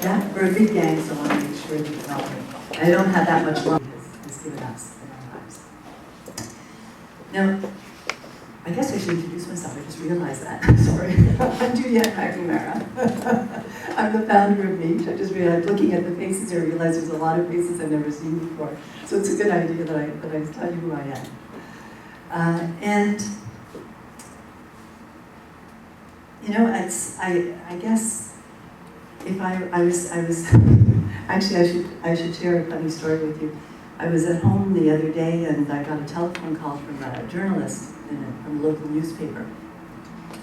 Yeah, we're a big gang, so I want to make sure that you know. I don't have that much love has given us in our lives. Now, I guess I should introduce myself. I just realized that. Sorry. I'm Juliette McNamara. I'm the founder of MICH. I just realized, looking at the faces here, I realized there's a lot of faces I've never seen before. So it's a good idea that I tell you who I am. And you know, I guess if I was actually I should share a funny story with you. I was at home the other day and I got a telephone call from a journalist from a local newspaper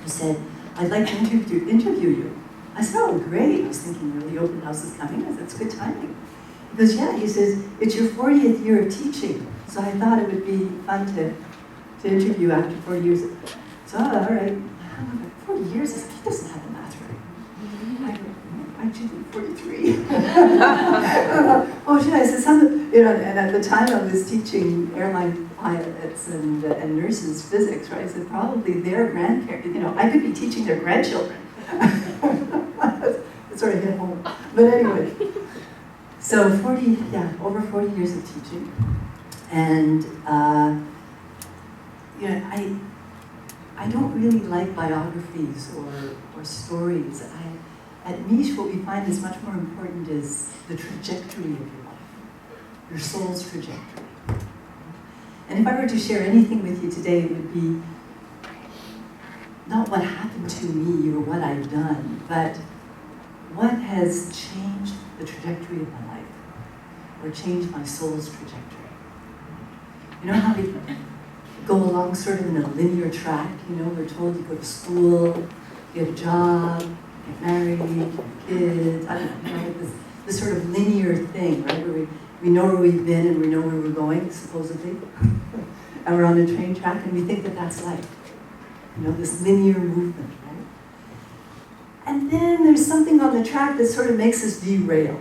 who said, "I'd like to interview you." I said, "Oh, great." I was thinking, the open house is coming. I said, "It's good timing." He goes, "Yeah." He says, "It's your 40th year of teaching." So I thought it would be fun to interview after 40 years. So, all right. 40 years? He doesn't have the math right. I did 43. Oh, shit. I said, you know, and at the time I was teaching airline pilots and nurses physics, right? I said, probably their grandparents, you know, I could be teaching their grandchildren. It sort of hit home. But anyway, so over 40 years of teaching. And, you know, I don't really like biographies or stories. At MICH, what we find is much more important is the trajectory of your life, your soul's trajectory. And if I were to share anything with you today, it would be not what happened to me or what I've done, but what has changed the trajectory of my life, or changed my soul's trajectory. You know how we go along sort of in a linear track, you know, we're told you go to school, get a job, get married, have kids, I don't know, you know, this sort of linear thing, right, where we know where we've been and we know where we're going, supposedly, and we're on a train track and we think that that's life, you know, this linear movement, right? And then there's something on the track that sort of makes us derail.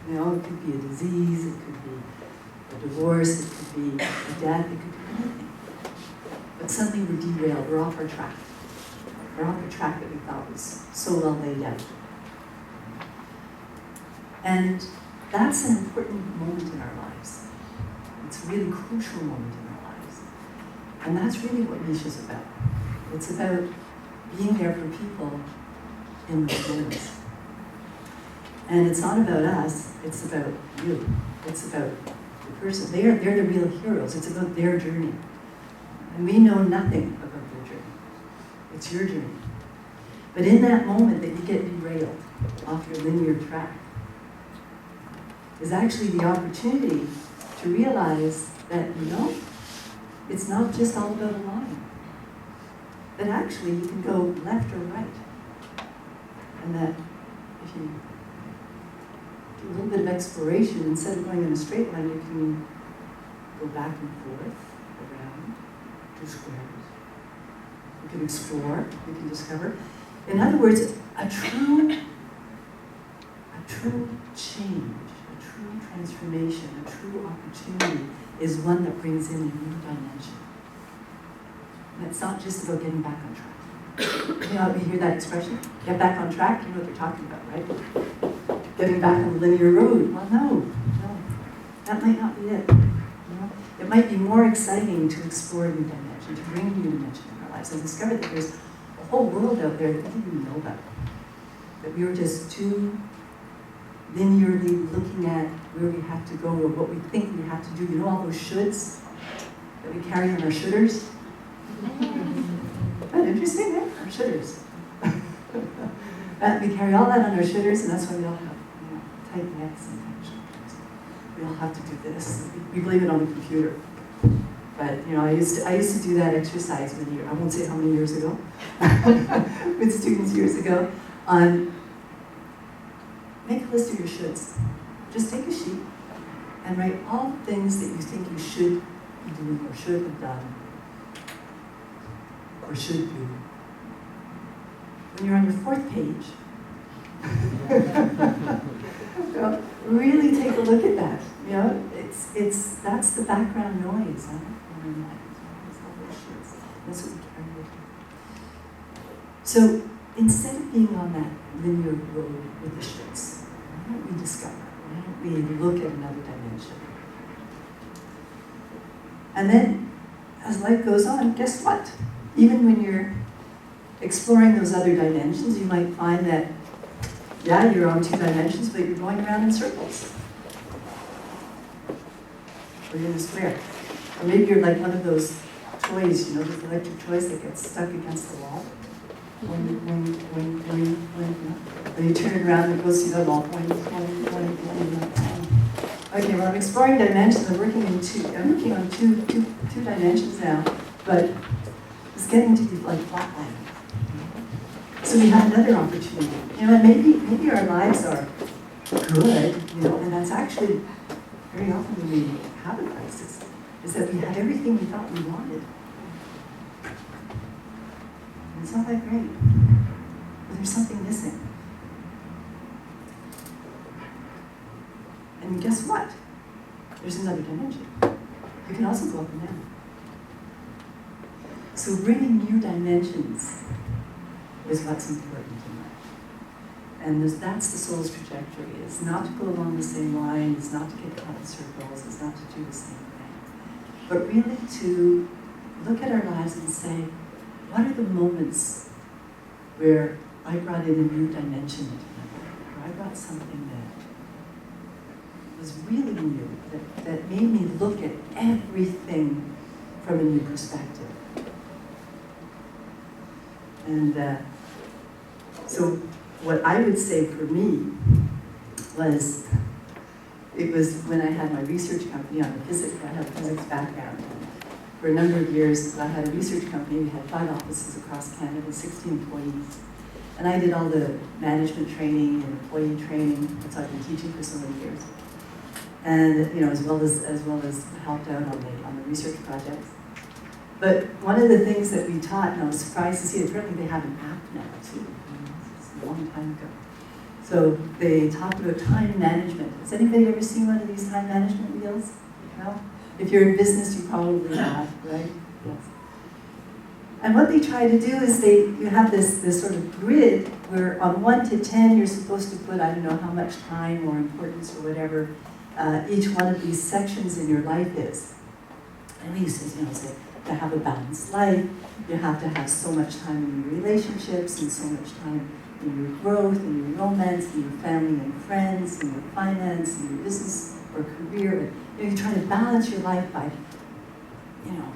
You know, it could be a disease, it could be a divorce, it could be a death, it could be anything. But suddenly we're derailed, we're off our track. We're off the track that we thought was so well laid out. And that's an important moment in our lives. It's a really crucial moment in our lives. And that's really what MICH is about. It's about being there for people in those moments. And it's not about us, it's about you. It's about the person. They're the real heroes. It's about their journey. And we know nothing about their journey. It's your journey. But in that moment that you get derailed off your linear track is actually the opportunity to realize that, you know, it's not just all about a line. That actually you can go left or right. And that if you do a little bit of exploration, instead of going in a straight line, you can go back and forth, around, do squares. You can explore, you can discover. In other words, a true change, a true transformation, a true opportunity is one that brings in a new dimension. And it's not just about getting back on track. You know, you hear that expression, get back on track, you know what they're talking about, right? Getting back on the linear road. Well, no, that might not be it. You know? It might be more exciting to explore a new dimension, to bring a new dimension in our lives, and discover that there's a whole world out there that we didn't even know about. That we were just too linearly looking at where we have to go or what we think we have to do. You know all those shoulds that we carry on our shoulders? Isn't that interesting, right? Our shoulders. We carry all that on our shoulders, and that's why we all have, you know, tight necks and tight shoulders. We all have to do this. We blame it on the computer. But, you know, I used to do that exercise many years, I won't say how many years ago, with students years ago, on make a list of your shoulds. Just take a sheet and write all the things that you think you should be doing or should have done or should do. When you're on your 4th page, you know, really take a look at that. You know, that's the background noise. Huh? That's what we carry with you. So instead of being on that linear road with the shits, Why don't we discover? Why don't we look at another dimension? And then, as life goes on, guess what? Even when you're exploring those other dimensions, you might find that, yeah, you're on 2 dimensions, but you're going around in circles. Or you're in a square. Or maybe you're like one of those toys, you know, those electric toys that get stuck against the wall. When you turn it around, it goes through the wall. Okay, well, I'm exploring dimensions. I'm working on two dimensions now, but it's getting to be like flatlining. So we have another opportunity. You know, and maybe our lives are good, you know, and that's actually very often when we have a crisis, is that we had everything we thought we wanted. And it's not that great. But there's something missing. And guess what? There's another dimension. You can also go up and down. So bringing new dimensions is what's important in life. And that's the soul's trajectory. It's not to go along the same line, it's not to get caught in circles, it's not to do the same thing. But really to look at our lives and say, what are the moments where I brought in a new dimension into my life, where I brought something that was really new, that made me look at everything from a new perspective. And so what I would say for me was, it was when I had my research company on the physics, I have a physics background. For a number of years, I had a research company. We had 5 offices across Canada, 60 employees. And I did all the management training and employee training. That's what I've been teaching for so many years. And, you know, as well as helped out on the research projects. But one of the things that we taught, and I was surprised to see, apparently they have an app now too. It's a long time ago. So they talked about time management. Has anybody ever seen one of these time management wheels? No? If you're in business, you probably have, right? Yes. And what they try to do is you have this sort of grid where on 1 to 10 you're supposed to put, I don't know how much time or importance or whatever each one of these sections in your life is. And he says, you know, say, to have a balanced life, you have to have so much time in your relationships and so much time in your growth, in your romance, in your family and friends, in your finance, in your business or career. You know, you're trying to balance your life by, you know,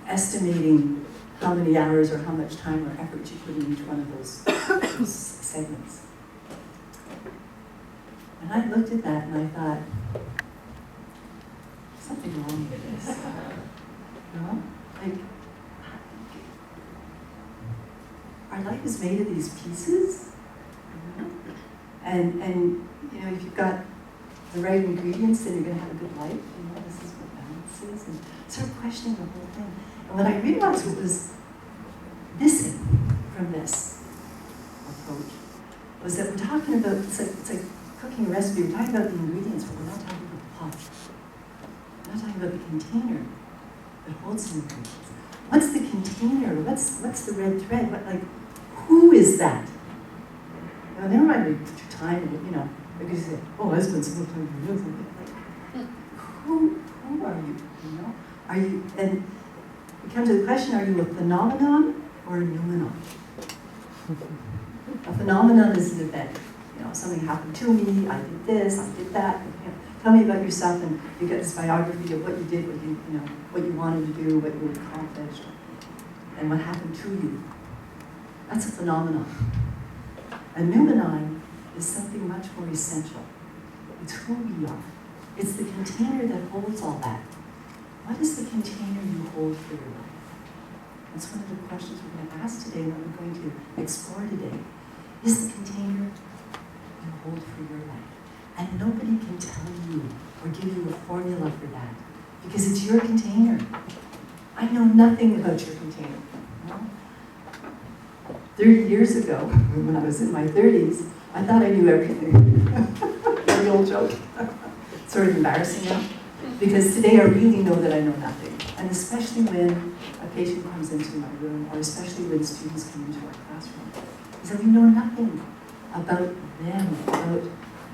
estimating how many hours or how much time or effort you put in each one of those segments. And I looked at that and I thought, something wrong with this. You know? Like, our life is made of these pieces. You know? And you know, if you've got the right ingredients, then you're going to have a good life. You know, this is what balance is. And sort of questioning the whole thing. And when I realized what was missing from this approach was that we're talking about, it's like cooking a recipe, we're talking about the ingredients, but we're not talking about the pot. We're not talking about the container that holds the ingredients. What's the container? What's the red thread? Who is that? Now, never mind your time, you know, because you say, oh, I spent so much time doing something. Like, who are you? You know? Are you, and we come to the question, are you a phenomenon or a noumenon? A phenomenon is an event. You know, something happened to me, I did this, I did that. You know, tell me about yourself, and you get this biography of what you did, what you wanted to do, what you accomplished, and what happened to you. That's a phenomenon. A noumenon is something much more essential. It's who we are. It's the container that holds all that. What is the container you hold for your life? That's one of the questions we're going to ask today, and that we're going to explore today. Is the container you hold for your life? And nobody can tell you or give you a formula for that, because it's your container. I know nothing about your container. No? 30 years ago, when I was in my 30s, I thought I knew everything. Very old joke. Sort of embarrassing now. Because today I really know that I know nothing. And especially when a patient comes into my room, or especially when students come into our classroom, is that we know nothing about them, about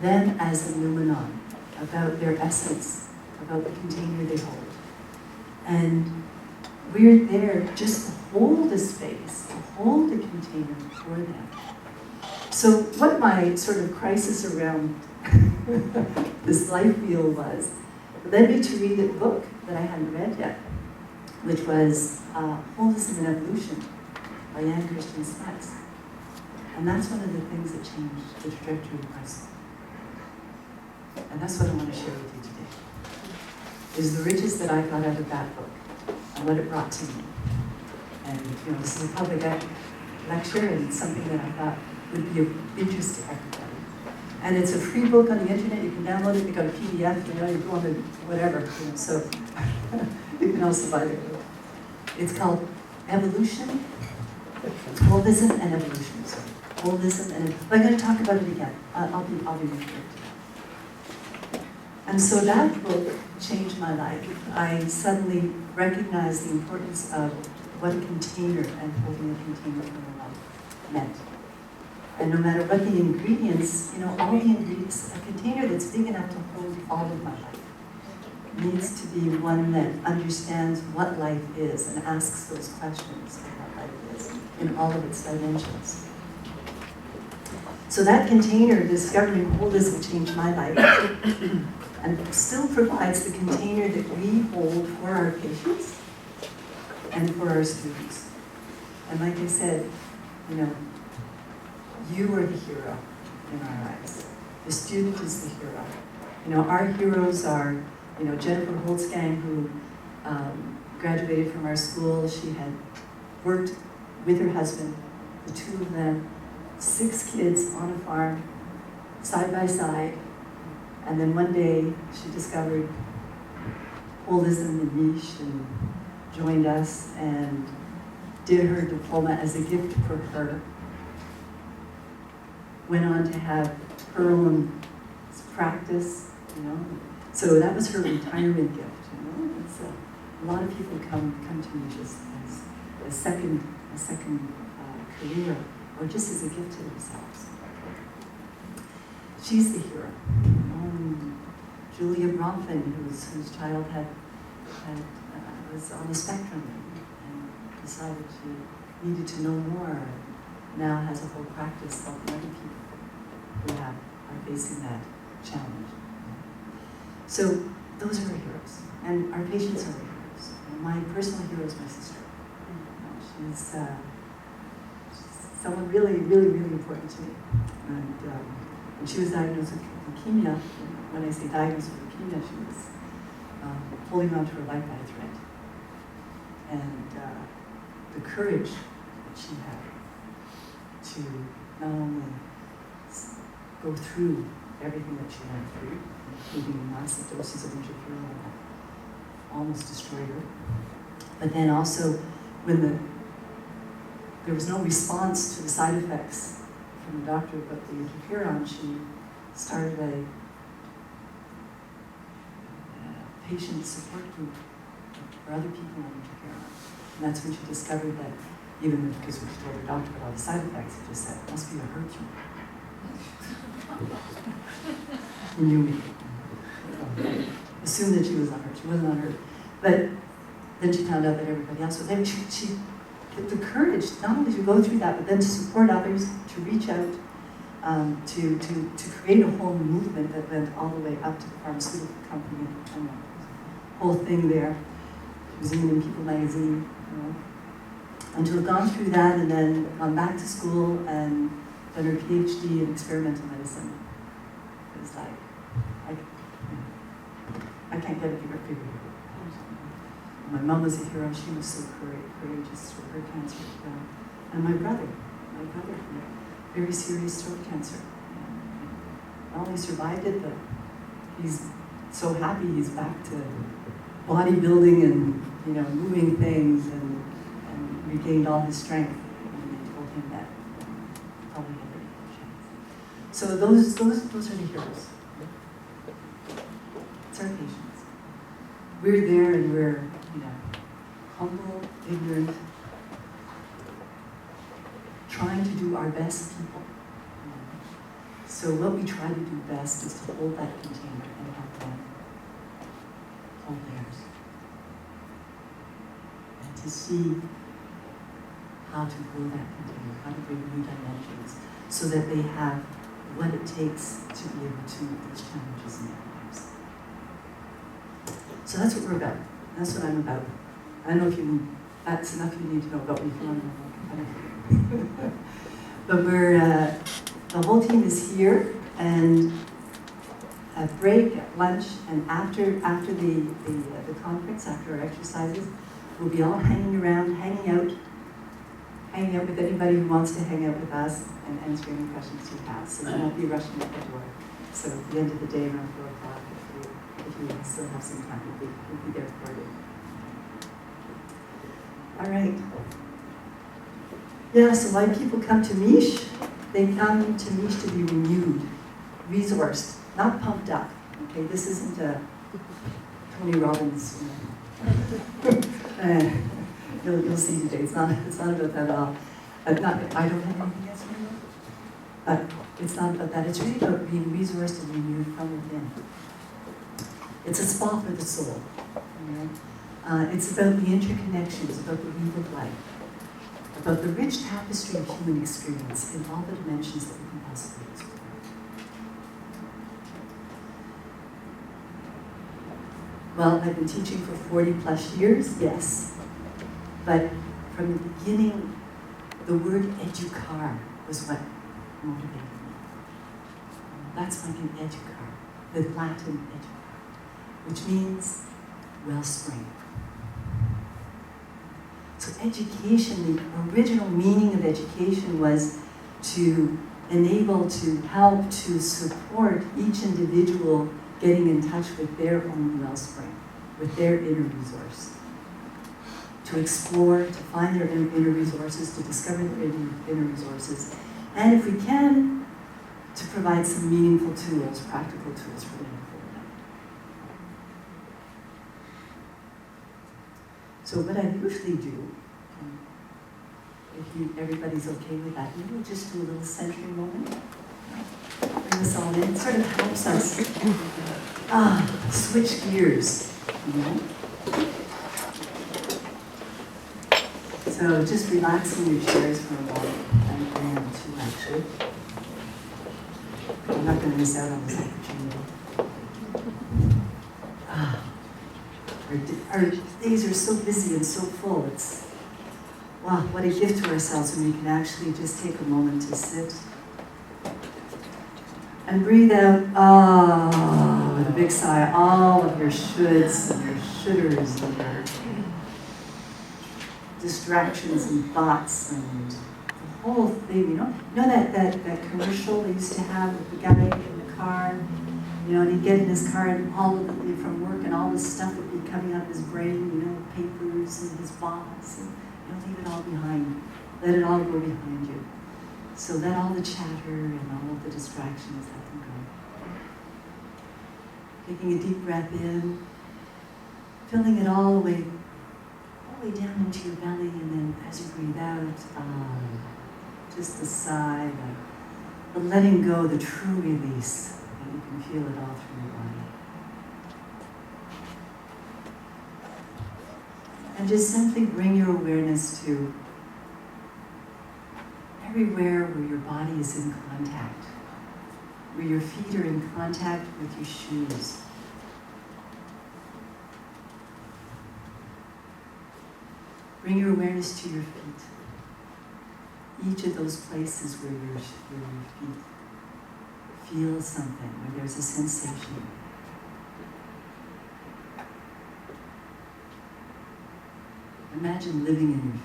them as a noumenon, about their essence, about the container they hold. And we're there just to hold a space, to hold a container for them. So what my sort of crisis around this life wheel was, led me to read a book that I hadn't read yet, which was Holism and Evolution by Jan Christian Smuts. And that's one of the things that changed the trajectory of my soul. And that's what I want to share with you today, is the riches that I got out of that book and what it brought to me. And this is a public lecture, and it's something that I thought would be of interest to everybody. And it's a free book on the internet. You can download it. You got a PDF. You go on the whatever. So you can also buy it. It's called Evolution, Holism and Evolution. So Holism and I'm going to talk about it again. I'll be referring to that. And so that book changed my life. I suddenly recognized the importance of what a container and holding a container for my life meant. And no matter what the ingredients, all the ingredients, a container that's big enough to hold all of my life needs to be one that understands what life is and asks those questions of what life is in all of its dimensions. So that container, discovering holism, changed my life and still provides the container that we hold for our patients and for our students. And like I said, you are the hero in our lives. The student is the hero. Our heroes are, Jennifer Holtzgang, who graduated from our school. She had worked with her husband, the two of them, 6 kids on a farm, side by side. And then one day she discovered Holism and MICH and joined us and did her diploma as a gift for her. Went on to have her own practice, So that was her retirement gift, It's a lot of people come to me just as a second career, or just as a gift to themselves. She's the hero. Julia Bronfen, whose child was on the spectrum and decided she needed to know more. Now has a whole practice helping other people who are facing that challenge. So those are our heroes, and our patients are our heroes. And my personal hero is my sister. She's someone really, really, really important to me. And when she was diagnosed with leukemia, when I say diagnosed with leukemia, she was holding on to her life by a thread. And the courage that she had to not only go through everything that she went through, including massive doses of interferon that almost destroyed her, but then also when there was no response to the side effects from the doctor about the interferon, she started a patient support group for other people on interferon. And that's when she discovered that, even because when she told her doctor about all the side effects, he just said, it must be a HER tumor. He knew me. Assumed that she was on her. She wasn't on her. But then she found out that everybody else was. Then she the courage not only to go through that, but then to support others, to reach out, to create a whole movement that went all the way up to the pharmaceutical company and the whole thing there. She was even in People magazine, and to have gone through that and then gone back to school and done her PhD in experimental medicine. It was like, I can't get a bigger figure. My mom was a hero. She was so courageous with her cancer. And my brother had very serious throat cancer. And not only survived it, but he's so happy he's back to bodybuilding and moving things and regained all his strength. And they told him that probably had very little chance. So those are the heroes. It's our patients. We're there and we're humble, ignorant, trying to do our best people. So what we try to do best is to hold that container and help them hold theirs. And to see how to grow that container, how to bring new dimensions, so that they have what it takes to be able to meet these challenges in their lives. So that's what we're about. That's what I'm about. I don't know if that's enough you need to know about me. But the whole team is here, and at break, at lunch, and after the conference, after our exercises, we'll be all hanging around, hanging out with anybody who wants to hang out with us and answer any questions you have. So you won't be rushing out the door. So at the end of the day, around 4 o'clock, if you still have some time, we'll be there for you. All right. Yeah, so why people come to MICH? They come to MICH to be renewed, resourced, not pumped up. Okay, this isn't a Tony Robbins. You'll see today. It's not about that at all. I don't have anything else for you, but it's not about that. It's really about being resourced and renewed from within. It's a spa for the soul. You know? It's about the interconnections, about the weave of life, about the rich tapestry of human experience in all the dimensions that we can possibly explore. Well, I've been teaching for 40 plus years, yes. But from the beginning, the word educar was what motivated me. That's like an educar, the Latin educar, which means wellspring. So education, the original meaning of education was to enable, to help, to support each individual getting in touch with their own wellspring, with their inner resource. To explore, to find their inner resources, to discover their inner resources, and if we can, to provide some meaningful tools, practical tools for them. So what I usually do, if everybody's okay with that, maybe we'll just do a little centering moment. Bring us all in. It sort of helps us switch gears, you know? So just relax in your chairs for a while. I am too, actually. I'm not going to miss out on this opportunity. Our days are so busy and so full. It's, wow, what a gift to ourselves when we can actually just take a moment to sit and breathe out, with a big sigh, all of your shoulds and your shoulds and your distractions and thoughts and the whole thing, you know that commercial they used to have with the guy in the car, you know, and he'd get in his car and all of the, from work and all this stuff would be coming out of his brain, you know, papers and his boss, and you know, leave it all behind. Let it all go behind you. So let all the chatter and all of the distractions, let them go. Taking a deep breath in, filling it all the way down into your belly, and then as you breathe out, just the sigh, the letting go, the true release, and you can feel it all through your body. And just simply bring your awareness to everywhere where your body is in contact, where your feet are in contact with your shoes. Bring your awareness to your feet. Each of those places where your feet feel something, where there's a sensation. Imagine living in your feet.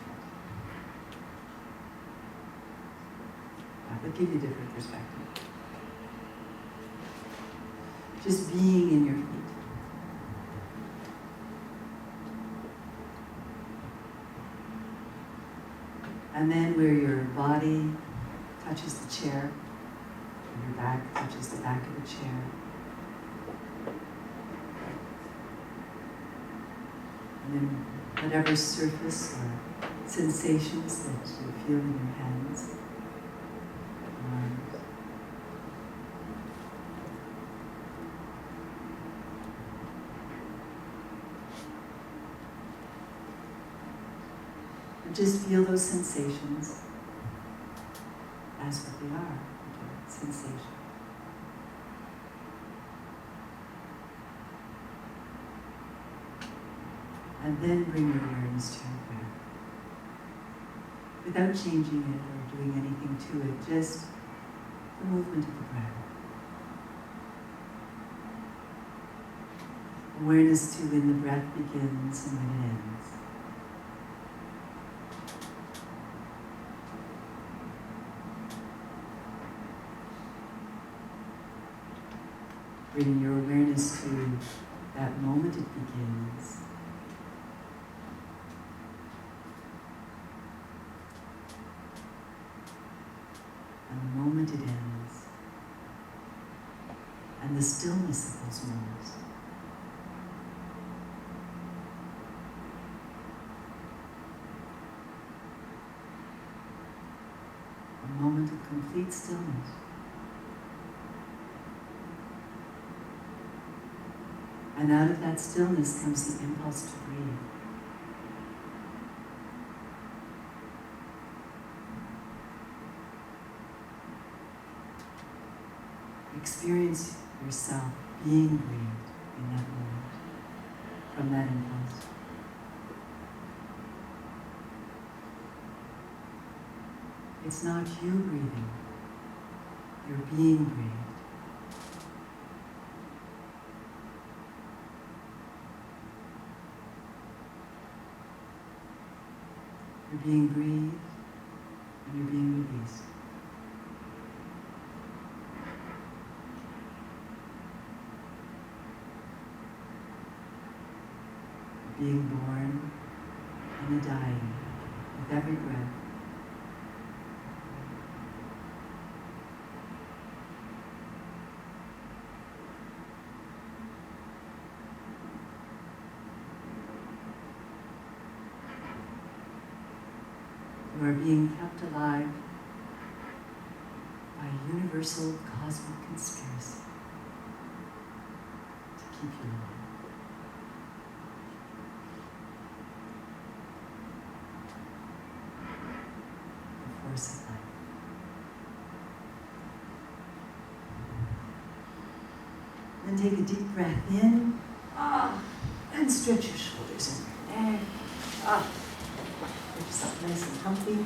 That would give you a different perspective. Just being in your feet. And then where your body touches the chair, and your back touches the back of the chair. And then whatever surface or sensations that you feel in your hands, arms, Just feel those sensations as what they are, okay? Sensation. And then bring your awareness to your breath. Without changing it or doing anything to it, just the movement of the breath. Awareness to when the breath begins and when it ends. Bringing your awareness to that moment it begins and the moment it ends, and the stillness of those moments. A moment of complete stillness. And out of that stillness comes the impulse to breathe. Experience yourself being breathed in that moment, from that impulse. It's not you breathing, you're being breathed. You're being breathed and you're being released. You're being born and you're dying with every breath. You are being kept alive by a universal cosmic conspiracy to keep you alive. The force of life. Then take a deep breath in, and stretch your shoulders and your neck. Get yourself nice and comfy.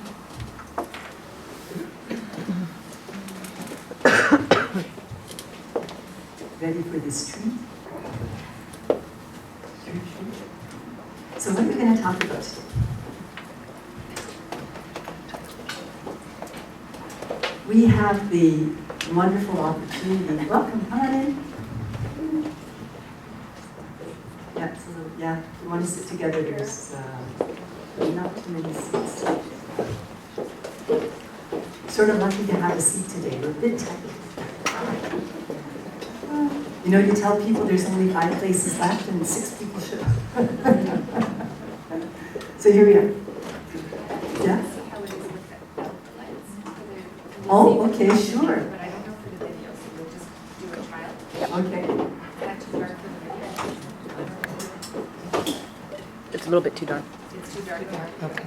Ready for this treat? So what are we going to talk about today? We have the wonderful opportunity. Welcome, come on in. Yeah, it's a little, yeah. If you want to sit together, there's not too many seats. Sort of lucky to have a seat today. We're a bit tight. You know, you tell people there's only 5 places left and 6 people show up. So here we are. Yeah? Oh, okay, sure. But I don't know for the video, so we'll just do a trial. Okay. That's too dark for the video. It's a little bit too dark. It's too dark. Okay.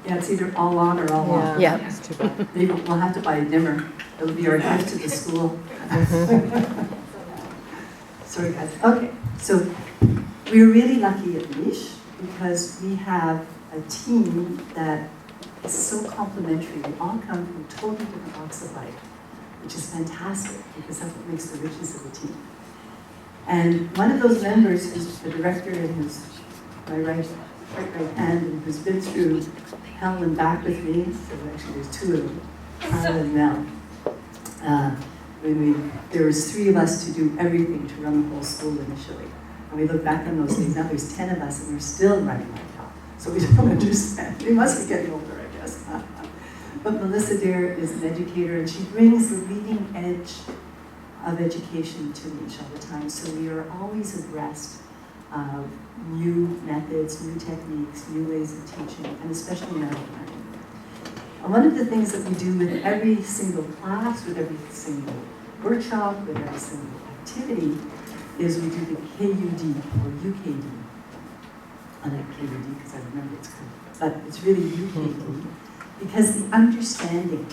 Yeah, it's either all on or all off. Yeah, it's too dark. Maybe we'll have to buy a dimmer. It'll be our gift to the school. Sorry, guys. Okay, so we're really lucky at MICH because we have a team that is so complementary. We all come from totally different walks of life, which is fantastic because that's what makes the richness of the team. And one of those members is the director and who's my right hand and who's been through hell and back with me. So actually there's 2 of them, Carla and Mel. There was 3 of us to do everything to run the whole school initially. And we look back on those days, now there's 10 of us and we're still running like hell. So we don't understand. We must be getting older, I guess. But Melissa Dare is an educator and she brings the leading edge of education to MICH all the time. So we are always abreast of new methods, new techniques, new ways of teaching, and especially medical learning. And one of the things that we do with every single class, with every single workshop, with every single activity, is we do the KUD or UKD. I like KUD because I remember it's but it's really you thinking. Because the understanding,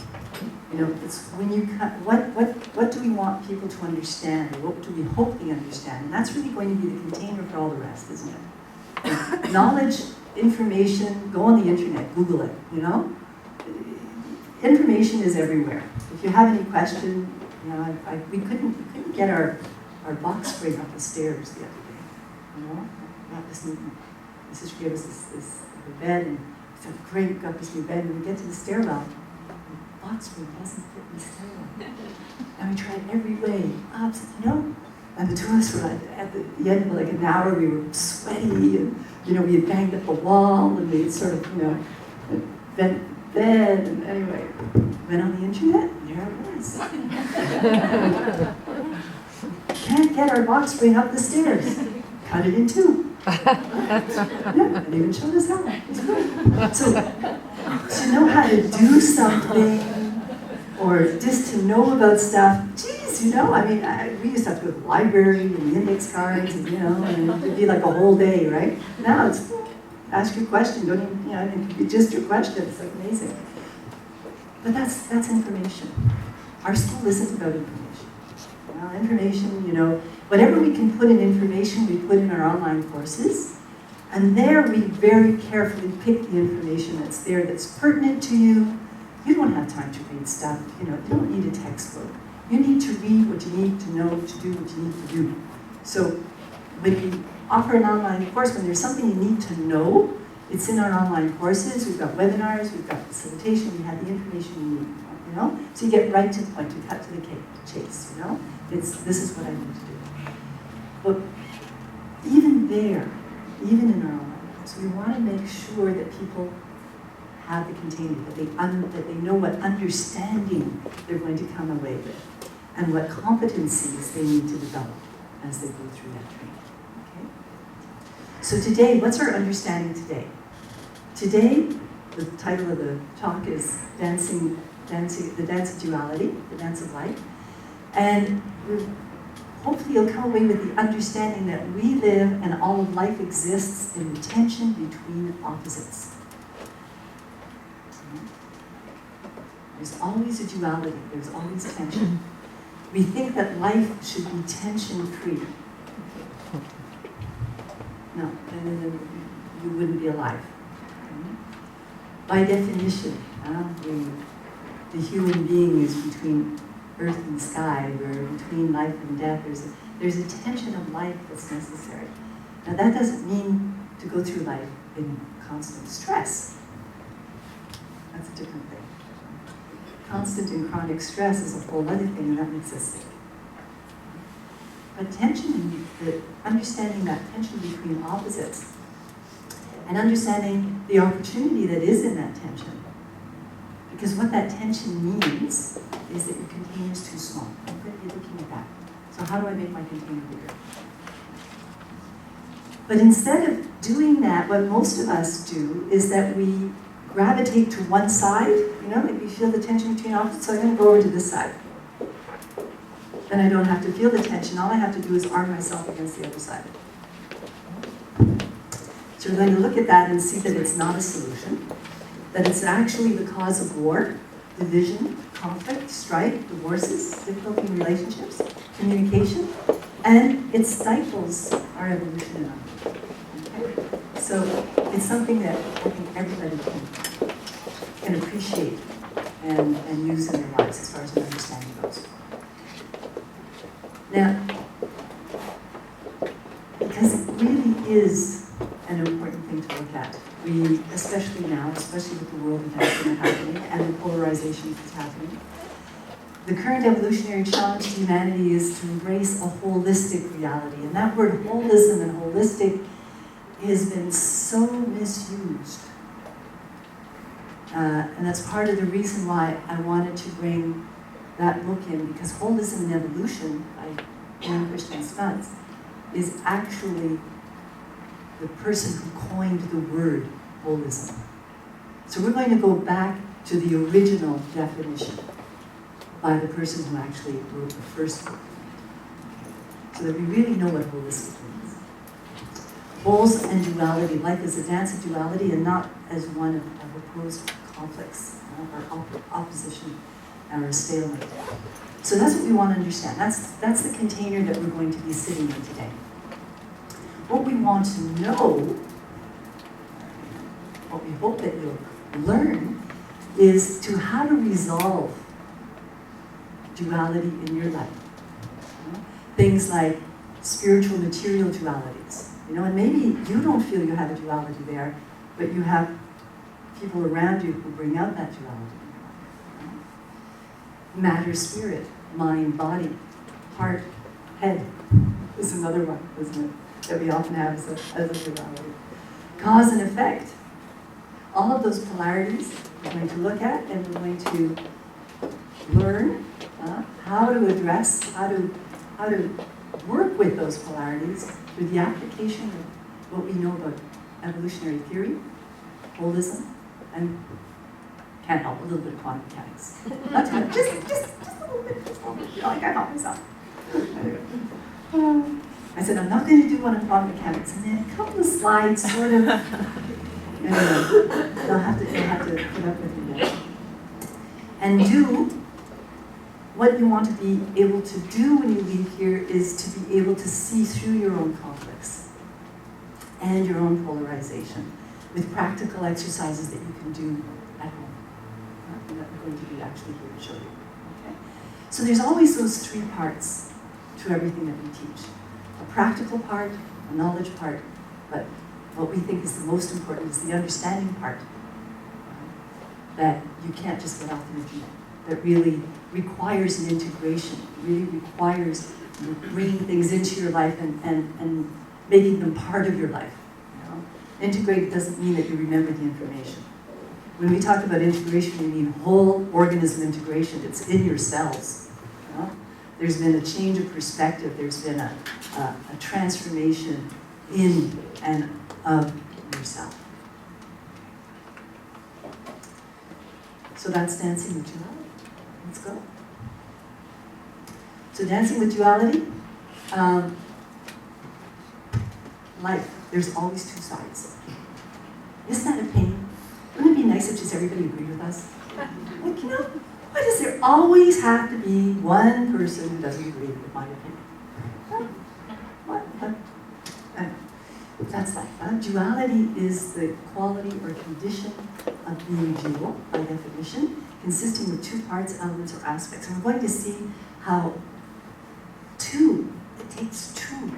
it's when you what do we want people to understand, or what do we hope they understand? And that's really going to be the container for all the rest, isn't it? Knowledge, information, go on the internet, Google it, Information is everywhere. If you have any question, we couldn't get our box spring up the stairs the other day, Got this new, my sister gave us this bed, and we thought, great, got this new bed, and we get to the stairwell, the box spring doesn't fit in the stairwell. And we tried every way, and the two of us were at the end of like an hour, we were sweaty, and we had banged up the wall, and we had sort of, bent the bed, and anyway, went on the internet, and there it was. Can't get our box spring up the stairs. Cut it in two. And even showed us how. So, to know how to do something, or just to know about stuff, geez, we used to have to go to the library and the index cards, and it'd be like a whole day, right? Now it's ask your question, don't even, it could be just your question, it's like amazing. But that's information. Our school isn't about information. Information, whatever we can put in information, we put in our online courses. And there we very carefully pick the information that's there that's pertinent to you. You don't have time to read stuff, you don't need a textbook. You need to read what you need to know to do what you need to do. So when we offer an online course, when there's something you need to know, it's in our online courses. We've got webinars, we've got facilitation, we have the information you need, So you get right to the point, you cut to the chase, This is what I need to do. But even there, even in our online course, we want to make sure that people have the container, that they know what understanding they're going to come away with, and what competencies they need to develop as they go through that training. Okay? So today, what's our understanding today? Today, the title of the talk is the Dance of Duality, the Dance of Life. And hopefully you'll come away with the understanding that we live and all of life exists in the tension between opposites. There's always a duality, there's always tension. We think that life should be tension-free. No, then you wouldn't be alive. By definition, the human being is between earth and sky, where between life and death, there's a tension of life that's necessary. Now that doesn't mean to go through life in constant stress. That's a different thing. Constant and chronic stress is a whole other thing, and that makes us sick. But tension, understanding that tension between opposites, and understanding the opportunity that is in that tension. Because what that tension means is that your container is too small. I'm going to be looking at that. So how do I make my container bigger? But instead of doing that, what most of us do is that we gravitate to one side, like we feel the tension between opposites, so I'm going to go over to this side. Then I don't have to feel the tension. All I have to do is arm myself against the other side. So we're going to look at that and see that it's not a solution, that it's actually the cause of war, division, conflict, strife, divorces, difficulty in relationships, communication, and it stifles our evolution in our life. Okay? So it's something that I think everybody can appreciate and use in their lives as far as an understanding goes. Now, because it really is an important thing to look at. We, especially now, especially with the world events that are happening and the polarization that's happening, the current evolutionary challenge to humanity is to embrace a holistic reality. And that word holism and holistic has been so misused. And that's part of the reason why I wanted to bring that book in, because Holism and Evolution by Jan Christian Smuts is actually the person who coined the word holism. So we're going to go back to the original definition by the person who actually wrote the first book, so that we really know what holistic means. Wholes and duality. Life is a dance of duality and not as one of opposed conflicts or opposition or stalemate. So that's what we want to understand. That's the container that we're going to be sitting in today. What we want to know, what we hope that you'll learn, is to how to resolve duality in your life. Things like spiritual material dualities. And maybe you don't feel you have a duality there, but you have people around you who bring out that duality in your life. Matter, spirit, mind, body, heart, head is another one, isn't it? That we often have as a duality. Cause and effect. All of those polarities we're going to look at, and we're going to learn how to address, how to work with those polarities through the application of what we know about evolutionary theory, holism, and can't help a little bit of quantum mechanics. Not too much, just a little bit, I can't help myself. I said, I'm not going to do one on quantum mechanics, and then a couple of slides sort of, they'll have to put up with me there. And do what you want to be able to do when you leave here is to be able to see through your own conflicts and your own polarization with practical exercises that you can do at home. That we're going to be actually here to show you. Okay? So there's always those three parts to everything that we teach. A practical part, a knowledge part, but what we think is the most important is the understanding part. That you can't just get off the internet. That really requires an integration, really requires bringing things into your life and making them part of your life. Integrate doesn't mean that you remember the information. When we talk about integration, we mean whole organism integration. It's in your cells. There's been a change of perspective. There's been a transformation in and of yourself. So that's dancing with duality. Let's go. So dancing with duality, life, there's always two sides. Isn't that a pain? Wouldn't it be nice if just everybody agreed with us? Like, why does there always have to be one person who doesn't agree with my opinion? What? That's life. Duality is the quality or condition of being dual, by definition, consisting of two parts, elements, or aspects. And we're going to see how it takes two,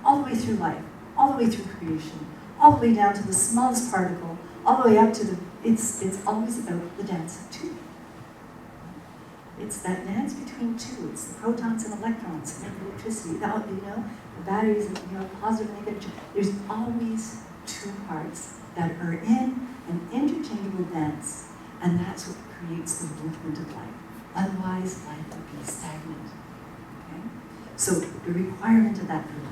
all the way through life, all the way through creation, all the way down to the smallest particle, all the way up to it's always about the dance of two. It's that dance between two. It's the protons and electrons and electricity. The batteries and positive and negative. There's always two parts that are in an interchangeable dance, and that's what creates the movement of life. Otherwise, life would be stagnant. Okay? So the requirement of that for life.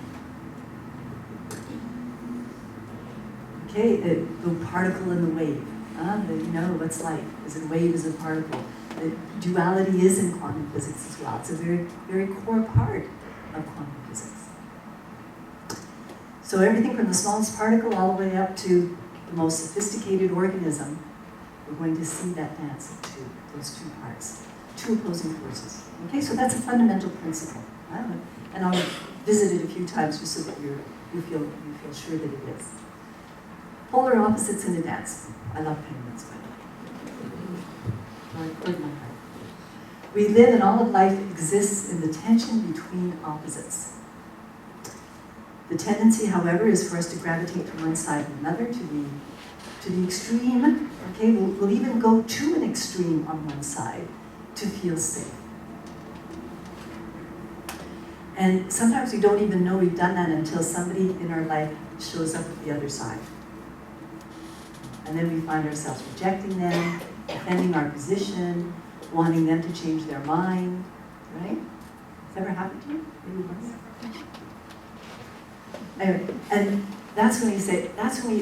Okay, the particle and the wave. What's life? Is a wave, is a particle. The duality is in quantum physics as well. It's a very, very core part of quantum physics. So everything from the smallest particle all the way up to the most sophisticated organism, we're going to see that dance of those two parts, two opposing forces. Okay, so that's a fundamental principle. And I'll visit it a few times just so that you feel sure that it is. Polar opposites in a dance. I love penguins, by the way. We live and all of life exists in the tension between opposites. The tendency, however, is for us to gravitate to one side or another, to the extreme. Okay, we'll even go to an extreme on one side to feel safe. And sometimes we don't even know we've done that until somebody in our life shows up at the other side. And then we find ourselves rejecting them, defending our position, wanting them to change their mind, right? Has that ever happened to you? Maybe once? Anyway, and that's when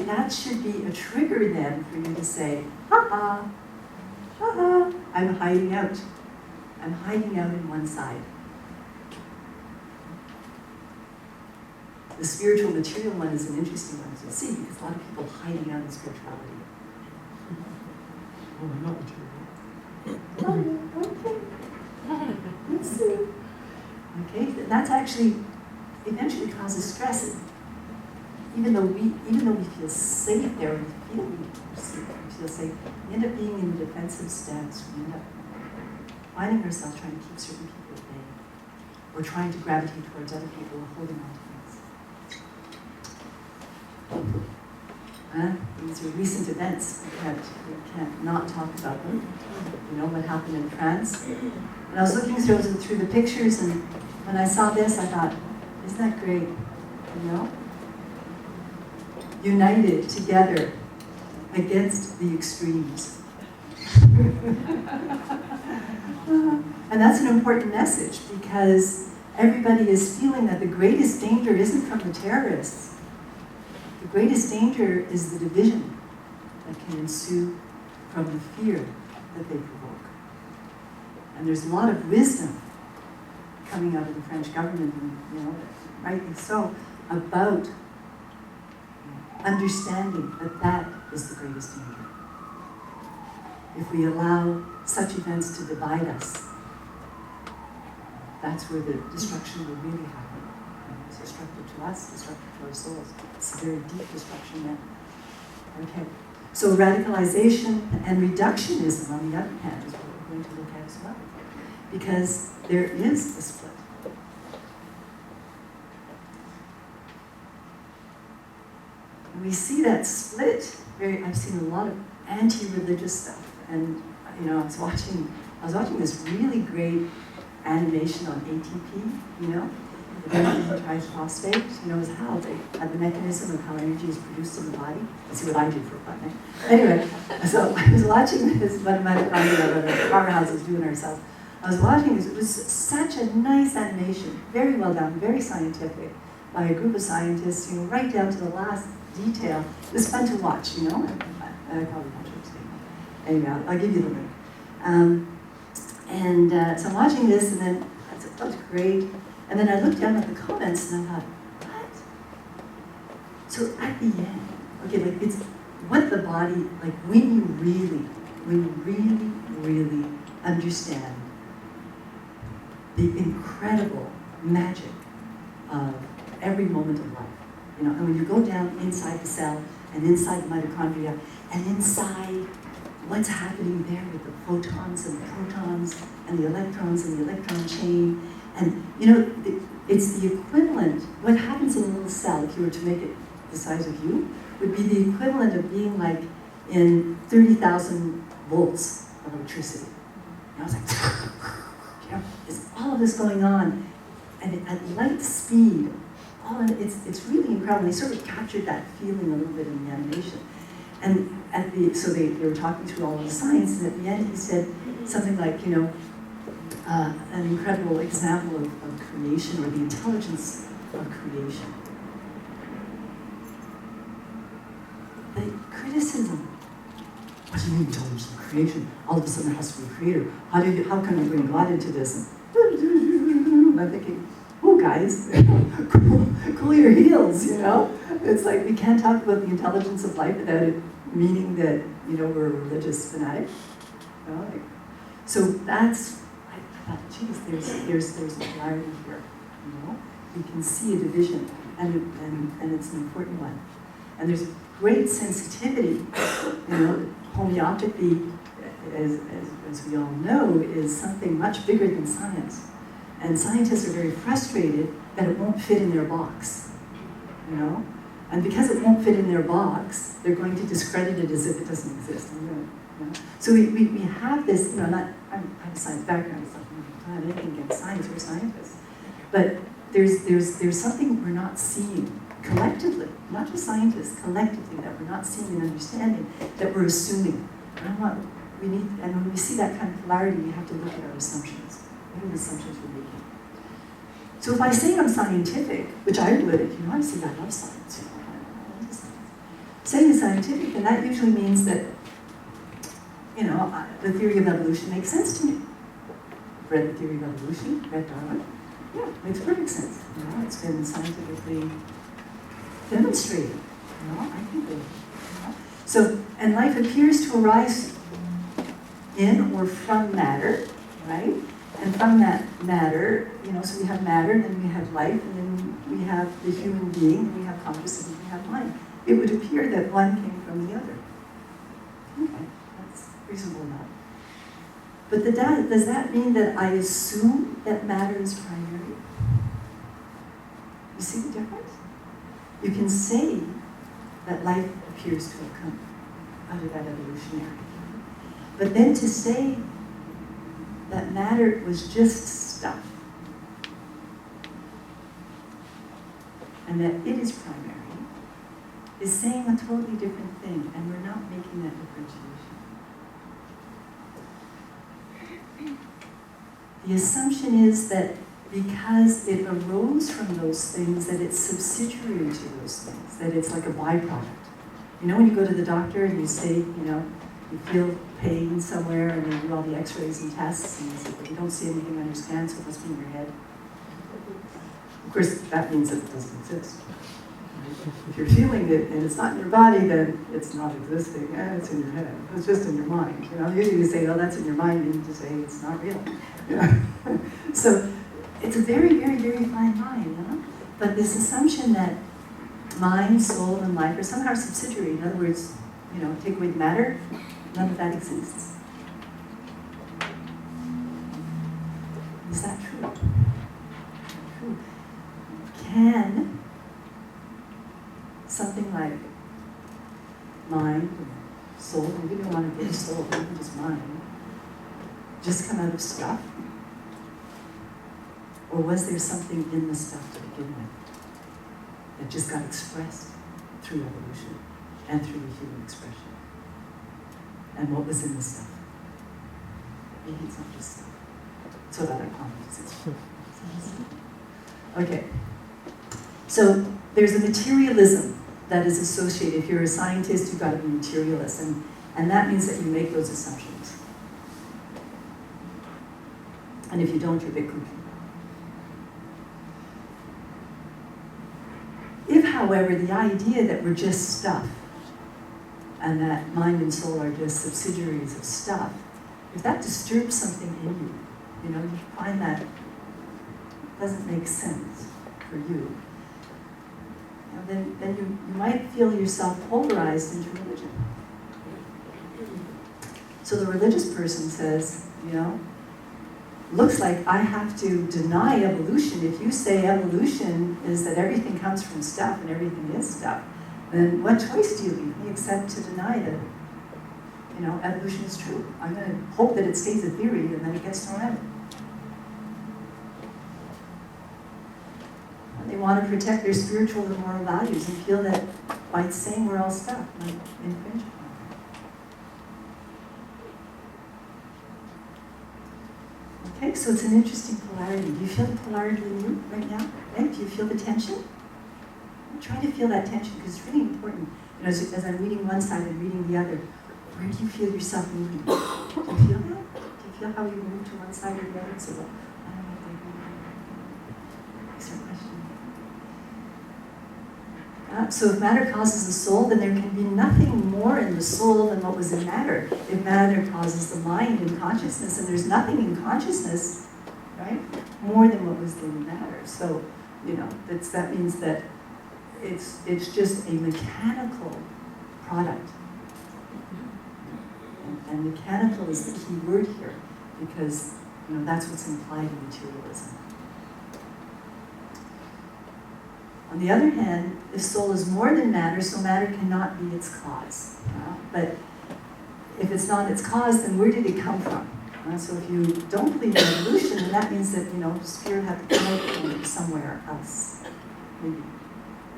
that should be a trigger then for you to say, ha-ha, ha-ha, I'm hiding out. I'm hiding out in one side. The spiritual material one is an interesting one, as you'll see, because a lot of people hiding out in spirituality. Oh, not material. Okay. Let's see. Okay, that's actually eventually causes stress. Even though we feel safe there, we feel safe, we end up being in a defensive stance. We end up finding ourselves trying to keep certain people at bay, or trying to gravitate towards other people or holding on to things. These are recent events. We can't not talk about them. You know what happened in France. And I was looking through the pictures, and when I saw this, I thought, isn't that great? You know? United together against the extremes. And that's an important message, because everybody is feeling that the greatest danger isn't from the terrorists. The greatest danger is the division that can ensue from the fear that they provoke. And there's a lot of wisdom coming out of the French government, and rightly so, about understanding that that is the greatest danger. If we allow such events to divide us, that's where the destruction will really happen. It's destructive to us, destructive to our souls. It's a very deep destruction then. Okay. So radicalization and reductionism, on the other hand, is what we're going to look at as well. Because there is a split. And we see that split. I've seen a lot of anti-religious stuff, and I was watching this really great animation on ATP, the triphosphate, is how the mechanism of how energy is produced in the body. Let's see what I do for fun. Eh? Anyway, so I was watching this, one of my powerhouses doing ourselves. I was watching this. It was such a nice animation, very well done, very scientific, by a group of scientists, right down to the last detail. It was fun to watch, I probably watch it today. Anyway, I'll give you the link. So I'm watching this, and then I thought, that was great. And then I looked down at the comments, and I thought, what? So at the end, okay, it's what the body, when you really understand the incredible magic of every moment of life. And when you go down inside the cell and inside the mitochondria and inside what's happening there with the photons and the protons and the electrons and the electron chain, and it's the equivalent, what happens in a little cell, if you were to make it the size of you, would be the equivalent of being in 30,000 volts of electricity. And I was like, there's all of this going on, and at light speed, it's really incredible. They sort of captured that feeling a little bit in the animation. And so they were talking through all of the science, and at the end he said something like, an incredible example of creation, or the intelligence of creation. The criticism. What do you mean intelligence of creation? All of a sudden there has to be a creator. How can we bring God into this? And I'm thinking, oh guys, cool your heels, It's like we can't talk about the intelligence of life without it meaning that, we're a religious fanatic. So that's, I thought, geez, there's a polarity here, We can see a division, and it's an important one. And there's a great sensitivity, homeopathy, as we all know, is something much bigger than science. And scientists are very frustrated that it won't fit in their box, And because it won't fit in their box, they're going to discredit it as if it doesn't exist. So we have this, I have a science background, so I don't have anything against science, we're scientists. But there's something we're not seeing collectively, not just scientists, collectively, that we're not seeing and understanding, that we're assuming. And when we see that kind of polarity, we have to look at our assumptions. What are the assumptions we're making? So if I say I'm scientific, which I would, I say I love science, I love science. Saying scientific, then that usually means that, the theory of evolution makes sense to me. I've read the theory of evolution, read Darwin. Yeah, it makes perfect sense. It's been scientifically demonstrated. You know, I think they, you know. So, and life appears to arise in or from matter, right? And from that matter, you know, so we have matter, and then we have life, and then we have the human being, and we have consciousness, and we have mind. It would appear that one came from the other. Okay, that's reasonable enough. But does that mean that I assume that matter is primary? You see the difference? You can say that life appears to have come out of that evolutionary. But then to say that matter was just stuff, and that it is primary, is saying a totally different thing, and we're not making that differentiation. The assumption is that because it arose from those things, that it's subsidiary to those things, that it's like a byproduct. You know when you go to the doctor and you say, you know, you feel pain somewhere and they do all the x-rays and tests and you say, well, you don't see anything on your scan, so it must be in your head. Of course, that means that it doesn't exist. If you're feeling it and it's not in your body, then it's not existing, and it's in your head. It's just in your mind. You know, usually you say, oh, that's in your mind, you need to say it's not real. You know? So it's a very, very, very fine line, you know? But this assumption that mind, soul, and life are somehow subsidiary. In other words, you know, take away the matter, none of that exists. Is that true? True. Can something like mind, soul, maybe we don't want to get soul, maybe just mind, just come out of stuff? Or was there something in the stuff to begin with that just got expressed through evolution and through the human expression? And what was in the stuff? Maybe it's not just stuff. That's what other comments is. Okay. So there's a materialism that is associated. If you're a scientist, you've got to be materialist. And that means that you make those assumptions. And if you don't, you're a bit kooky. If, however, the idea that we're just stuff, and that mind and soul are just subsidiaries of stuff, if that disturbs something in you, you know, you find that doesn't make sense for you, then you might feel yourself polarized into religion. So the religious person says, you know, looks like I have to deny evolution. If you say evolution is that everything comes from stuff and everything is stuff, then what choice do you leave me except to deny that, you know, evolution is true? I'm going to hope that it stays a theory and then it gets thrown out. And they want to protect their spiritual and moral values and feel that by saying we're all stuff might infringe upon them. Okay, so it's an interesting polarity. Do you feel the polarity in you right now? Right? Do you feel the tension? Try to feel that tension because it's really important. You know, as I'm reading one side and reading the other, where do you feel yourself moving? Do you feel that? Do you feel how you move to one side or the other? So, well, I don't know if they question. So if matter causes the soul, then there can be nothing more in the soul than what was in matter. If matter causes the mind and consciousness, and there's nothing in consciousness, right, more than what was in matter. So, you know, that means that it's just a mechanical product. And mechanical is the key word here, because, you know, that's what's implied in materialism. On the other hand, if soul is more than matter, so matter cannot be its cause. But if it's not its cause, then where did it come from? So if you don't believe in evolution, then that means that, you know, spirit had to come out from somewhere else, maybe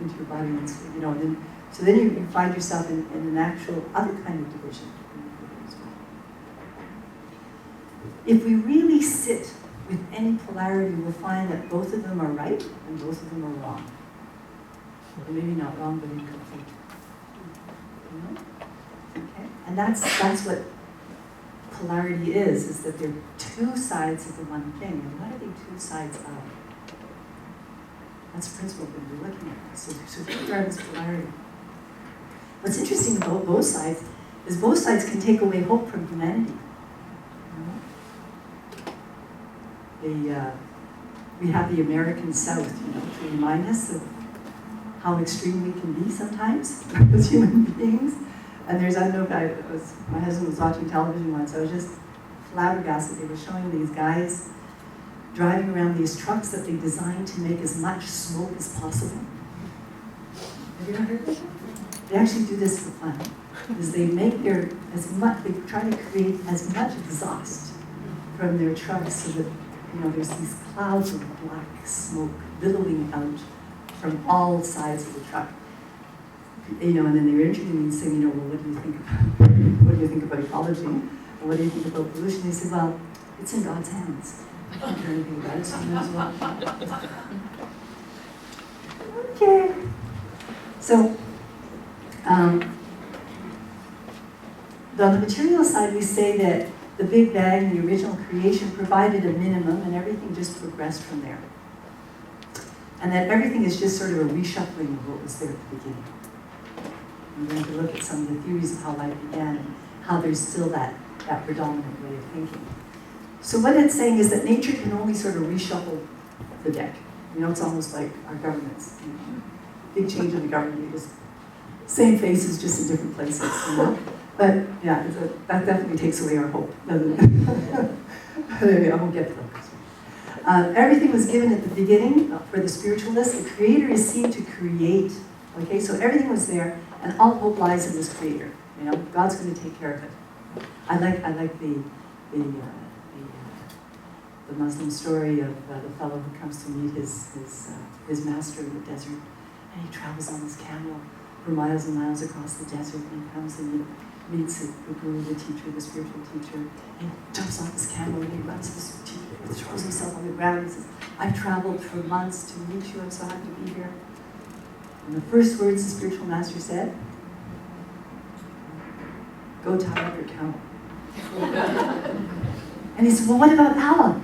into your body, and, you know, then, so then you find yourself in an actual other kind of division. If we really sit with any polarity, we'll find that both of them are right and both of them are wrong. Or maybe not wrong, but incomplete. You know? Okay? And that's what polarity is that they're two sides of the one thing. And what are they two sides of? That's the principle that we're looking at. So here we are in this polarity. What's interesting about both sides is both sides can take away hope from humanity. We have the American South, to remind us of how extreme we can be sometimes as human beings. And there's, I don't know, my husband was watching television once, I was just flabbergasted. They were showing these guys driving around these trucks that they designed to make as much smoke as possible. Have you ever heard of that? They actually do this for fun. Is they make they try to create as much exhaust from their trucks so that, there's these clouds of black smoke billowing out from all sides of the truck. And then they were interviewing me and saying, well, what do you think about ecology? Or what do you think about pollution? They said, well, it's in God's hands. I can't do anything about it, so I might as well. Okay. So, on the material side, we say that the Big Bang, the original creation, provided a minimum, and everything just progressed from there. And that everything is just sort of a reshuffling of what was there at the beginning. We're going to look at some of the theories of how life began and how there's still that predominant way of thinking. So what it's saying is that nature can only sort of reshuffle the deck. It's almost like our governments. Big change in the government, just same faces, just in different places. But yeah, that definitely takes away our hope, doesn't it? Anyway, I won't get to that. Everything was given at the beginning for the spiritualist. The Creator is seen to create. Okay, so everything was there, and all hope lies in this Creator. God's going to take care of it. I like the Muslim story of the fellow who comes to meet his master in the desert, and he travels on his camel for miles and miles across the desert, and he comes and he meets the guru, the teacher, the spiritual teacher, and he jumps off his camel and he runs to the teacher, and throws himself on the ground and says, I've traveled for months to meet you, I'm so happy to be here. And the first words the spiritual master said, go tie up your camel. And he said, well, what about Allah?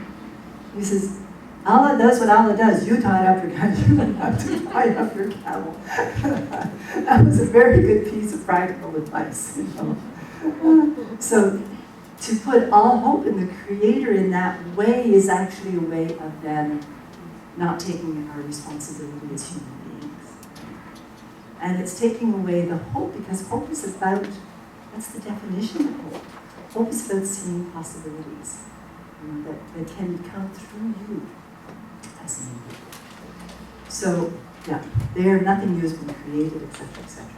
He says, Allah does what Allah does. You tie up your camel. You don't have to tie up your camel. That was a very good piece of practical advice. So to put all hope in the Creator in that way is actually a way of them not taking our responsibility as human beings. And it's taking away the hope, because hope is about, that's the definition of hope. Hope is about seeing possibilities that can come through you as an individual. So, yeah, there, nothing new has been created, etc., etc.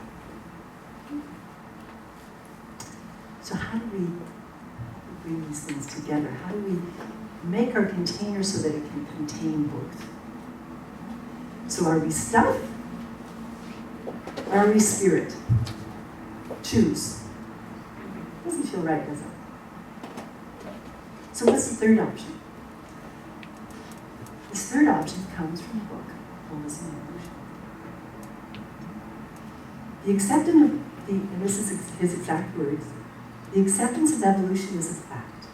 So how do we bring these things together? How do we make our container so that it can contain both? So are we stuff? Or are we spirit? Choose. Doesn't feel right, does it? So what's the third option? This third option comes from the book, Holism and Evolution. The acceptance of and this is his exact words, the acceptance of evolution is a fact.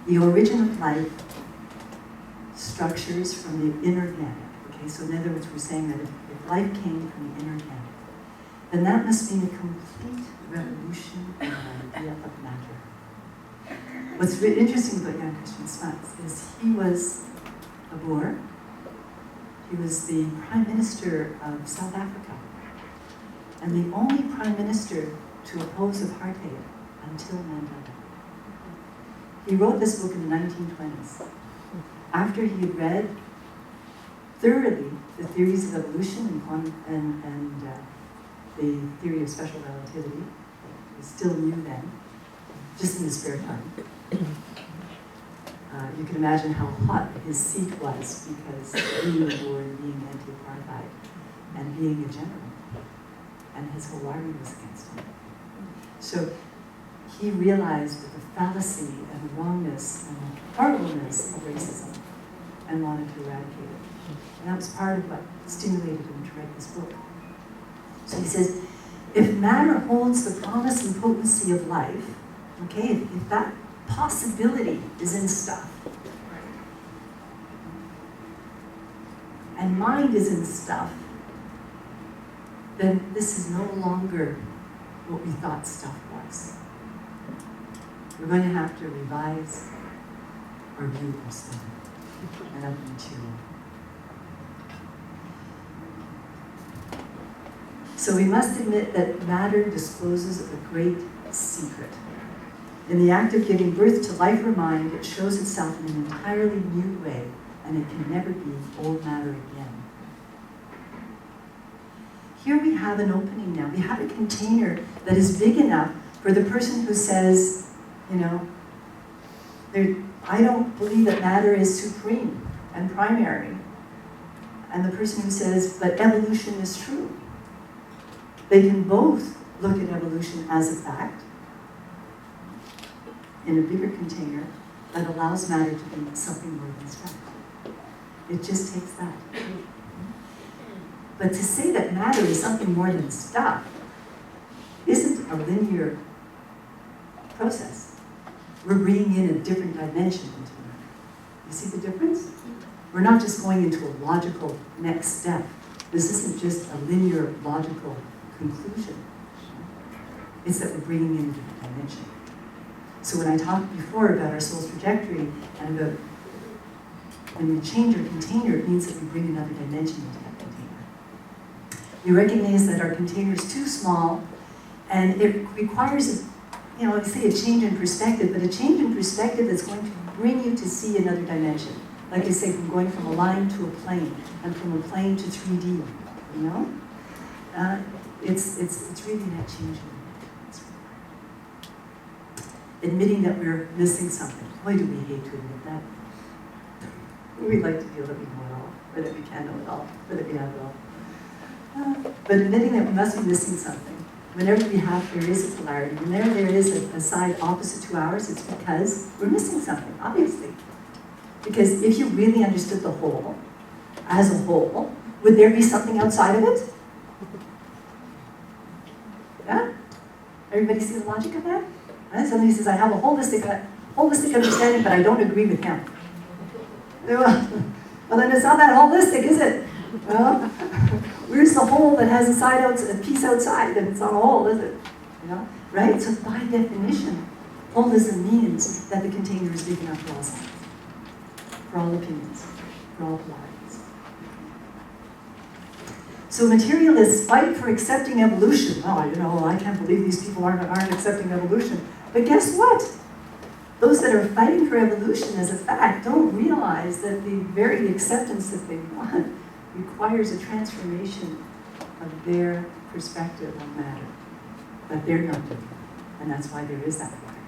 The origin of life structures from the inorganic. Okay, so in other words, we're saying that if life came from the inorganic, then that must mean a complete revolution in the idea of matter. What's really interesting about Jan Christian Smuts is he was a Boer. He was the Prime Minister of South Africa, and the only Prime Minister to oppose apartheid until Mandela. He wrote this book in the 1920s, after he had read thoroughly the theories of evolution and the theory of special relativity. He still knew then, just in his spare time. You can imagine how hot his seat was, because being a Boer and being anti-apartheid and being a general, and his whole army was against him. So he realized the fallacy and wrongness and horribleness of racism and wanted to eradicate it. And that was part of what stimulated him to write this book. So he says, if matter holds the promise and potency of life, okay, if that possibility is in stuff, and mind isn't stuff, then this is no longer what we thought stuff was. We're going to have to revise our view of stuff and of material. So we must admit that matter discloses a great secret. In the act of giving birth to life or mind, it shows itself in an entirely new way, and it can never be old matter again. Here we have an opening now. We have a container that is big enough for the person who says, you know, I don't believe that matter is supreme and primary. And the person who says, but evolution is true. They can both look at evolution as a fact in a bigger container that allows matter to be something more than stuff. It just takes that. But to say that matter is something more than stuff isn't a linear process. We're bringing in a different dimension into matter. You see the difference? We're not just going into a logical next step. This isn't just a linear, logical conclusion. It's that we're bringing in a different dimension. So when I talked before about our soul's trajectory and about when we change our container, it means that we bring another dimension into that container. We recognize that our container is too small, and it requires, I say a change in perspective, but a change in perspective that's going to bring you to see another dimension. Like I say, from going from a line to a plane, and from a plane to 3D, It's really that change. Admitting that we're missing something. Why do we hate to admit that? We'd like to feel that we know it all, or that we can know it all, or that we have it all. But admitting that we must be missing something. Whenever there is a polarity, whenever there is a side opposite to ours, it's because we're missing something, obviously. Because if you really understood the whole, as a whole, would there be something outside of it? Yeah? Everybody see the logic of that? And somebody says, I have a holistic understanding, but I don't agree with him. Well, then it's not that holistic, is it? Well, where's the whole that has a piece outside, and it's not a whole, is it? Right? So by definition, holism means that the container is big enough for all sides, for all opinions, for all polarities. So materialists fight for accepting evolution. Oh, I can't believe these people aren't accepting evolution. But guess what? Those that are fighting for evolution as a fact don't realize that the very acceptance that they want requires a transformation of their perspective on matter, that they're not doing. And that's why there is that polarity.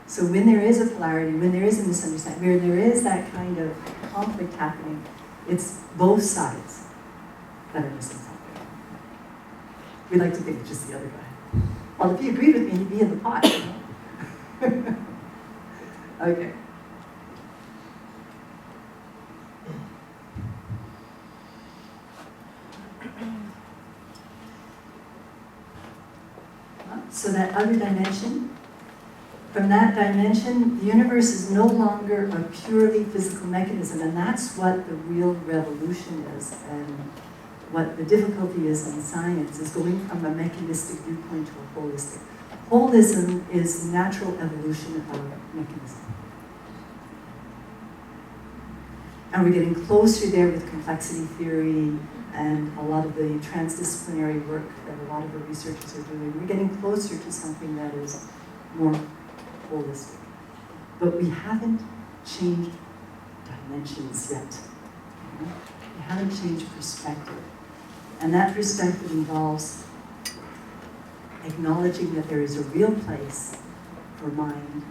So when there is a polarity, when there is a misunderstanding, where there is that kind of conflict happening, it's both sides that are missing something. We like to think it's just the other guy. Well, if he agreed with me, he'd be in the pot. Okay. So that other dimension, from that dimension, the universe is no longer a purely physical mechanism, and that's what the real revolution is, and what the difficulty is in science, is going from a mechanistic viewpoint to a holistic. Holism is natural evolution of mechanism. And we're getting closer there with complexity theory and a lot of the transdisciplinary work that a lot of the researchers are doing. We're getting closer to something that is more holistic. But we haven't changed dimensions yet. We haven't changed perspective. And that perspective involves acknowledging that there is a real place for mind,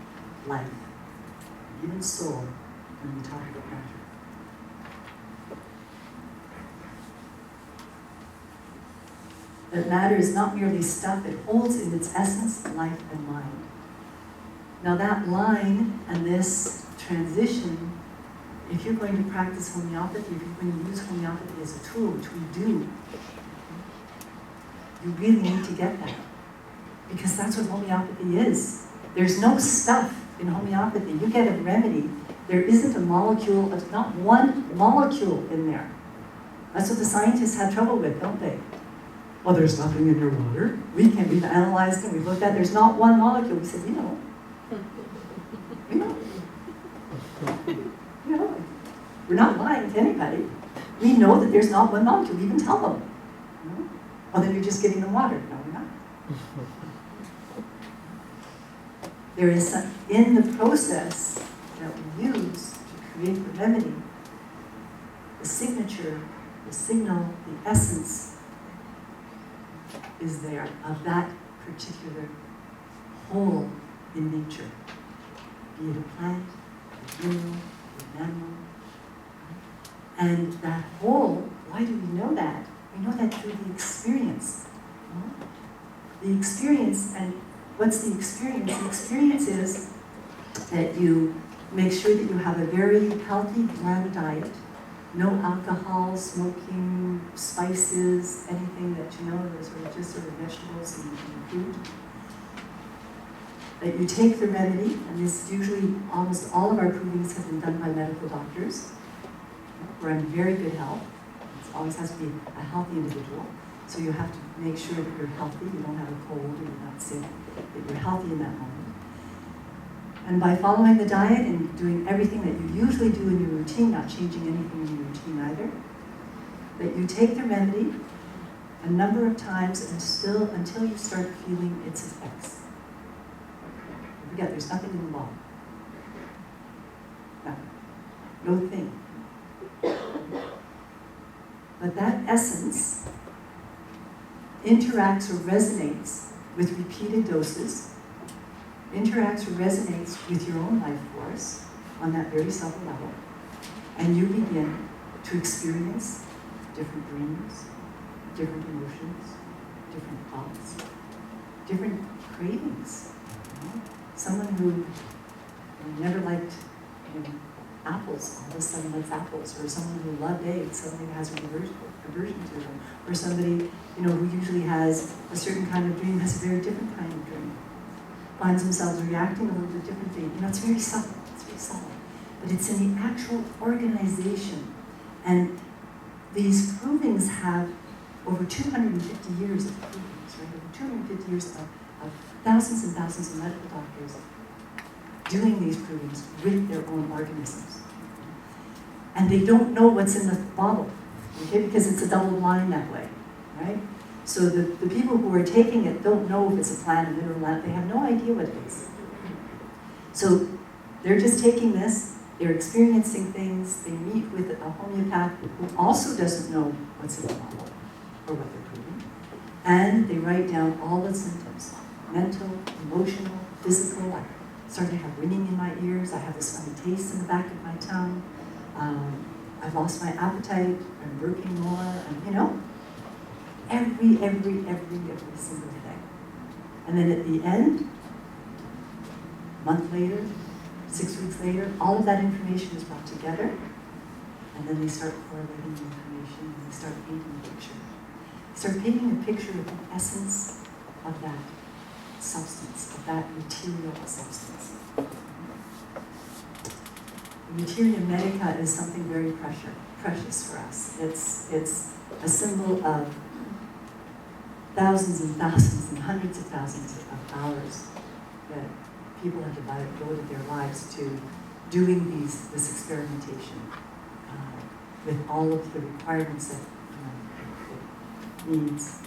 life, even soul when we talk about matter. That matter is not merely stuff, it holds in its essence life and mind. Now that line and this transition, if you're going to practice homeopathy, if you're going to use homeopathy as a tool, which we do, you really need to get that. Because that's what homeopathy is. There's no stuff in homeopathy, you get a remedy, there isn't a molecule, not one molecule in there. That's what the scientists had trouble with, don't they? Well, there's nothing in your water. We've analyzed it, we've looked at it, there's not one molecule. We said, we know. We know. You know, we're not lying to anybody. We know that there's not one molecule. We even tell them. You know? Oh, then you're just giving them water. No, we're not. There is some, in the process that we use to create the remedy, the signature, the signal, the essence is there of that particular whole in nature. Be it a plant, a mineral, an animal. And that whole, why do we know that? We know that through the experience. The experience, and what's the experience? The experience is that you make sure that you have a very healthy, bland diet. No alcohol, smoking, spices, anything that you know, just sort of vegetables and food. That you take the remedy, and this usually, almost all of our provings have been done by medical doctors. We're in very good health. It always has to be a healthy individual. So you have to make sure that you're healthy, you don't have a cold, or you're not sick, that you're healthy in that moment. And by following the diet and doing everything that you usually do in your routine, not changing anything in your routine either, that you take the remedy a number of times until you start feeling its effects. Forget, there's nothing in the law. No thing. But that essence interacts or resonates with repeated doses, interacts or resonates with your own life force on that very subtle level, and you begin to experience different dreams, different emotions, different thoughts, different cravings. You know? Someone who never liked apples, all of a sudden likes apples, or someone who loved eggs suddenly has a aversion to them, or somebody who usually has a certain kind of dream has a very different kind of dream, finds themselves reacting a little bit differently. It's very subtle, but it's in the actual organization. And these provings have over 250 years of provings, right? Over 250 years of thousands and thousands of medical doctors doing these provings with their own organisms. And they don't know what's in the bottle, okay? Because it's a double blind that way, right? So the people who are taking it don't know if it's a plant, a mineral, they have no idea what it is. So they're just taking this, they're experiencing things, they meet with a homeopath who also doesn't know what's in the bottle or what they're proving, and they write down all the symptoms, mental, emotional, physical. I started to have ringing in my ears, I have this funny taste in the back of my tongue, I've lost my appetite, I'm burping more, and every single thing. And then at the end, a month later, 6 weeks later, all of that information is brought together, and then they start correlating the information, and they start painting a picture. They start painting a picture of the essence of that substance, of that material substance. The materia medica is something very precious for us. It's a symbol of thousands and thousands and hundreds of thousands of hours that people have devoted their lives to doing this experimentation with all of the requirements that it needs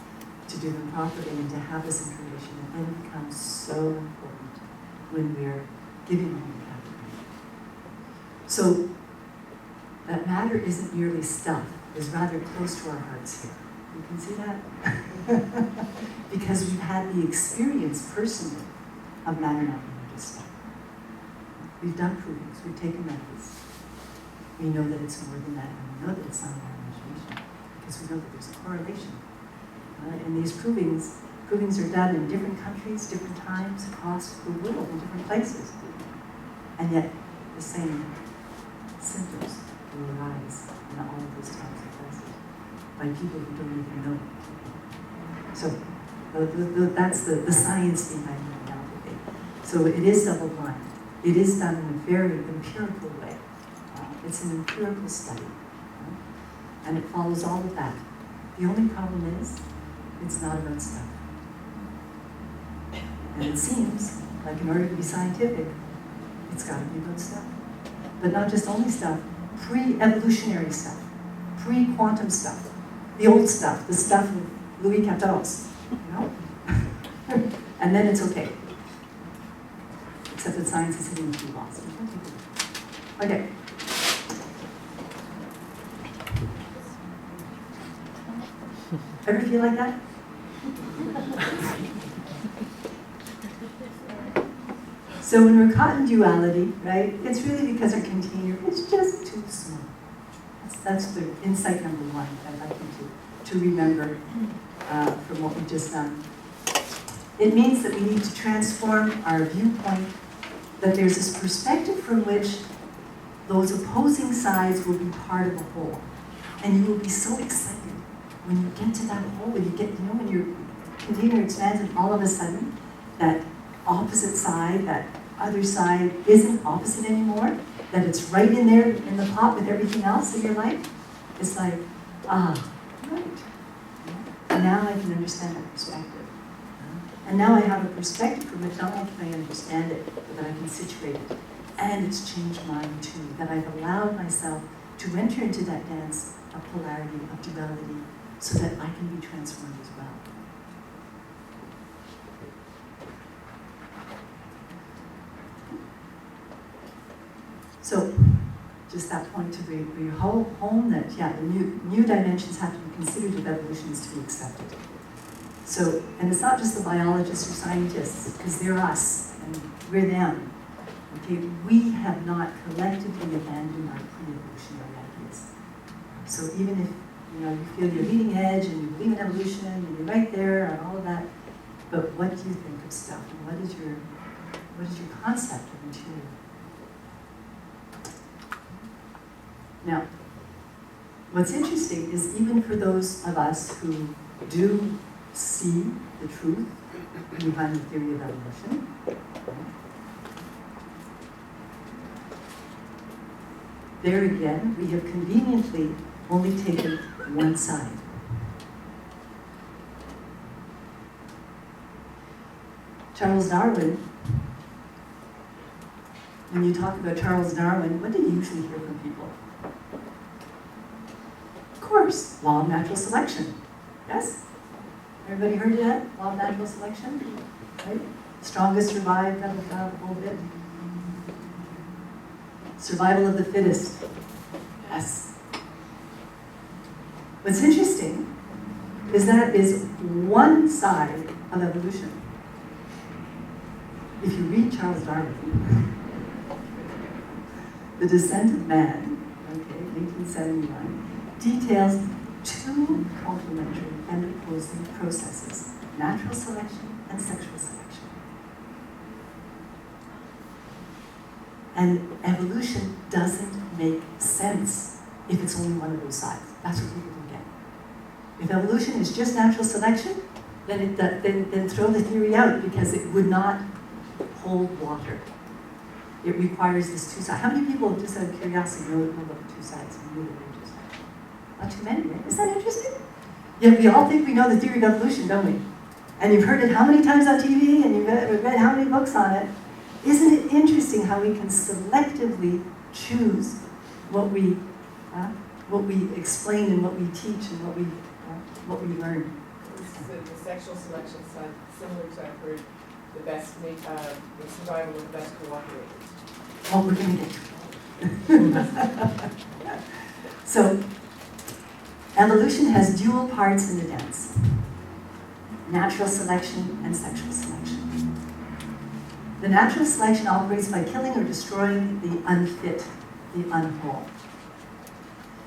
to do them properly and to have this information. And then it becomes so important when we're giving them the category. So that matter isn't merely stuff, it's rather close to our hearts here. You can see that? Because we've had the experience personally of matter not being just stuff. We've done provings, we've taken methods. We know that it's more than that, and we know that it's not our imagination, because we know that there's a correlation. And these provings are done in different countries, different times, across the world, in different places. And yet, the same symptoms will arise in all of those times and places by people who don't even know it. So that's the science behind homeopathy. So it is double blind. it is done in a very empirical way. It's an empirical study, and it follows all of that. The only problem is, it's not about stuff. And it seems like in order to be scientific, it's got to be about stuff. But not just only stuff, pre-evolutionary stuff, pre-quantum stuff, the old stuff, the stuff of Louis XIV, you know? And then it's okay. Except that science is hitting a few laws. Okay. Ever feel like that? So when we're caught in duality, right, it's really because our container is just too small. That's the insight number one that I'd like you to remember from what we've just done. It means that we need to transform our viewpoint, that there's this perspective from which those opposing sides will be part of a whole. And you will be so excited when you get to that whole, when you get, you know, when your container expands and all of a sudden that opposite side, that other side isn't opposite anymore, that it's right in there in the pot with everything else in your life. It's like, right. And now I can understand that perspective. And now I have a perspective from which not only can I understand it, but that I can situate it. And it's changed mine too, that I've allowed myself to enter into that dance of polarity, of duality, so that I can be transformed as well. So, just that point to bring home that, yeah, the new dimensions have to be considered if evolution is to be accepted. So, and it's not just the biologists or scientists, because they're us, and we're them. Okay, we have not collectively abandoned our pre-evolutionary ideas. So even if you feel you're leading edge and you believe in evolution and you're right there and all of that, but what do you think of stuff? And what is your concept of material? Now, what's interesting is even for those of us who do see the truth behind the theory of evolution, there again, we have conveniently only taken one side. Charles Darwin, when you talk about Charles Darwin, what do you usually hear from people? Of course, law of natural selection. Yes? Everybody heard of that? Law of natural selection? Right? Strongest survive, the whole bit. Survival of the fittest. Yes. What's interesting is that is one side of evolution. If you read Charles Darwin, The Descent of Man, okay, 1879, details two complementary and opposing processes, natural selection and sexual selection. And evolution doesn't make sense if it's only one of those sides. That's what people don't get. If evolution is just natural selection, then throw the theory out because it would not hold water. It requires this two sides. How many people, just out of curiosity, know about the two sides? Not too many, right? Is that interesting? Yet we all think we know the theory of evolution, don't we? And you've heard it how many times on TV, and you've read how many books on it. Isn't it interesting how we can selectively choose what we explain and what we teach and what we learn? The sexual selection side, similar to I've heard the survival of the best cooperators. Oh, we're going to get to it. So, evolution has dual parts in the dance: natural selection and sexual selection. The natural selection operates by killing or destroying the unfit, the unwhole.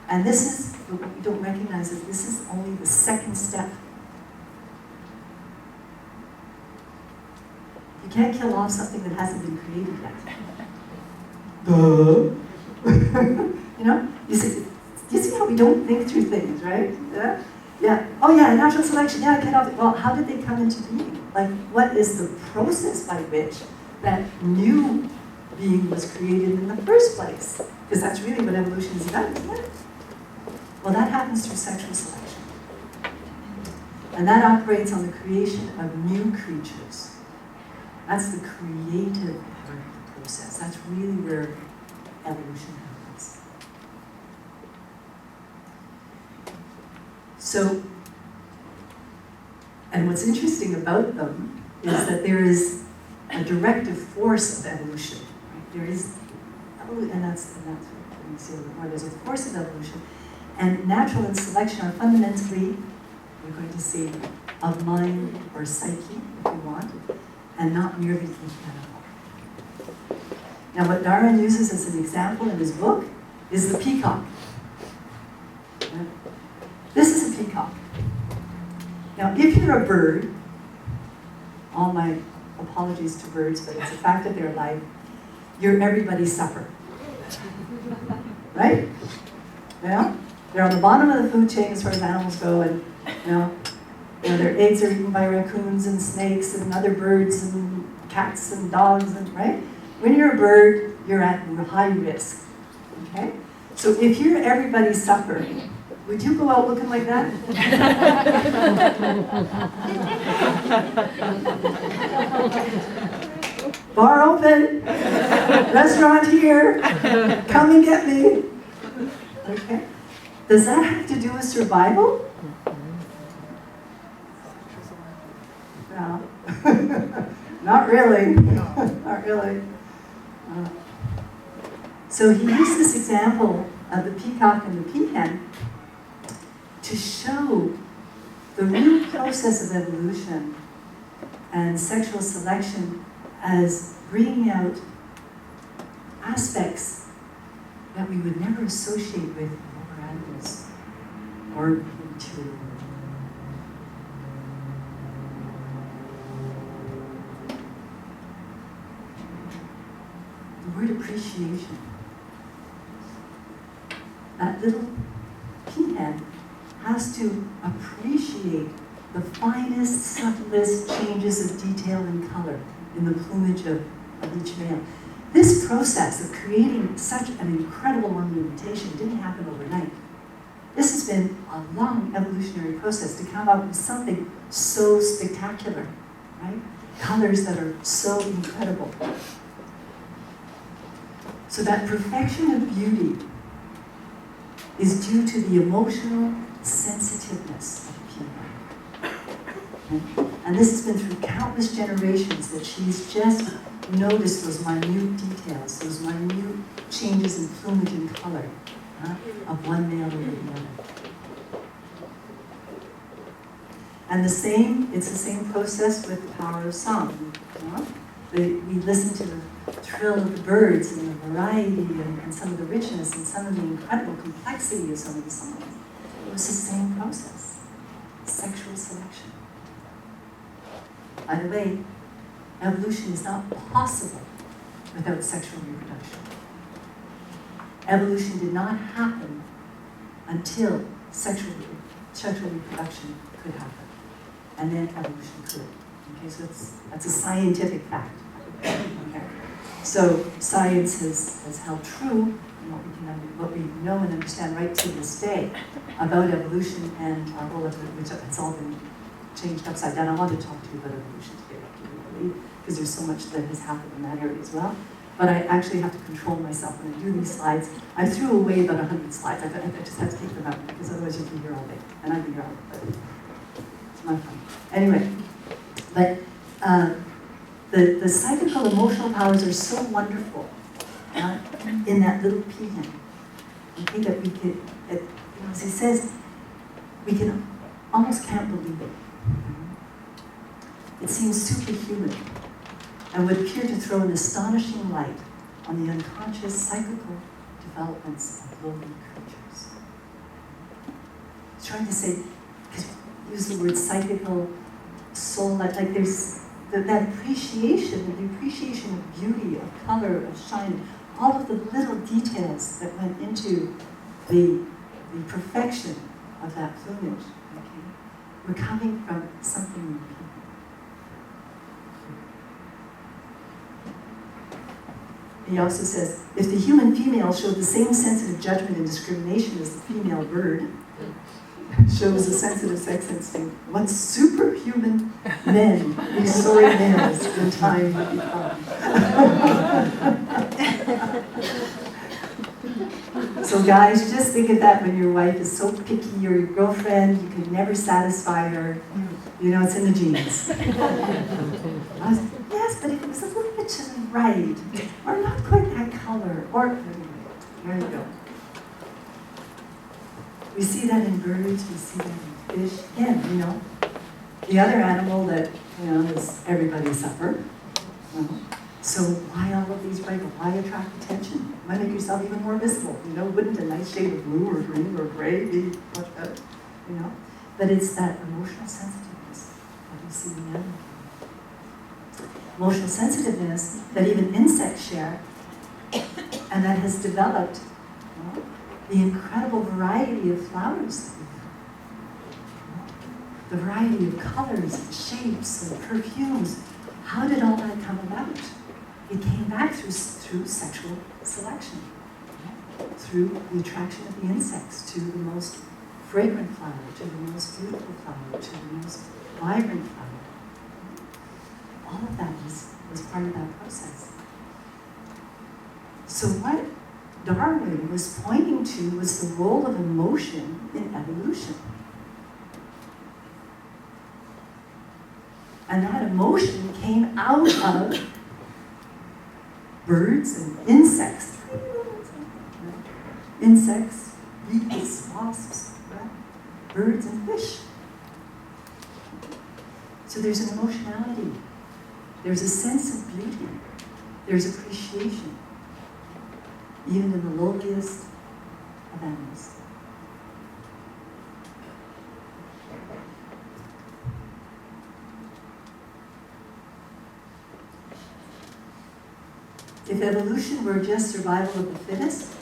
And this is, what we don't recognize is this is only the second step. You can't kill off something that hasn't been created yet. You see how we don't think through things, right? Yeah? Yeah. Oh yeah, natural selection, yeah, get off. Well, how did they come into being? Like, what is the process by which that new being was created in the first place. Because that's really what evolution is about, isn't it? Well, that happens through sexual selection. And that operates on the creation of new creatures. That's the creative part of the process. That's really where evolution happens. So, and what's interesting about them is that there is a directive force of evolution. Right? There is, and that's what we see a little more. There's a force of evolution, and natural and selection are fundamentally, we're going to see, of mind or psyche, if you want, and not merely mechanical. Now, what Darwin uses as an example in his book is the peacock. This is a peacock. Now, if you're a bird, all my apologies to birds, but it's a fact that they're alive, you're everybody's supper. Right? Yeah? They're on the bottom of the food chain as far as animals go, and their eggs are eaten by raccoons and snakes and other birds and cats and dogs, and right? When you're a bird, you're at high risk. Okay? So if you're everybody's supper, would you go out looking like that? Bar open, restaurant here, come and get me. Okay? Does that have to do with survival? No. Not really. Not really. So he used this example of the peacock and the peahen to show the real process of evolution and sexual selection as bringing out aspects that we would never associate with lower animals or material. The word appreciation. That little peahen has to appreciate the finest, subtlest changes of detail and color in the plumage of each male. This process of creating such an incredible ornamentation didn't happen overnight. This has been a long evolutionary process to come up with something so spectacular, right? Colors that are so incredible. So that perfection of beauty is due to the emotional sensitiveness of the peahen. And this has been through countless generations that she's just noticed those minute details, those minute changes in plumage and color of one male over the other. And it's the same process with the power of song. We listen to the thrill of the birds and the variety and some of the richness and some of the incredible complexity of some of the songs. It was the same process, sexual selection. By the way, evolution is not possible without sexual reproduction. Evolution did not happen until sexual reproduction could happen. And then evolution could. Okay, so that's a scientific fact. Okay. So science has held true in what we know and understand right to this day about evolution and our whole evolution, which it's all been changed upside down. I want to talk to you about evolution today, because there's so much that has happened in that area as well. But I actually have to control myself when I do these slides. I threw away about 100 slides. I just had to take them out, because otherwise you'd be here all day. And I'd be here all day, but it's not fun. Anyway, but the psychical emotional powers are so wonderful in that little peahen. Okay, that we could, as he says, we can almost can't believe it. It seems superhuman and would appear to throw an astonishing light on the unconscious psychical developments of lowly creatures. He's trying to say, use the word psychical, soul, like there's that appreciation, the appreciation of beauty, of color, of shine, all of the little details that went into the perfection of that plumage. Okay? We're coming from something in people. He also says, if the human female showed the same sensitive judgment and discrimination as the female bird, shows a sensitive sex instinct, what superhuman men these sorry males in time would become. So guys, just think of that when your wife is so picky, or your girlfriend, you can never satisfy her. You know, it's in the genes. Yes, but if it was a little bit to the right, or not quite that color, or, there you go. We see that in birds, we see that in fish. Again, you know, the other animal that, you know, is everybody suffer. So why all of these bright? Why attract attention? Why make yourself even more visible? You know, wouldn't a nice shade of blue or green or gray be much better? You know, but it's that emotional sensitiveness that we see in the animal. Emotional sensitiveness that even insects share, and that has developed, you know, the incredible variety of flowers that we have. The variety of colors and shapes and perfumes. How did all that come about? It came back through sexual selection, through the attraction of the insects to the most fragrant flower, to the most beautiful flower, to the most vibrant flower. All of that was part of that process. So what Darwin was pointing to was the role of emotion in evolution. And that emotion came out of birds and insects. Insects, bees, wasps, birds and fish. So there's an emotionality. There's a sense of beauty. There's appreciation. Even in the lowliest of animals. If evolution were just survival of the fittest,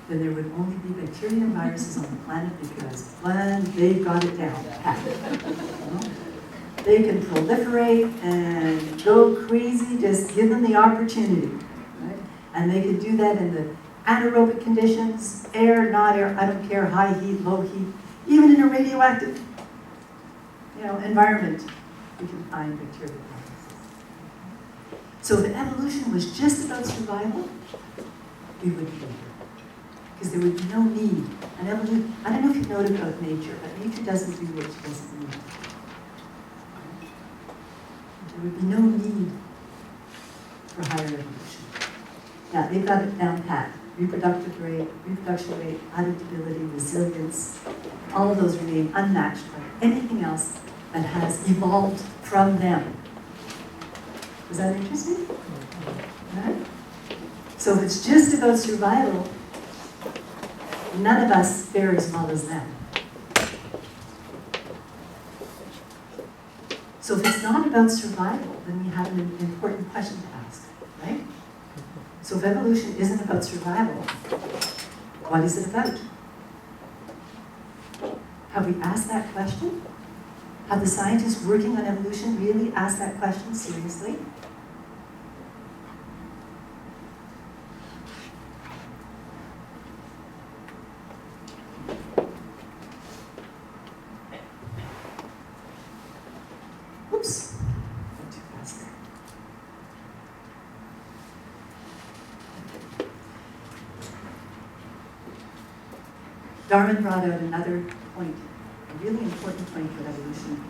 then there would only be bacteria and viruses on the planet because, one, they've got it down pat. They can proliferate and go crazy, just give them the opportunity. Right? And they can do that in the anaerobic conditions, air, not air, I don't care, high heat, low heat, even in a radioactive, environment, we can find bacteria. So if evolution was just about survival, we wouldn't be here. Because there would be no need. And evolution, I don't know if you know about nature, but nature doesn't do what she doesn't need. There would be no need for higher evolution. Now, they've got it down pat. Reproduction rate, adaptability, resilience, all of those remain unmatched by anything else that has evolved from them. Is that interesting? Right? So if it's just about survival, none of us fare as well as them. So if it's not about survival, then we have an important question to ask, right? So if evolution isn't about survival, what is it about? Have we asked that question? Have the scientists working on evolution really asked that question seriously? Oops, went too fast there. Darwin brought out another point, a really important point for evolution.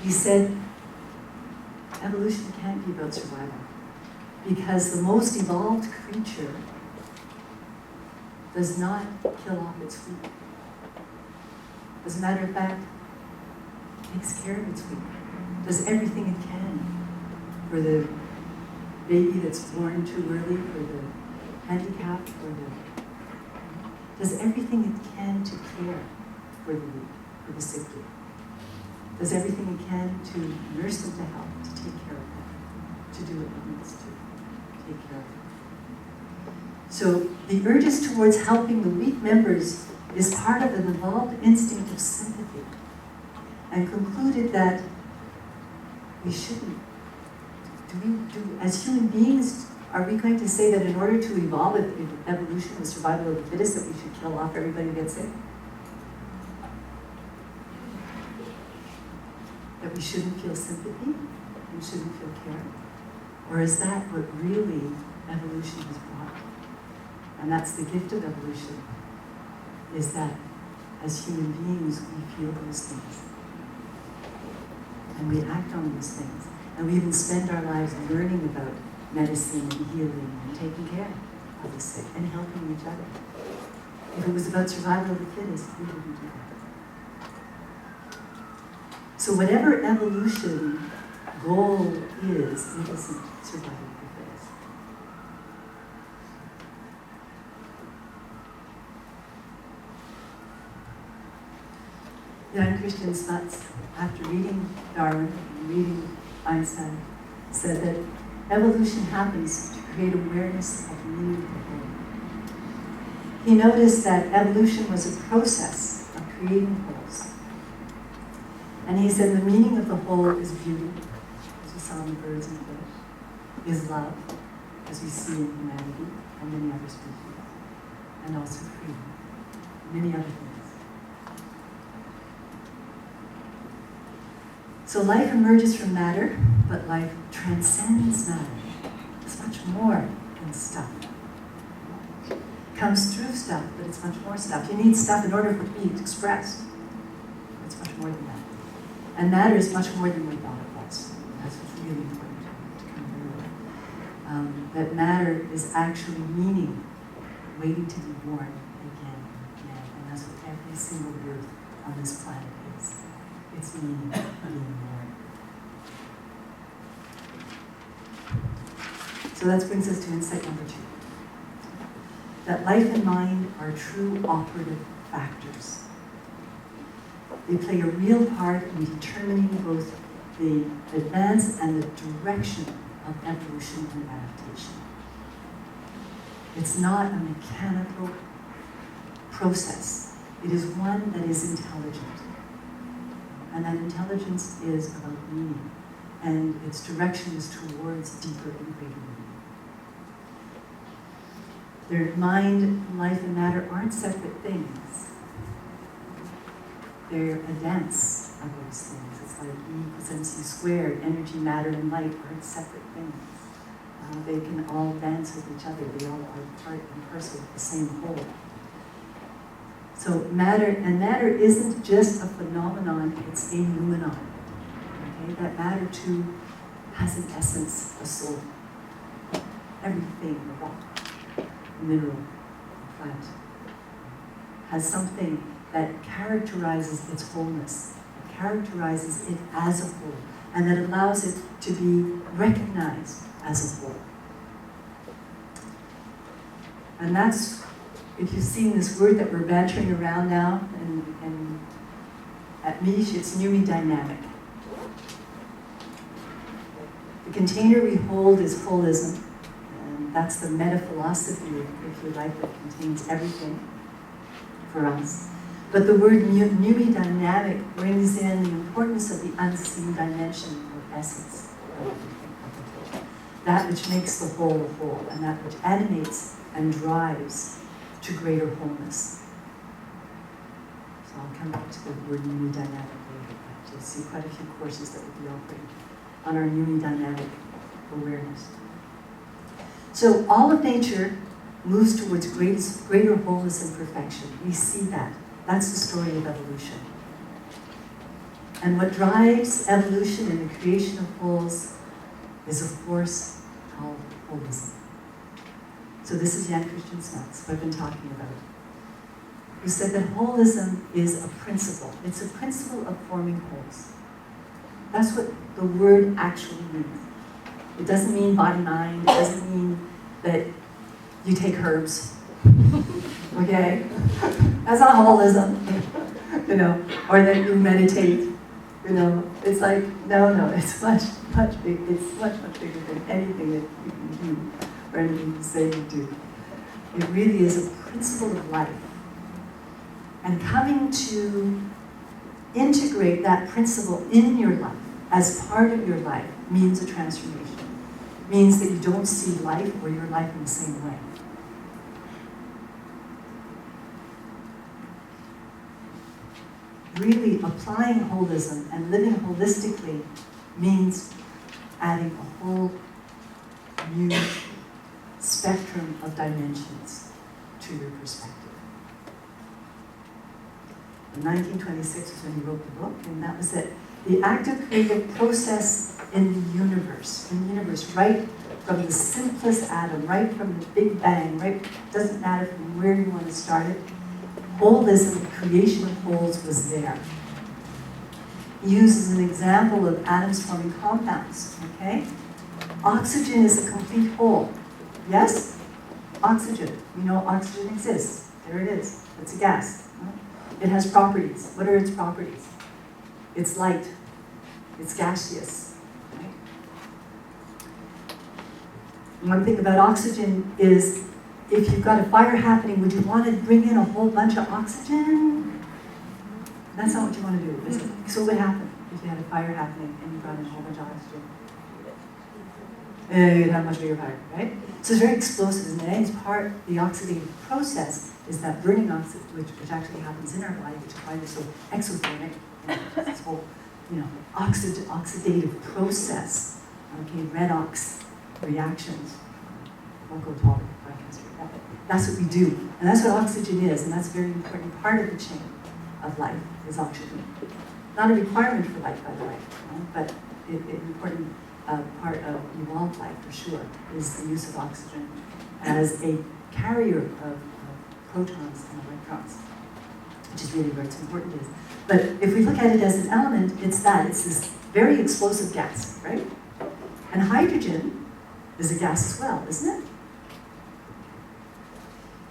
He said, evolution can't be about survival because the most evolved creature does not kill off its weak. As a matter of fact, it takes care of its weak, does everything it can for the baby that's born too early, for the handicapped, does everything it can to care for the weak, for the sickly. Does everything it can to nurse them to health, to take care of them, to do what it needs to take care of them. So the urges towards helping the weak members is part of an evolved instinct of sympathy, and concluded that we shouldn't as human beings, are we going to say that in order to evolve in evolution, the survival of the fittest, that we should kill off everybody who gets sick? That we shouldn't feel sympathy? We shouldn't feel care? Or is that what really evolution has brought? And that's the gift of evolution, is that as human beings, we feel those things. And we act on those things. And we even spend our lives learning about medicine and healing and taking care of the sick and helping each other. If it was about survival of the fittest, we wouldn't do that. So whatever evolution goal is, it isn't survival of the fittest. Jan Christian Smuts, after reading Darwin and reading Einstein, said that evolution happens to create awareness of the meaning of the whole. He noticed that evolution was a process of creating wholes. And he said the meaning of the whole is beauty, as we saw in the birds and fish, is love, as we see in humanity and many other species, and also freedom, many other things. So life emerges from matter, but life transcends matter. It's much more than stuff. It comes through stuff, but it's much more stuff. You need stuff in order for it to be expressed. It's much more than that. And matter is much more than we thought it was. That's what's really important to come to know. That matter is actually meaning, waiting to be born again and again. And that's what every single birth on this planet is. It's meaning being born. So that brings us to insight number 2. That life and mind are true operative factors. They play a real part in determining both the advance and the direction of evolution and adaptation. It's not a mechanical process. It is one that is intelligent. And that intelligence is about meaning, and its direction is towards deeper and greater meaning. Their mind, life, and matter aren't separate things. They're a dance of those things. It's like E equals MC squared. Energy, matter, and light aren't separate things. They can all dance with each other. They all are part and parcel of the same whole. So matter isn't just a phenomenon, it's a noumenon. Okay? That matter too has an essence, a soul. Everything, the rock, the mineral, the plant, has something that characterizes its wholeness, that characterizes it as a whole, and that allows it to be recognized as a whole. And that's, if you've seen this word that we're bantering around now, and at MICH, it's dynamic. The container we hold is holism, and that's the meta-philosophy, if you like, that contains everything for us. But the word dynamic brings in the importance of the unseen dimension or essence of everything, of the whole. That which makes the whole a whole, and that which animates and drives to greater wholeness. So I'll come back to the word dynamic later, but you'll see quite a few courses that will be offering on our dynamic awareness. So all of nature moves towards greater wholeness and perfection. We see that. That's the story of evolution. And what drives evolution and the creation of wholes is a force called Holism. So this is Jan Christian Smuts, who I've been talking about, who said that holism is a principle. It's a principle of forming wholes. That's what the word actually means. It doesn't mean body-mind. It doesn't mean that you take herbs. Okay? That's not holism. Or that you meditate. It's like, no, it's much bigger. It's much bigger than anything that you can do or anything you say you do. It really is a principle of life. And coming to integrate that principle in your life as part of your life means a transformation. means that you don't see life or your life in the same way. Really applying holism and living holistically means adding a whole new spectrum of dimensions to your perspective. In 1926 was when he wrote the book, and that was it. The active creative process in the universe, right from the simplest atom, right from the Big Bang, right, doesn't matter from where you want to start it. Holism, the creation of wholes, was there. He uses an example of atoms forming compounds, okay? Oxygen is a complete whole. Yes? Oxygen. We know oxygen exists. There it is. It's a gas. It has properties. What are its properties? It's light. It's gaseous. Right? One thing about oxygen is if you've got a fire happening, would you want to bring in a whole bunch of oxygen? That's not what you want to do, is it? So what would happen if you had a fire happening and you brought in a whole bunch of oxygen? You'd have a much bigger fire, right? So it's very explosive, isn't it? It's part, the oxidative process is that burning oxygen, which actually happens in our body, which is why we're so exothermic. This whole, oxidative process, okay, redox reactions. I won't go to all the history. That's what we do, and that's what oxygen is, and that's a very important part of the chain of life is oxygen. Not a requirement for life, by the way, but an important part of evolved life for sure is the use of oxygen as a carrier of protons and electrons, which is really where it's important is. But if we look at it as an element, it's this very explosive gas, right? And hydrogen is a gas as well, isn't it?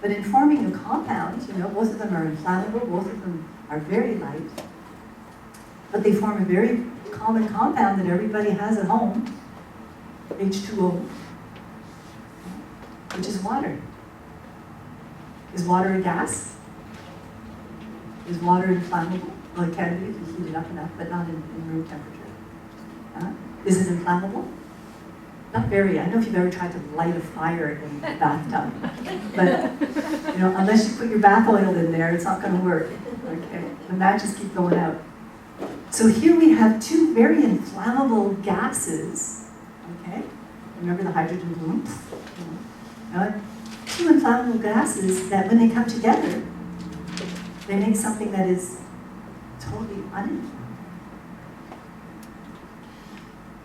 But in forming a compound, both of them are inflammable, both of them are very light, but they form a very common compound that everybody has at home, H2O, which is water. Is water a gas? Is water inflammable? Well, it can be if you heat it up enough, but not in room temperature. Is it inflammable? Not very. I don't know if you've ever tried to light a fire in a bathtub, but unless you put your bath oil in there, it's not going to work. Okay, the matches keep going out. So here we have two very inflammable gases. Okay, remember the hydrogen balloon? Two inflammable gases that, when they come together, they make something that is totally uninflammable.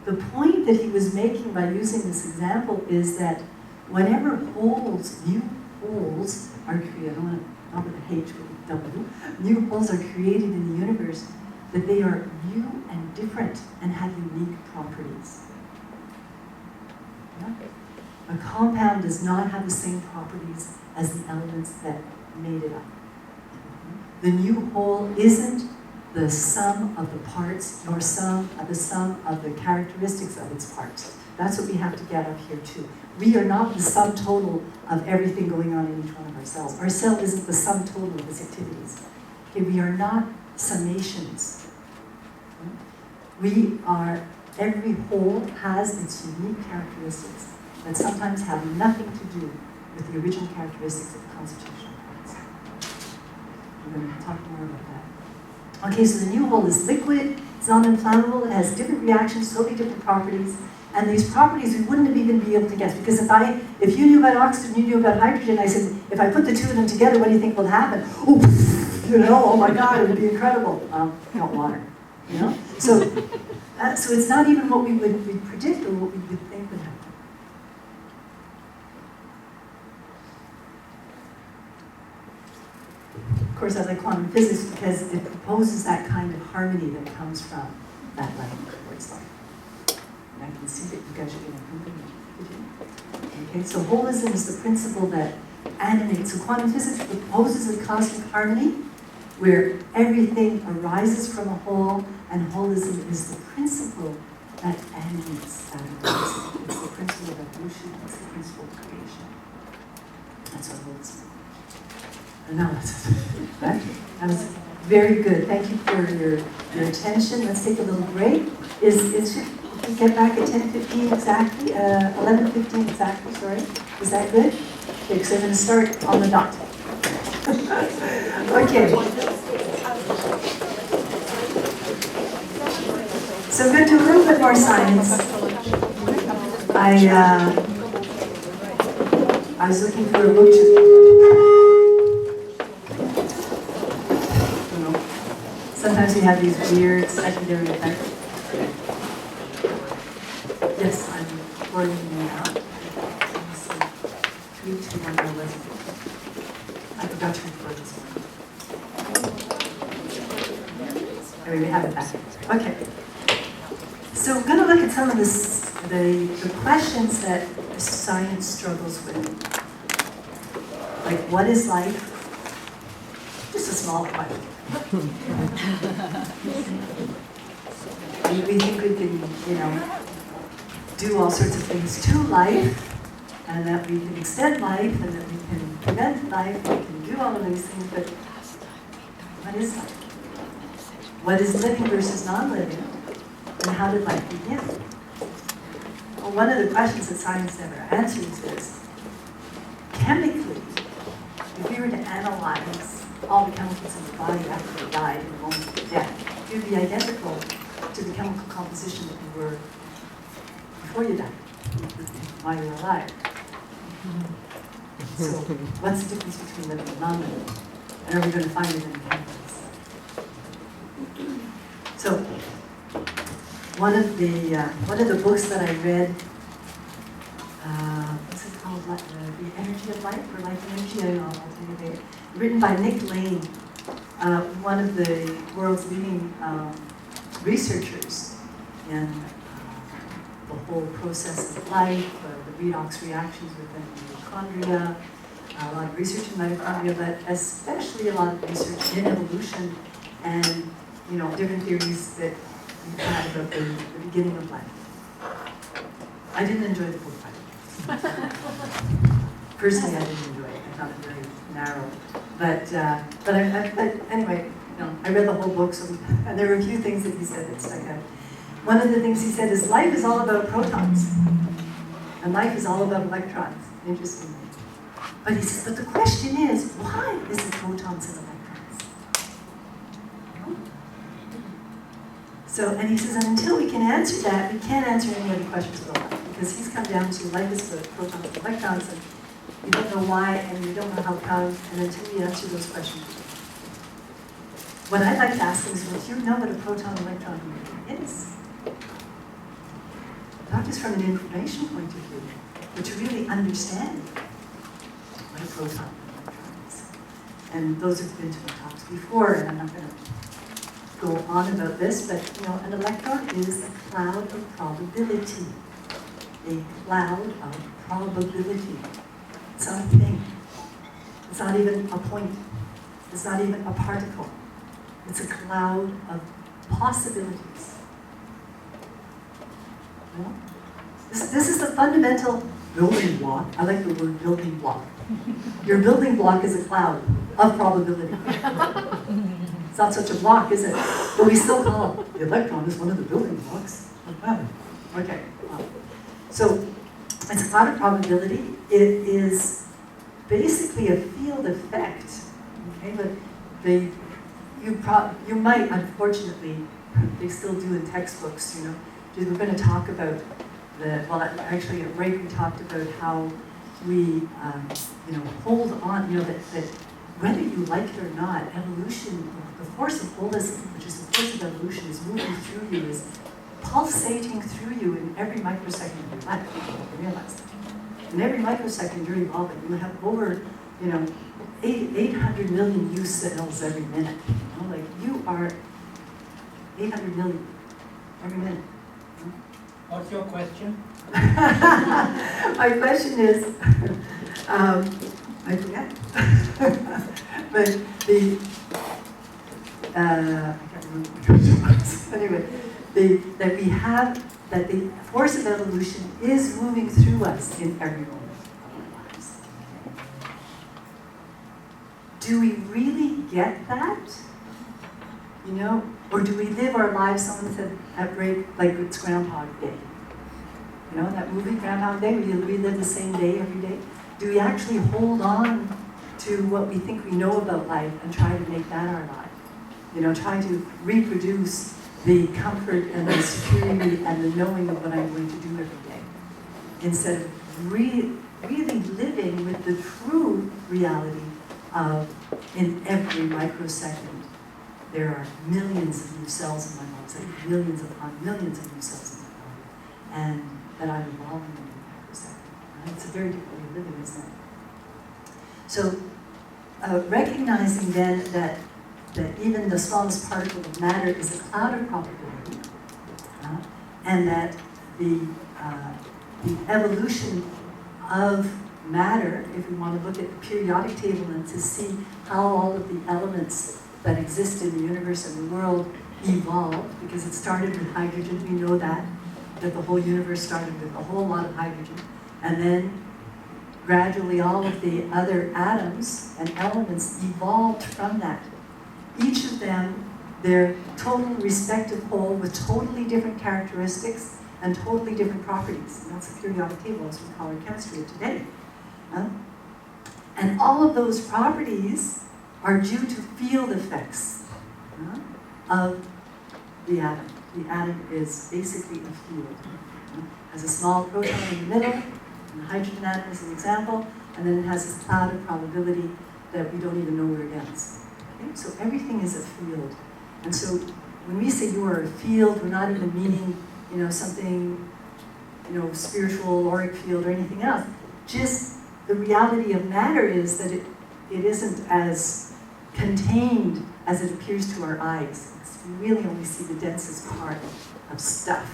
The point that he was making by using this example is that whenever new holes are created, not with a H, but with W, new holes are created in the universe, that they are new and different and have unique properties. Yeah? A compound does not have the same properties as the elements that made it up. The new whole isn't the sum of the parts, nor the sum of the characteristics of its parts. That's what we have to get up here too. We are not the sum total of everything going on in each one of our cells. Our cell isn't the sum total of its activities. Okay, we are not summations. Every whole has its unique characteristics that sometimes have nothing to do with the original characteristics of the constitutional parts. We're going to talk more about that. Okay, so the new whole is liquid, it's non-inflammable, it has different reactions, totally different properties, and these properties we wouldn't have even be able to guess, because if you knew about oxygen, you knew about hydrogen, I said, if I put the two of them together, what do you think will happen? Oh my God, it would be incredible. Not water, So it's not even what we would predict or what we would think would happen. Of course, I like quantum physics because it proposes that kind of harmony that comes from that level towards life. And I can see that you guys are going to agree. Okay, so holism is the principle that animates. So quantum physics proposes a cosmic harmony where everything arises from a whole, and holism is the principle that animates that holism. It's the principle of evolution, it's the principle of creation. That's what holism is. No, right? That was very good. Thank you for your attention. Let's take a little break. Is If we get back at 10:15 exactly, 11:15 exactly, sorry. Is that good? Okay, because I'm going to start on the dot. Okay. So I'm going to do a little bit more science. I was looking for a book to... Sometimes you have these weird secondary effects. Yes, I'm recording you now. I forgot to record this one. There we have it back. Okay. So we're going to look at some of the questions that science struggles with. Like, what is life? Just a small question. We think we can, do all sorts of things to life, and that we can extend life, and that we can prevent life, we can do all of these things, but what is life? What is living versus non-living? And how did life begin? Well, one of the questions that science never answers is, chemically, if we were to analyze all the chemicals in the body after we died in the moment of death, it would be identical to the chemical composition that you were before you died, while you were alive. So, what's the difference between living and non-living? And are we going to find it in the chemicals? So, one of the books that I read, what's it called? The Energy of Life, or Life and Energy? I don't know. I'll tell you later. Written by Nick Lane, one of the world's leading researchers in the whole process of life, the redox reactions within mitochondria, a lot of research in mitochondria, but especially a lot of research in evolution and different theories that we've had about the beginning of life. I didn't enjoy the book, by the way. Personally, I didn't enjoy it. I found it very narrow. But anyway, I read the whole book, and there were a few things that he said that stuck out. One of the things he said is life is all about protons, and life is all about electrons, interestingly. But he says, but the question is, why is it protons and electrons? So, and he says, and until we can answer that, we can't answer any other questions about life, because he's come down to life is about protons and electrons, and we don't know why, and we don't know how come, and until we answer those questions. What I'd like to ask him is, do you know what a proton electron is? Not just from an information point of view, but to really understand what a proton and electron is. And those who've been to my talks before, and I'm not going to go on about this, but an electron is a cloud of probability. A cloud of probability. It's not a thing. It's not even a point. It's not even a particle. It's a cloud of possibilities. This is the fundamental building block. I like the word building block. Your building block is a cloud of probability. It's not such a block, is it? But we still call the electron as one of the building blocks. Okay. So it's a cloud of probability. It is basically a field effect. Okay, but you might, unfortunately, they still do in textbooks. We're going to talk about actually at break we talked about how we, hold on. That whether you like it or not, evolution, the force of holism, which is the force of evolution, is moving through you, is pulsating through you in every microsecond of your life. You realize that. In every microsecond you're evolving. You have over, 800 million new cells every minute. You are 800 million every minute. What's your question? My question is, I forget. But I can't remember what the question was. Anyway, that the force of evolution is moving through us in every moment of our lives. Do we really get that? You know? Or do we live our lives, someone said at break, like it's Groundhog Day. You know, that movie, Groundhog Day, we live the same day every day. Do we actually hold on to what we think we know about life and try to make that our life? You know, try to reproduce the comfort and the security and the knowing of what I'm going to do every day, instead of really living with the true reality of, in every microsecond, there are millions of new cells in my body, it's like millions upon millions of new cells in my body, and that I'm evolving in every microsecond. Right? It's a very different way of living, isn't it? So, recognizing then that even the smallest particle of matter is a cloud of probability, and that the evolution of matter, if we want to look at the periodic table and to see how all of the elements that exist in the universe and the world evolved, because it started with hydrogen, we know that the whole universe started with a whole lot of hydrogen, and then gradually all of the other atoms and elements evolved from that. Each of them, their total respective whole with totally different characteristics and totally different properties. And that's the periodic table as we call our chemistry of today. And all of those properties are due to field effects of the atom. The atom is basically a field. Has a small proton in the middle, and the hydrogen atom is an example, and then it has this cloud of probability that we don't even know we're against. Okay? So everything is a field. And so when we say you are a field, we're not even meaning, you know, something, you know, spiritual, auric field or anything else. Just the reality of matter is that it isn't as contained as it appears to our eyes. We really only see the densest part of stuff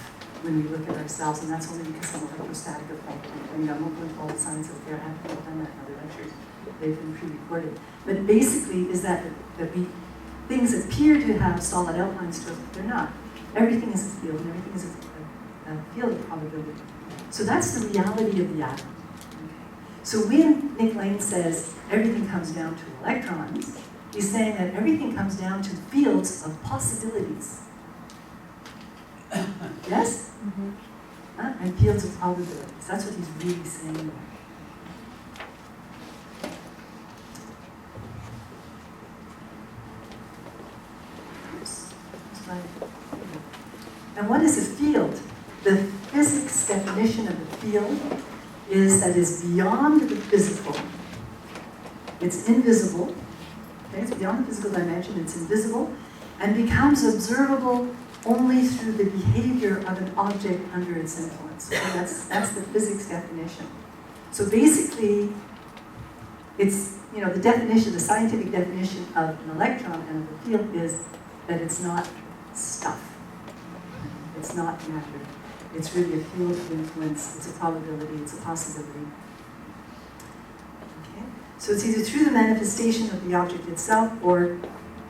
when we look at ourselves, and that's only because of electrostatic effect. I mean, I won't go into all the science of there. I haven't done that in other lectures. They've been pre-recorded. But basically is that things appear to have solid outlines to it, but they're not. Everything is a field, and everything is a field of probability. So that's the reality of the atom. So when Nick Lane says everything comes down to electrons, he's saying that everything comes down to fields of possibilities. Yes? Mm-hmm. And fields of probabilities. That's what he's really saying there. And what is a field? The physics definition of a field is that it's beyond the physical. It's invisible. Okay? It's beyond the physical dimension. It's invisible and becomes observable only through the behavior of an object under its influence. Okay? That's the physics definition. So basically, it's, you know, the definition, the scientific definition of an electron and of a field is that it's not stuff. It's not matter. It's really a field of influence. It's a probability. It's a possibility. Okay? So it's either through the manifestation of the object itself or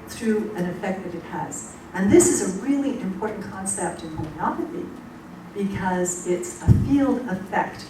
through an effect that it has. And this is a really important concept in homeopathy because it's a field effect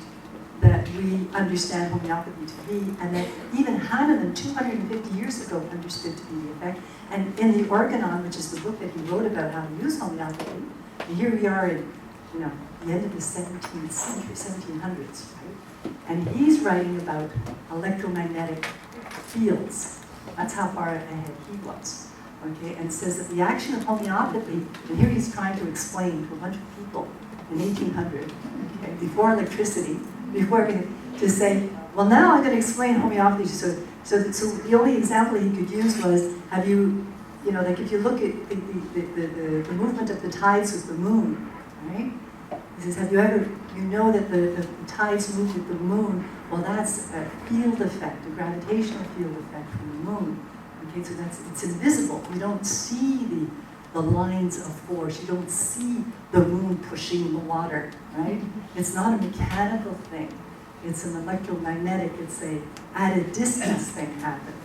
that we understand homeopathy to be, and that even Hahnemann 250 years ago understood to be the effect. And in the Organon, which is the book that he wrote about how to use homeopathy, and here we are in, you know, the end of the 17th century, 1700s, right? And he's writing about electromagnetic fields. That's how far ahead he was. Okay, and it says that the action of homeopathy, and here he's trying to explain to a bunch of people in 1800, okay, before electricity, before everything, to say, well, now I'm going to explain homeopathy. So the only example he could use was, have you, you know, like if you look at the movement of the tides with the moon, right? He says, have you ever, you know that the tides move with the moon? Well, that's a field effect, a gravitational field effect from the moon. Okay, so it's invisible. You don't see the lines of force. You don't see the moon pushing the water, right? It's not a mechanical thing. It's an electromagnetic, it's a at a distance thing happening,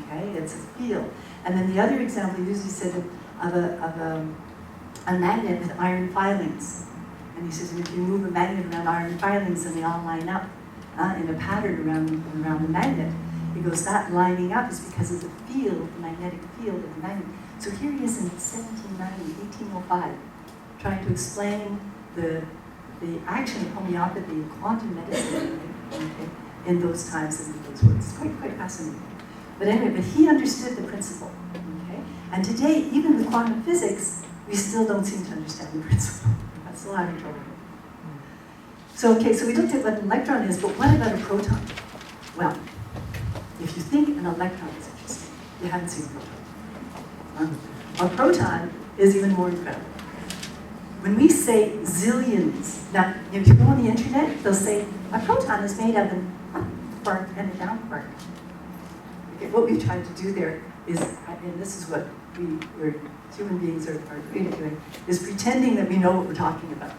okay? It's a field. And then the other example he usually said of a magnet with iron filings. And he says, if you move a magnet around iron filings, then they all line up in a pattern around the magnet. He goes, that lining up is because of the field, the magnetic field of the magnet. So here he is in 1790, 1805, trying to explain the action of homeopathy and quantum medicine in those times and in those words. It's quite fascinating. But anyway, but he understood the principle. Okay? And today, even with quantum physics, we still don't seem to understand the principle. I'm still having trouble with it. So, okay, so we looked at what an electron is, but what about a proton? Well, if you think an electron is interesting, you haven't seen a proton. A proton is even more incredible. When we say zillions, now, if you go on the internet, they'll say a proton is made of an up quark and a down quark. Okay, what we've tried to do there is, and this is what human beings are great at doing, is pretending that we know what we're talking about.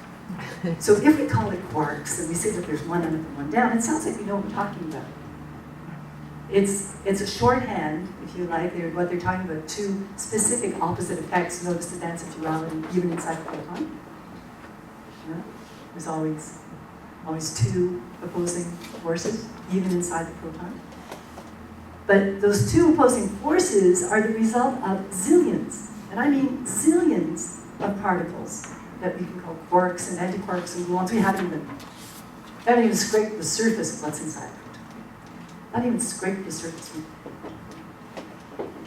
So if we call it quarks and we say that there's one up and one down, it sounds like we know what we're talking about. It's a shorthand, if you like, what they're talking about, two specific opposite effects. Notice the dance of duality even inside the proton. Yeah? There's always two opposing forces, even inside the proton. But those two opposing forces are the result of zillions, and I mean zillions of particles that we can call quarks and antiquarks and gluons. We haven't even scraped the surface of what's inside the proton. Not even scraped the surface.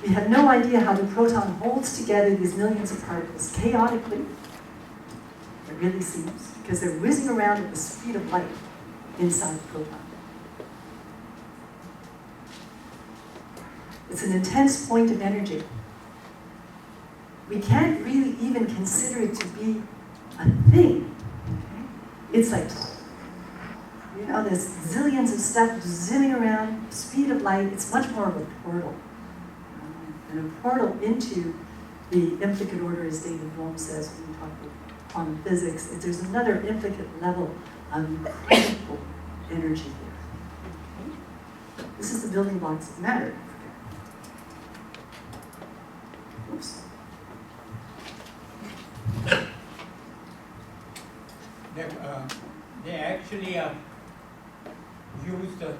We have no idea how the proton holds together these millions of particles chaotically. It really seems, because they're whizzing around at the speed of light inside the proton. It's an intense point of energy. We can't really even consider it to be a thing. Okay? It's like, you know, there's zillions of stuff zooming around, speed of light. It's much more of a portal. And a portal into the implicate order, as David Bohm says when we talk about quantum physics. There's another implicate level of incredible energy here. Okay? This is the building blocks of matter. Oops. They actually use the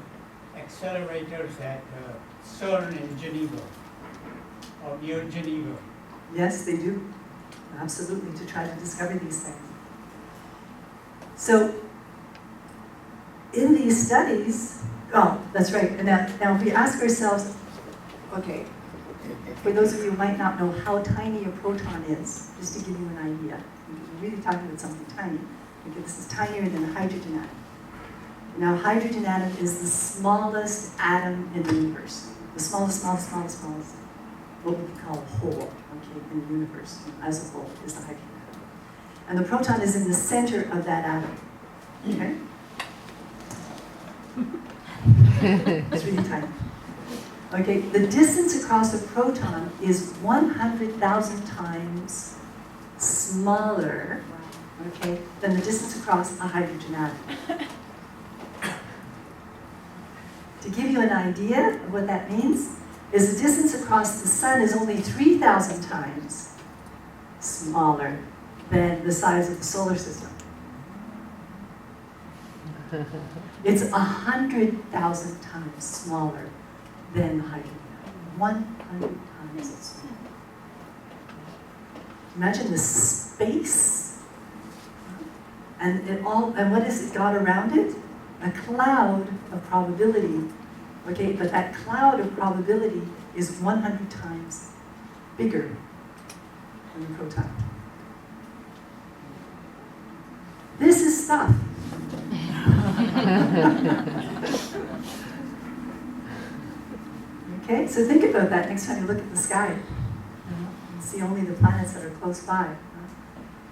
accelerators at CERN in Geneva, or near Geneva. Yes, they do. Absolutely, to try to discover these things. So, in these studies, oh, that's right. And now if we ask ourselves, okay, for those of you who might not know how tiny a proton is, just to give you an idea, we're really talking about something tiny. Okay, this is tinier than a hydrogen atom. Now, hydrogen atom is the smallest atom in the universe. The smallest, what we call a hole, okay, in the universe as a whole is the hydrogen atom. And the proton is in the center of that atom. Okay? It's really tiny. Okay, the distance across a proton is 100,000 times smaller, okay, than the distance across a hydrogen atom. To give you an idea of what that means, is the distance across the sun is only 3,000 times smaller than the size of the solar system. It's 100,000 times smaller than the hydrogen atom. 100 times as small. Imagine the space, and what has it got around it? A cloud of probability. Okay, but that cloud of probability is 100 times bigger than the proton. This is stuff. Okay, so think about that next time you look at the sky. You see only the planets that are close by.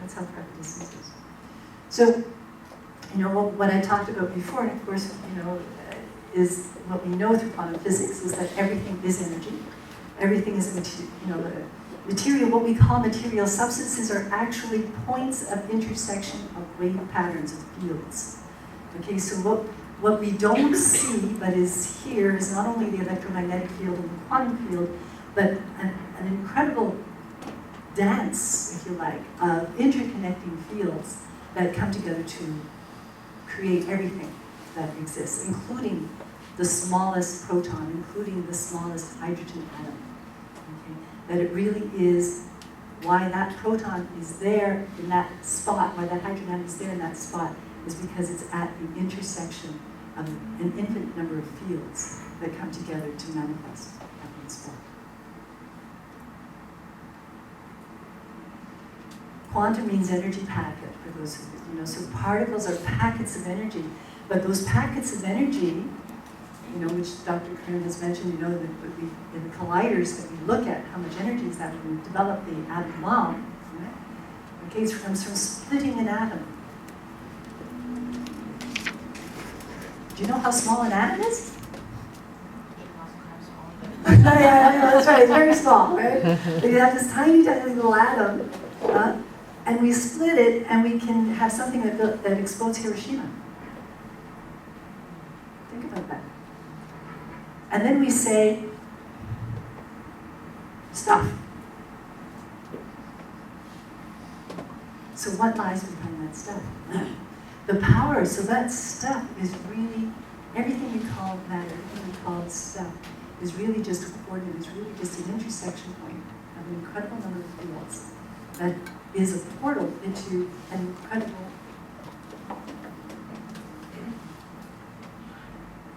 That's how far the distance is. So, you know, what I talked about before, and of course, you know, is what we know through quantum physics is that everything is energy. Everything is material. What we call material substances are actually points of intersection of wave patterns of fields. Okay, so what we don't see but is here is not only the electromagnetic field and the quantum field, but an incredible dance, if you like, of interconnecting fields that come together to create everything that exists, including the smallest proton, including the smallest hydrogen atom. Okay? That it really is why that proton is there in that spot, why that hydrogen atom is there in that spot, is because it's at the intersection of an infinite number of fields that come together to manifest at one spot. Quantum means energy packet, for those who know. So particles are packets of energy, but those packets of energy, which Dr. Kern has mentioned, that in the colliders that we look at how much energy is that when we develop the atom bomb, right? Okay, it comes from splitting an atom. Do you know how small an atom is? Yeah, that's right, it's very small, right? You have this tiny, tiny little atom, and we split it, and we can have something that explodes Hiroshima. Think about that. And then we say, stuff. So what lies behind that stuff? The power, so that stuff is really, everything we call matter, everything we call stuff, is really just a coordinate, is really just an intersection point of an incredible number of fields that is a portal into an incredible,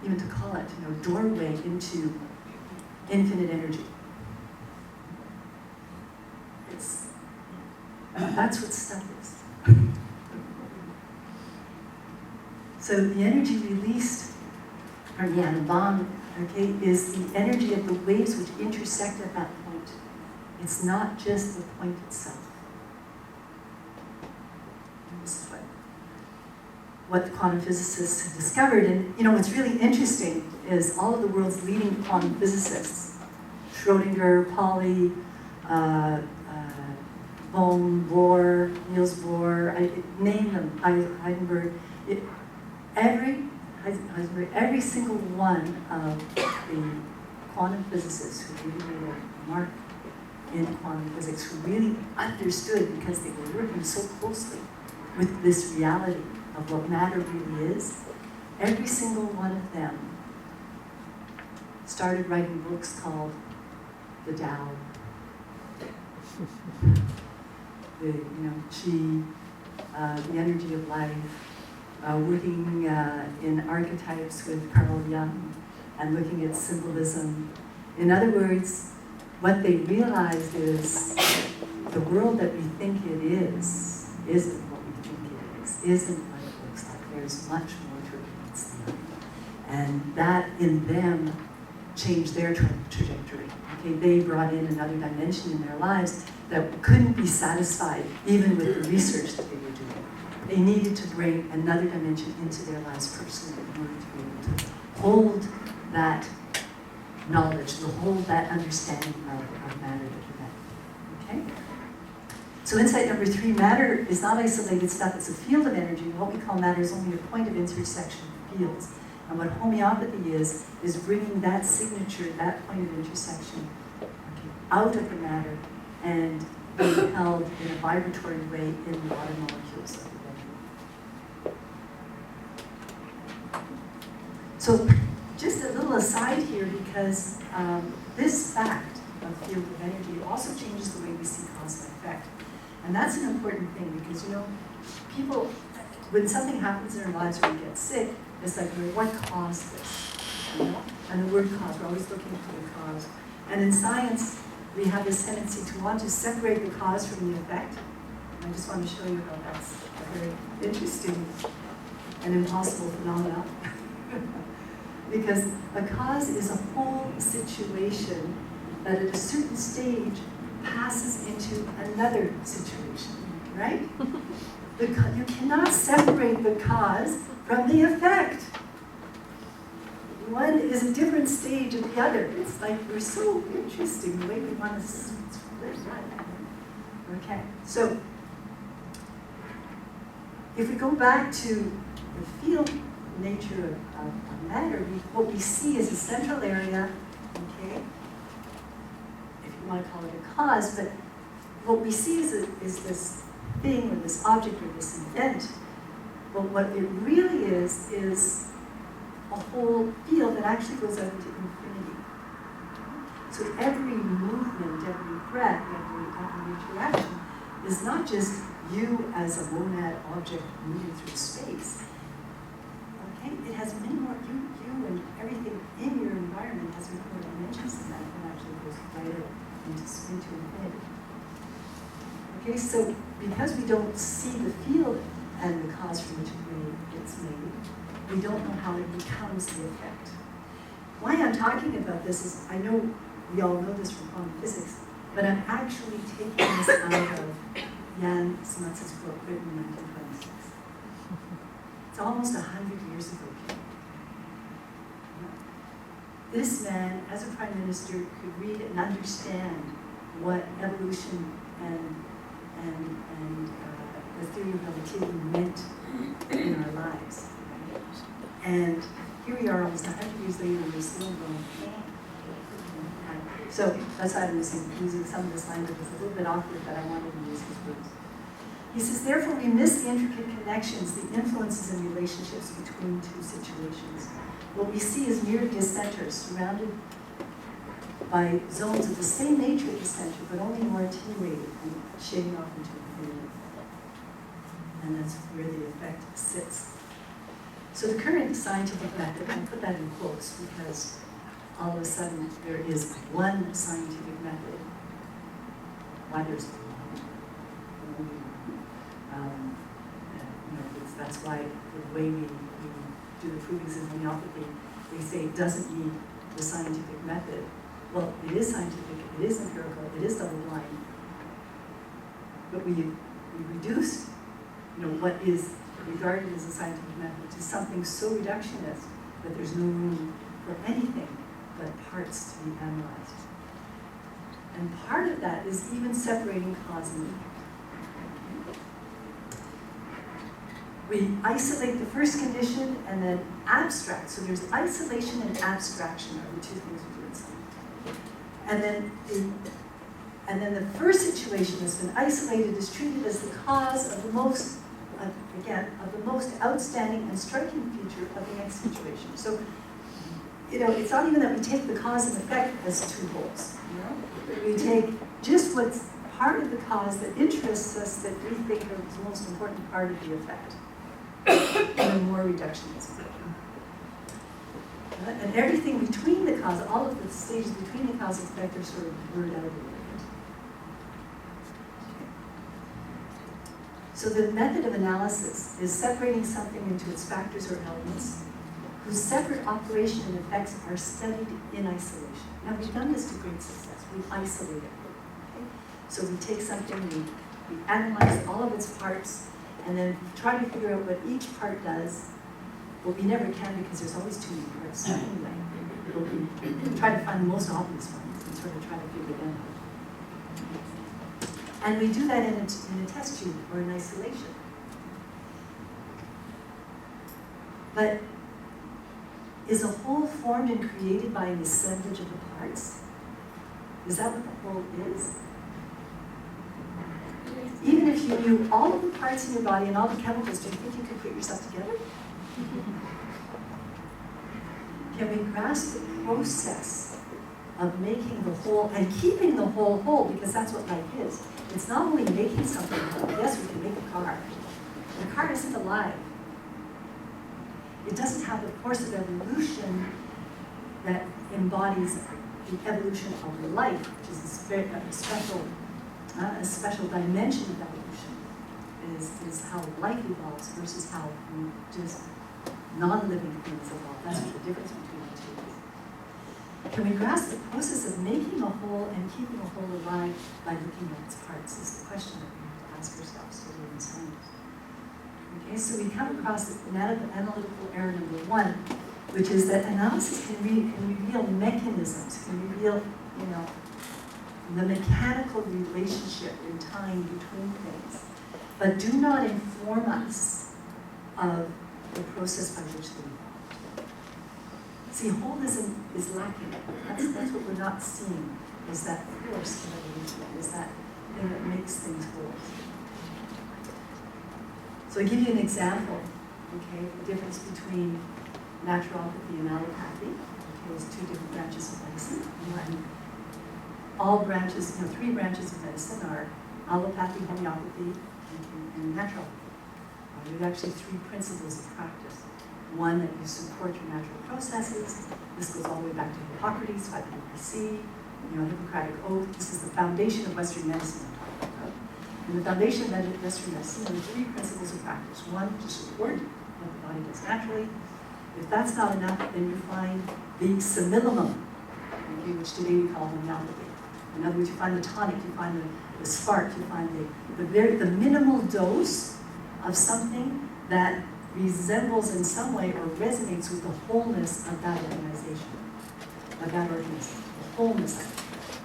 even to call it, doorway into infinite energy. That's what stuff is. So the energy released from the atom bomb, okay, is the energy of the waves which intersect at that point. It's not just the point itself. And this is what the quantum physicists have discovered. And what's really interesting is all of the world's leading quantum physicists, Schrödinger, Pauli, Bohm, Bohr, Niels Bohr, name them, Heisenberg, every single one of the quantum physicists who really made a mark in quantum physics, who really understood, because they were working so closely with this reality of what matter really is, every single one of them started writing books called The Tao, the Qi, the energy of life, working in archetypes with Carl Jung and looking at symbolism. In other words, what they realized is the world that we think it is isn't what we think it is, isn't what it looks like. There's much more to it than it's the eye. And that in them changed their trajectory. Okay, they brought in another dimension in their lives that couldn't be satisfied even with the research that they were doing. They needed to bring another dimension into their lives personally in order to be able to hold that knowledge, to hold that understanding of matter that we had. Okay? So insight number 3, matter is not isolated stuff, it's a field of energy. What we call matter is only a point of intersection of fields. And what homeopathy is bringing that signature, that point of intersection, out of the matter and being held in a vibratory way in the water molecules of the bedroom. So just a little aside here, because this fact of field of energy also changes the way we see cause and effect. And that's an important thing, because people, when something happens in our lives or we get sick, it's like, what caused this? And the word cause, we're always looking for the cause. And in science, we have this tendency to want to separate the cause from the effect. And I just want to show you how that's a very interesting and impossible phenomenon. Because a cause is a whole situation that at a certain stage passes into another situation, right? You cannot separate the cause from the effect. One is a different stage of the other. It's like we're so interesting the way we want to split that. Okay, so if we go back to the field nature of matter, what we see is a central area, okay, if you want to call it a cause, but what we see is this thing or this object or this event. But what it really is a whole field that actually goes out into infinity. So every movement, every breath, every interaction is not just you as a monad object moving through space. Okay? It has many more, you and everything in your environment has many more dimensions than that, and actually goes right out into infinity. Okay, so because we don't see the field and the cause from which it's made, we don't know how it becomes the effect. Why I'm talking about this is, I know we all know this from quantum physics, but I'm actually taking this out of Jan Smuts's book written in 1926. It's almost 100 years ago. This man, as a prime minister, could read and understand what evolution and the theory of relativity meant in our lives. And here we are almost 100 years later, and we're still going, so that's why I'm using some of this language. It's a little bit awkward, but I wanted to use his words. He says, therefore, we miss the intricate connections, the influences and relationships between two situations. What we see is merely a center surrounded by zones of the same nature at the center, but only more attenuated and shading off into infinity. And that's where the effect sits. So the current scientific method, and I put that in quotes because all of a sudden there is one scientific method. Why there's one? That's why the way we do the provings in homeopathy, they say it doesn't need the scientific method. Well, it is scientific, it is empirical, it is double blind, but we reduce, what is regarded as a scientific method to something so reductionist that there's no room for anything but parts to be analyzed. And part of that is even separating cause and effect. We isolate the first condition and then abstract. So there's isolation and abstraction are the two things we do in science. And then the first situation that's been isolated is treated as the cause of the most, outstanding and striking feature of the next situation. So, it's not even that we take the cause and effect as two wholes. We take just what's part of the cause that interests us, that we think is the most important part of the effect. And more reductionism. And everything between the cause, all of the stages between the cause and effect are sort of blurred out a little bit. Okay. So the method of analysis is separating something into its factors or elements whose separate operation and effects are studied in isolation. Now we've done this to great success. We've isolated it. Okay? So we take something, we analyze all of its parts, and then try to figure out what each part does. Well, we never can because there's always too many parts anyway. We try to find the most obvious ones and sort of try to figure them out. And we do that in a test tube or in isolation. But is a whole formed and created by an assemblage of the parts? Is that what the whole is? Even if you knew all of the parts in your body and all the chemicals, do you think you could put yourself together? Can we grasp the process of making the whole and keeping the whole whole? Because that's what life is. It's not only making something whole. Yes, we can make a car. The car isn't alive. It doesn't have the force of evolution that embodies the evolution of life, which is a special dimension of evolution, is how life evolves versus how just non-living things evolve. That's what the difference between the two is. Can we grasp the process of making a whole and keeping a whole alive by looking at its parts is the question that we have to ask ourselves to live in science. Okay, so we come across the analytical error number one, which is that analysis can reveal mechanisms, can reveal, the mechanical relationship in time between things, but do not inform us of the process by which they evolved. See, holism is lacking. That's what we're not seeing, is that force of evolution, is that thing that makes things whole. So I give you an example, okay, the difference between naturopathy and allopathy. Okay, there's two different branches of medicine. One, all branches, three branches of medicine are allopathy, homeopathy, and naturopathy. There's actually three principles of practice. One, that you support your natural processes. This goes all the way back to Hippocrates, 500 BC, Hippocratic Oath. This is the foundation of Western medicine I'm talking about. And the foundation of Western medicine, there are three principles of practice. One, to support what the body does naturally. If that's not enough, then you find the simillimum, okay, which today we call homeopathy. In other words, you find the tonic, you find the spark, you find the minimal dose of something that resembles in some way or resonates with the wholeness of that organization, of that organism, the wholeness of it.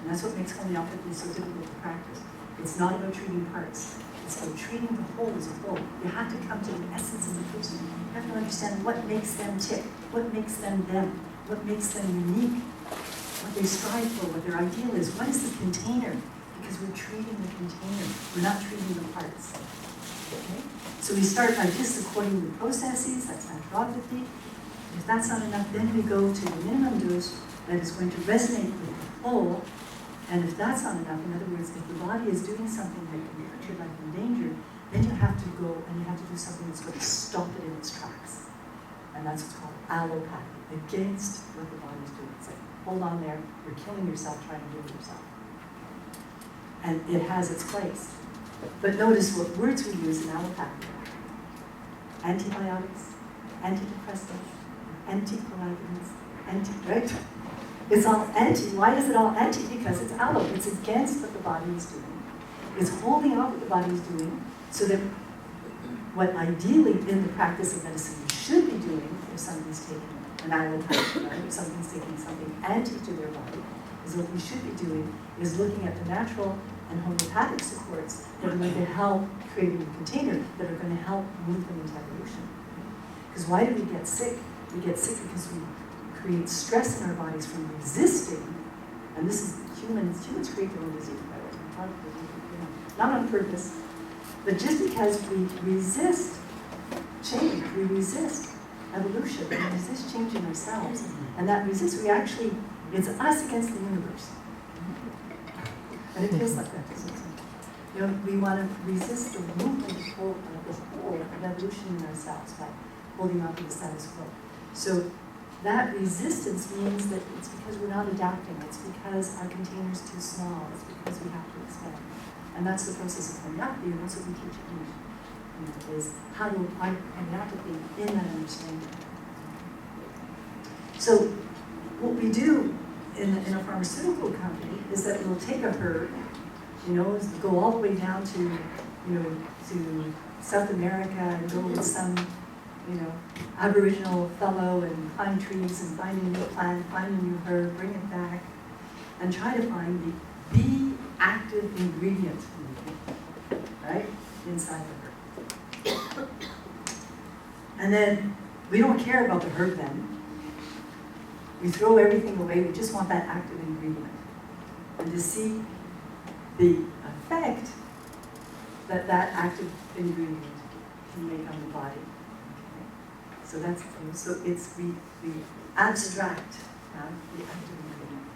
And that's what makes homeopathy so difficult to practice. It's not about treating parts. It's about treating the whole as a whole. You have to come to the essence of the person. You have to understand what makes them tick, what makes them, what makes them unique, what they strive for, what their ideal is. What is the container? Because we're treating the container. We're not treating the parts. Okay? So we start by just supporting the processes, that's naturopathy. If that's not enough, then we go to the minimum dose that is going to resonate with the whole. And if that's not enough, in other words, if the body is doing something that can put your life in danger, then you have to go and you have to do something that's going to stop it in its tracks. And that's what's called allopathy, against what the body is doing. It's like, hold on there, you're killing yourself trying to do it yourself. And it has its place. But notice what words we use in allopathy. Antibiotics, antidepressants, anticoagulants, right? It's all anti. Why is it all anti? Because it's allo. It's against what the body is doing. It's holding off what the body is doing so that what ideally in the practice of medicine we should be doing if somebody's taking an allopathy, right? If somebody's taking something anti to their body, is what we should be doing is looking at the natural and homeopathic supports that are going to help creating a container that are going to help move them into evolution. Because why do we get sick? We get sick because we create stress in our bodies from resisting, and this is humans create their own disease, by the way. Not on purpose, but just because we resist change, we resist evolution, we resist changing ourselves, and that resist, it's us against the universe. And it feels like that, doesn't it? We want to resist the movement of the whole of evolution in ourselves by holding on to the status quo. So that resistance means that it's because we're not adapting. It's because our container is too small. It's because we have to expand. And that's the process of homeopathy, and that's what we teach in is how to apply homeopathy in that understanding. So what we do in a pharmaceutical company is that we'll take a herb, go all the way down to South America and go with some, Aboriginal fellow and climb trees and find a new plant, find a new herb, bring it back, and try to find the active ingredient, right, inside the herb. And then we don't care about the herb then. We throw everything away, we just want that active ingredient. And to see the effect that active ingredient can make on the body. So we abstract the active ingredient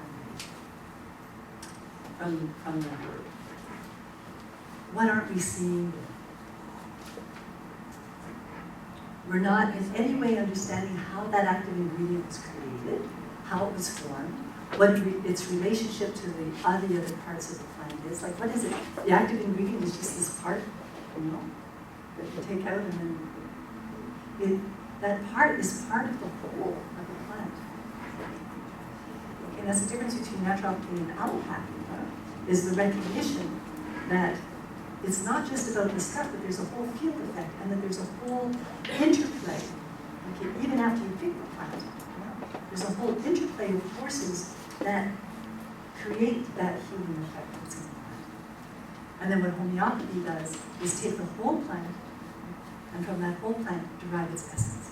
from the herb. What aren't we seeing? We're not in any way understanding how that active ingredient was created, how it was formed, what its relationship to the other parts of the plant is. Like, what is it? The active ingredient is just this part, that you take out, and then that part is part of the whole of the plant. Okay, and that's the difference between naturopathy and allopathy, is the recognition that it's not just about the stuff, but there's a whole field effect, and that there's a whole interplay. Okay, even after you pick the plant, there's a whole interplay of forces that create that healing effect that's in the plant. And then what homeopathy does is take the whole plant, and from that whole plant derive its essence.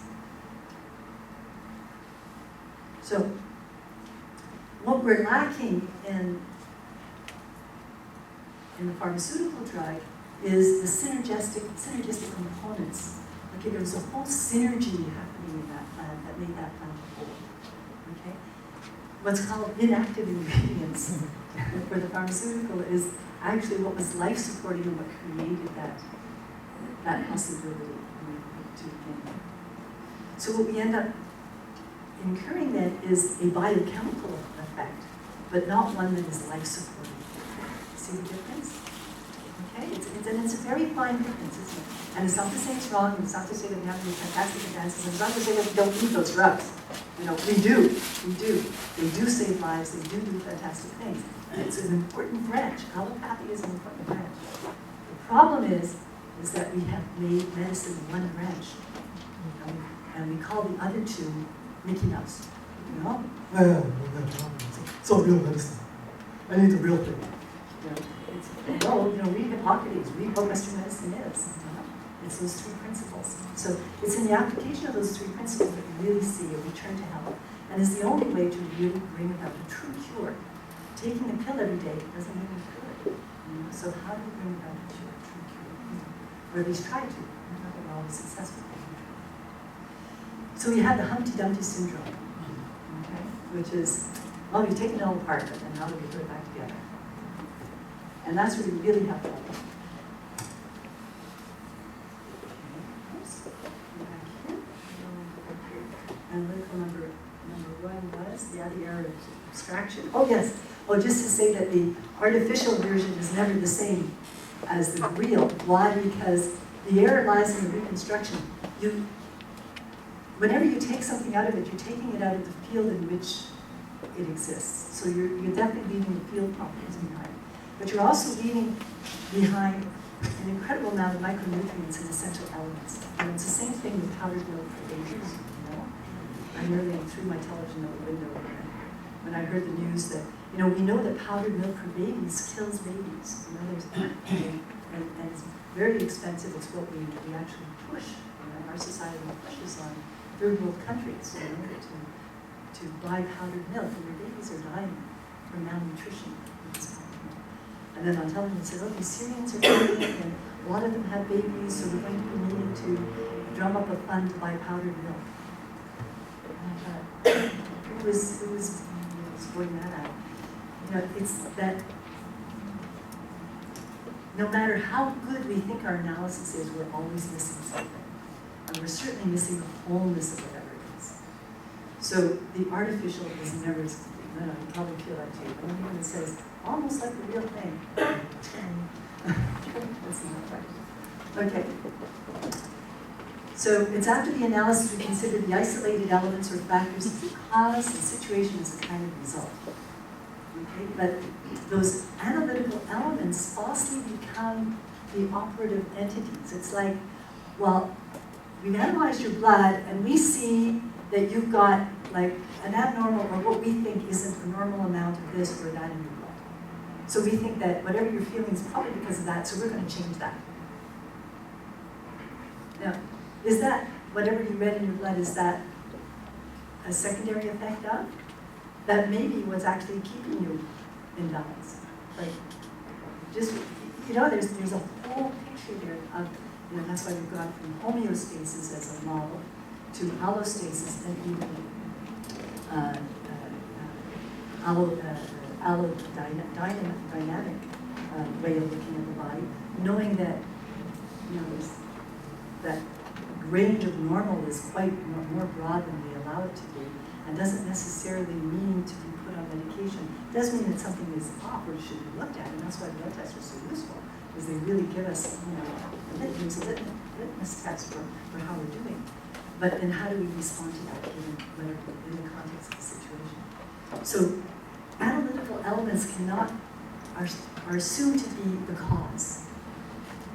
So, what we're lacking in the pharmaceutical drug is the synergistic components. Okay, there's a whole synergy happening in that plant that made that plant whole. Okay? What's called inactive ingredients for the pharmaceutical is actually what was life-supporting and what created that possibility to begin with. So what we end up incurring then is a biochemical effect, but not one that is life-supporting. See the difference? Okay, it's a very fine difference, isn't it? And it's not to say it's wrong, and it's not to say that we have to do fantastic advances, and it's not to say that we don't need those drugs. You know, we do. They do save lives, they do fantastic things. It's an important branch. Allopathy is an important branch. The problem is that we have made medicine one branch, and we call the other two Mickey Mouse. You know? It's all real medicine. I need the real thing. Read Hippocrates, read what Western medicine is. It's those three principles. So it's in the application of those three principles that we really see a return to health, and is the only way to really bring about a true cure. Taking a pill every day doesn't make you cure. So how do we bring about a true cure? Or at least try to. Not that we're always successful. So we have the Humpty Dumpty syndrome, okay? Which is, well, we've taken it all apart, but then how do we put it back together? And that's where we really have trouble. Analytical number one was the error of abstraction. Oh yes. Oh, just to say that the artificial version is never the same as the real. Why? Because the error lies in the reconstruction. Whenever you take something out of it, you're taking it out of the field in which it exists. So you're definitely leaving the field properties behind. But you're also leaving behind an incredible amount of micronutrients and essential elements. And it's the same thing with powdered milk for babies. I nearly threw my television out the window when I heard the news that, we know that powdered milk for babies kills babies. And it's very expensive. It's what we actually push. Our society pushes on third world countries to buy powdered milk, and their babies are dying from malnutrition. And then on television it said, oh, these Syrians are dying, and a lot of them have babies, so we're going to be needing to drum up a fund to buy powdered milk. Who was going that out? It's that no matter how good we think our analysis is, we're always missing something. And we're certainly missing the wholeness of whatever it is. So the artificial is never as complete. No, you probably feel that too. When it says, almost like the real thing. That's not right. Okay. So it's after the analysis we consider the isolated elements or factors as the cause and situation as a kind of result. Okay? But those analytical elements falsely become the operative entities. It's like, well, we've analyzed your blood and we see that you've got like an abnormal or what we think isn't a normal amount of this or that in your blood. So we think that whatever you're feeling is probably because of that, so we're going to change that. Now, is that, whatever you read in your blood, is that a secondary effect of? That may be what's actually keeping you in balance. Like, just, there's a whole picture here of, that's why we've gone from homeostasis as a model to allostasis and even dynamic way of looking at the body, knowing that, there's that range of normal is quite more broad than we allow it to be, and doesn't necessarily mean to be put on medication. It does mean that something is off or should be looked at, and that's why blood tests are so useful, because they really give us, a litmus test for how we're doing. But then how do we respond to that in the context of the situation? So analytical elements are assumed to be the cause,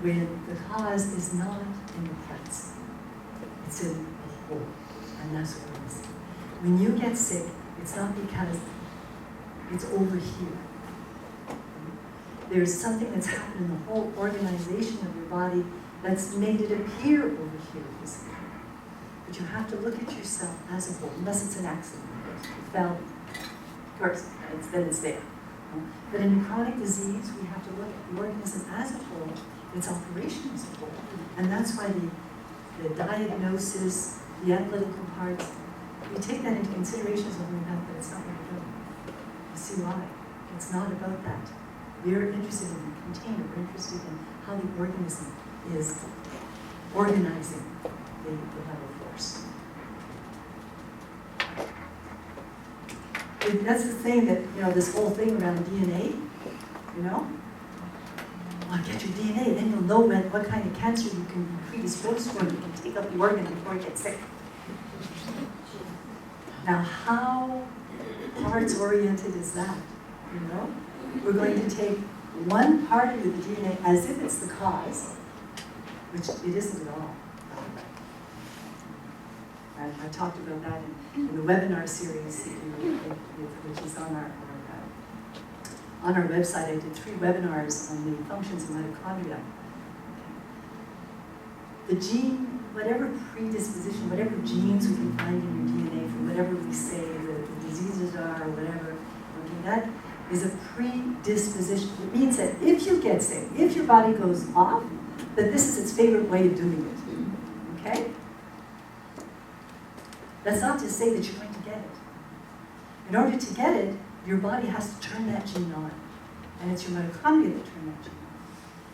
when the cause is not in the parts. It's in the whole, and that's what it is. When you get sick, it's not because it's over here. There's something that's happened in the whole organization of your body that's made it appear over here physically. But you have to look at yourself as a whole, unless it's an accident. You fell, of course, then it's there. But in chronic disease, we have to look at the organism as a whole, its operation as a whole. And that's why the diagnosis, the analytical parts, you take that into consideration as a homeopath, but it's not what you're doing. You see why? It's not about that. We're interested in the container. We're interested in how the organism is organizing the vital force. That's the thing that, this whole thing around DNA, Well, get your DNA, then you'll know what kind of cancer you can be predisposed to, and you can take out the organ before you get sick. Now, how parts-oriented is that? We're going to take one part of the DNA as if it's the cause, which it isn't at all. And I talked about that in the webinar series, which is on our website. I did 3 webinars on the functions of mitochondria. The gene, whatever predisposition, whatever genes we can find in your DNA from whatever we say the diseases are or whatever, okay, that is a predisposition. It means that if you get sick, if your body goes off, that this is its favorite way of doing it, okay? That's not to say that you're going to get it. In order to get it, your body has to turn that gene on. And it's your mitochondria that turn that gene on.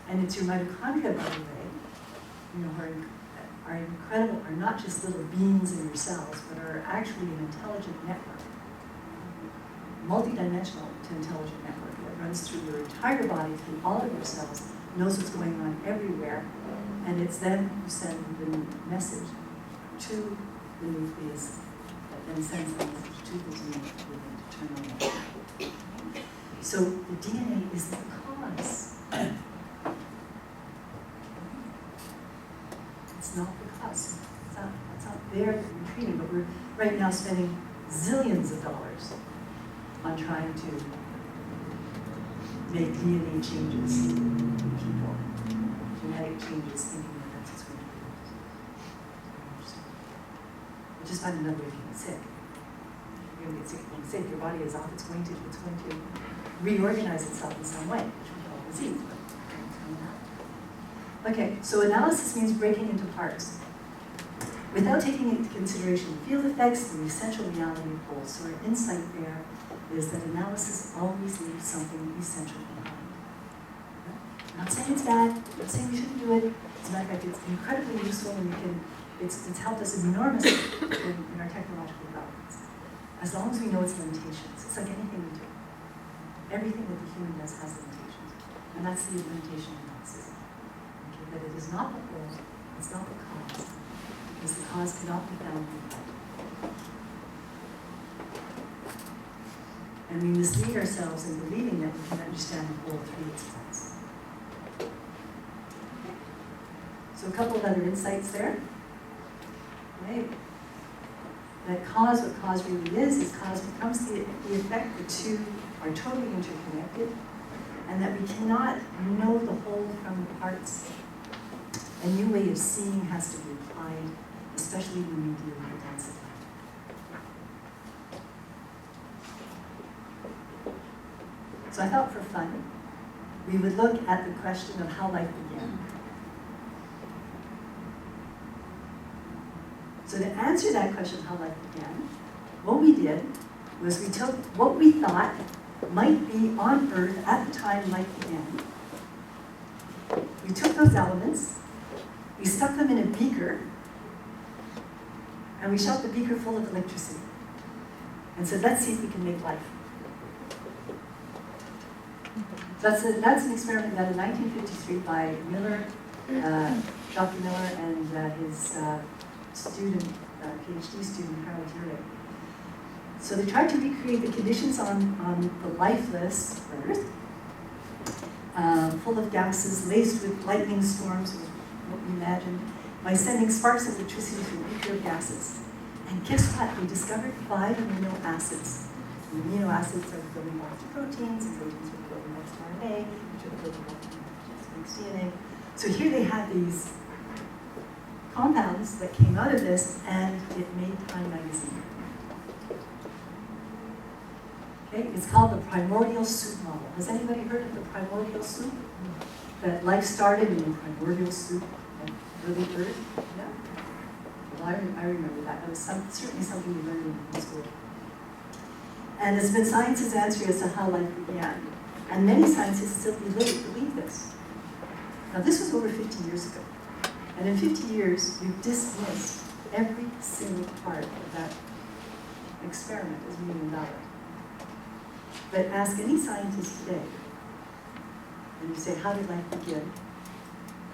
And it's your mitochondria, by the way, are incredible, are not just little beings in your cells, but are actually an intelligent network. Multidimensional to intelligent network that runs through your entire body, through all of your cells, knows what's going on everywhere, and it's them who send the message to the nucleus that then sends the message to the DNA to turn on. So the DNA is the cause. It's not the cause. It's not there that we're treating, but we're right now spending zillions of dollars on trying to make DNA changes in people, genetic changes, thinking that that's what's going to be. We'll just find another way to get sick. If you're going to get sick, being sick, your body is off, it's going to reorganize itself in some way, which we call disease. Okay, so analysis means breaking into parts without taking into consideration field effects and the essential reality of whole. So our insight there is that analysis always leaves something essential behind. I'm not saying it's bad, I'm not saying we shouldn't do it. As a matter of fact, it's incredibly useful, and it's helped us enormously in our technological developments. As long as we know its limitations. It's like anything we do. Everything that the human does has limitations. And that's the limitation analysis. Okay, that it is not the whole, it's not the cause. Because the cause cannot be found in the body. And we mislead ourselves in believing that we can understand the whole through its parts. So a couple of other insights there. Right? That cause, what cause really is cause becomes the effect. The two are totally interconnected, and that we cannot know the whole from the parts. A new way of seeing has to be applied, especially when we deal with density. So I thought for fun, we would look at the question of how life began. So to answer that question, how life began, what we did was we took what we thought might be on Earth at the time life began. We took those elements, we stuck them in a beaker, and we shoved the beaker full of electricity. And said, let's see if we can make life. That's an experiment done in 1953 by Miller, Dr. Miller, and his student, PhD student, Harold Urey. So they tried to recreate the conditions on the lifeless Earth, full of gases, laced with lightning storms, what we imagined, by sending sparks of electricity through a beaker of gases. And guess what? They discovered 5 amino acids. And amino acids are the building blocks of proteins, and proteins are the building blocks of RNA, which are the building blocks of DNA. So here they had these compounds that came out of this, and it made Time magazine. Okay, it's called the primordial soup model. Has anybody heard of the primordial soup? That life started in the primordial soup of early Earth? Yeah? Well, I remember that. That was certainly something we learned in school. And it's been science's answer as to how life began. And many scientists still believe this. Now, this was over 50 years ago. And in 50 years, we've dismissed every single part of that experiment as being invalid. But ask any scientist today, and you say, how did life begin?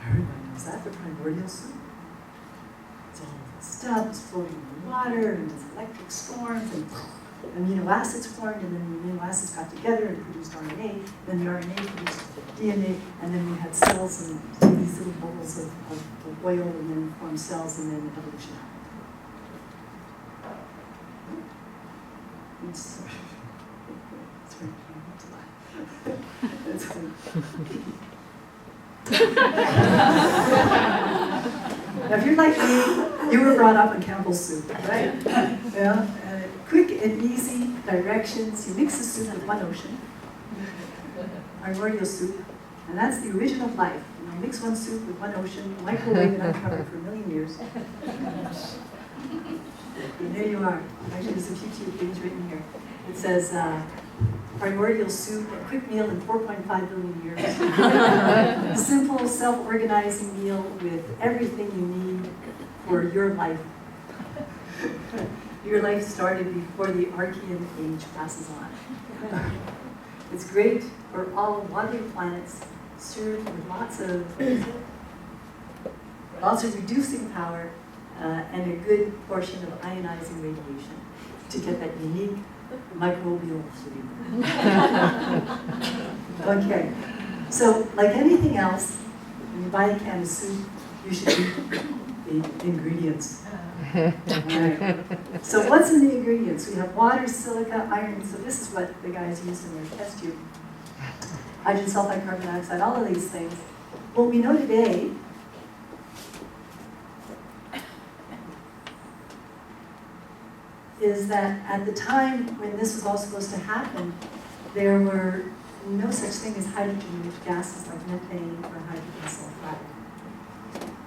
Everybody knows that, the primordial soup. It's all the stuff, it's floating in the water, and it's electric storms, and amino acids formed, and then the amino acids got together and produced RNA, then the RNA produced DNA, and then we had cells and these little bubbles of oil, and then formed cells, and then evolution happened. It's very it's funny. Now, if you're like me, you were brought up on Campbell's soup, right? Yeah. Quick and easy directions. You mix the soup with one ocean, primordial soup, and that's the origin of life. You know, mix one soup with one ocean, microwave it uncovered for a million years. And there you are. Actually, there's a few cute things written here. It says, primordial soup, a quick meal in 4.5 billion years. Simple, self-organizing meal with everything you need for your life. Your life started before the Archean age passes on. It's great for all wandering planets, served with lots of reducing power and a good portion of ionizing radiation to get that unique microbial fluid. Okay, so like anything else, when you buy a can of soup, you should eat the ingredients. Right. So what's in the ingredients? We have water, silica, iron. So this is what the guys used in their test tube. Hydrogen sulfide, carbon dioxide, all of these things. What we know today is that at the time when this was all supposed to happen, there were no such thing as hydrogen-rich gases like methane or hydrogen sulfide.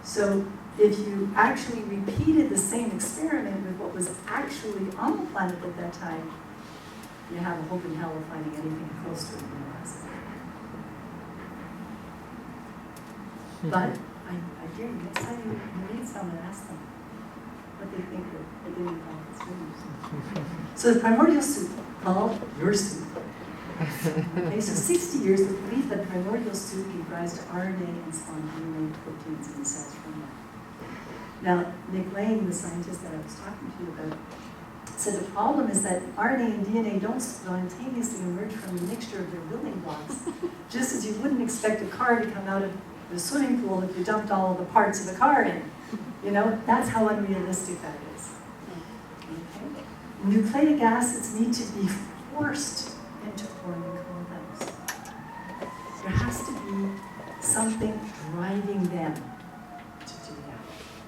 So if you actually repeated the same experiment with what was actually on the planet at that time, you have a hope in hell of finding anything close to an amino acid. But I dare you, next time you meet someone, ask them what they think of the living prophets figures. So the primordial soup, called your soup. Okay, so 60 years of belief that primordial soup gave rise to RNA and spawned DNA proteins in the cells from that. Now, Nick Lane, the scientist that I was talking to you about, said the problem is that RNA and DNA don't spontaneously emerge from the mixture of their building blocks, just as you wouldn't expect a car to come out of the swimming pool if you dumped all of the parts of the car in. You know, that's how unrealistic that is. Okay? Nucleic acids need to be forced into forming compounds. There has to be something driving them to do that.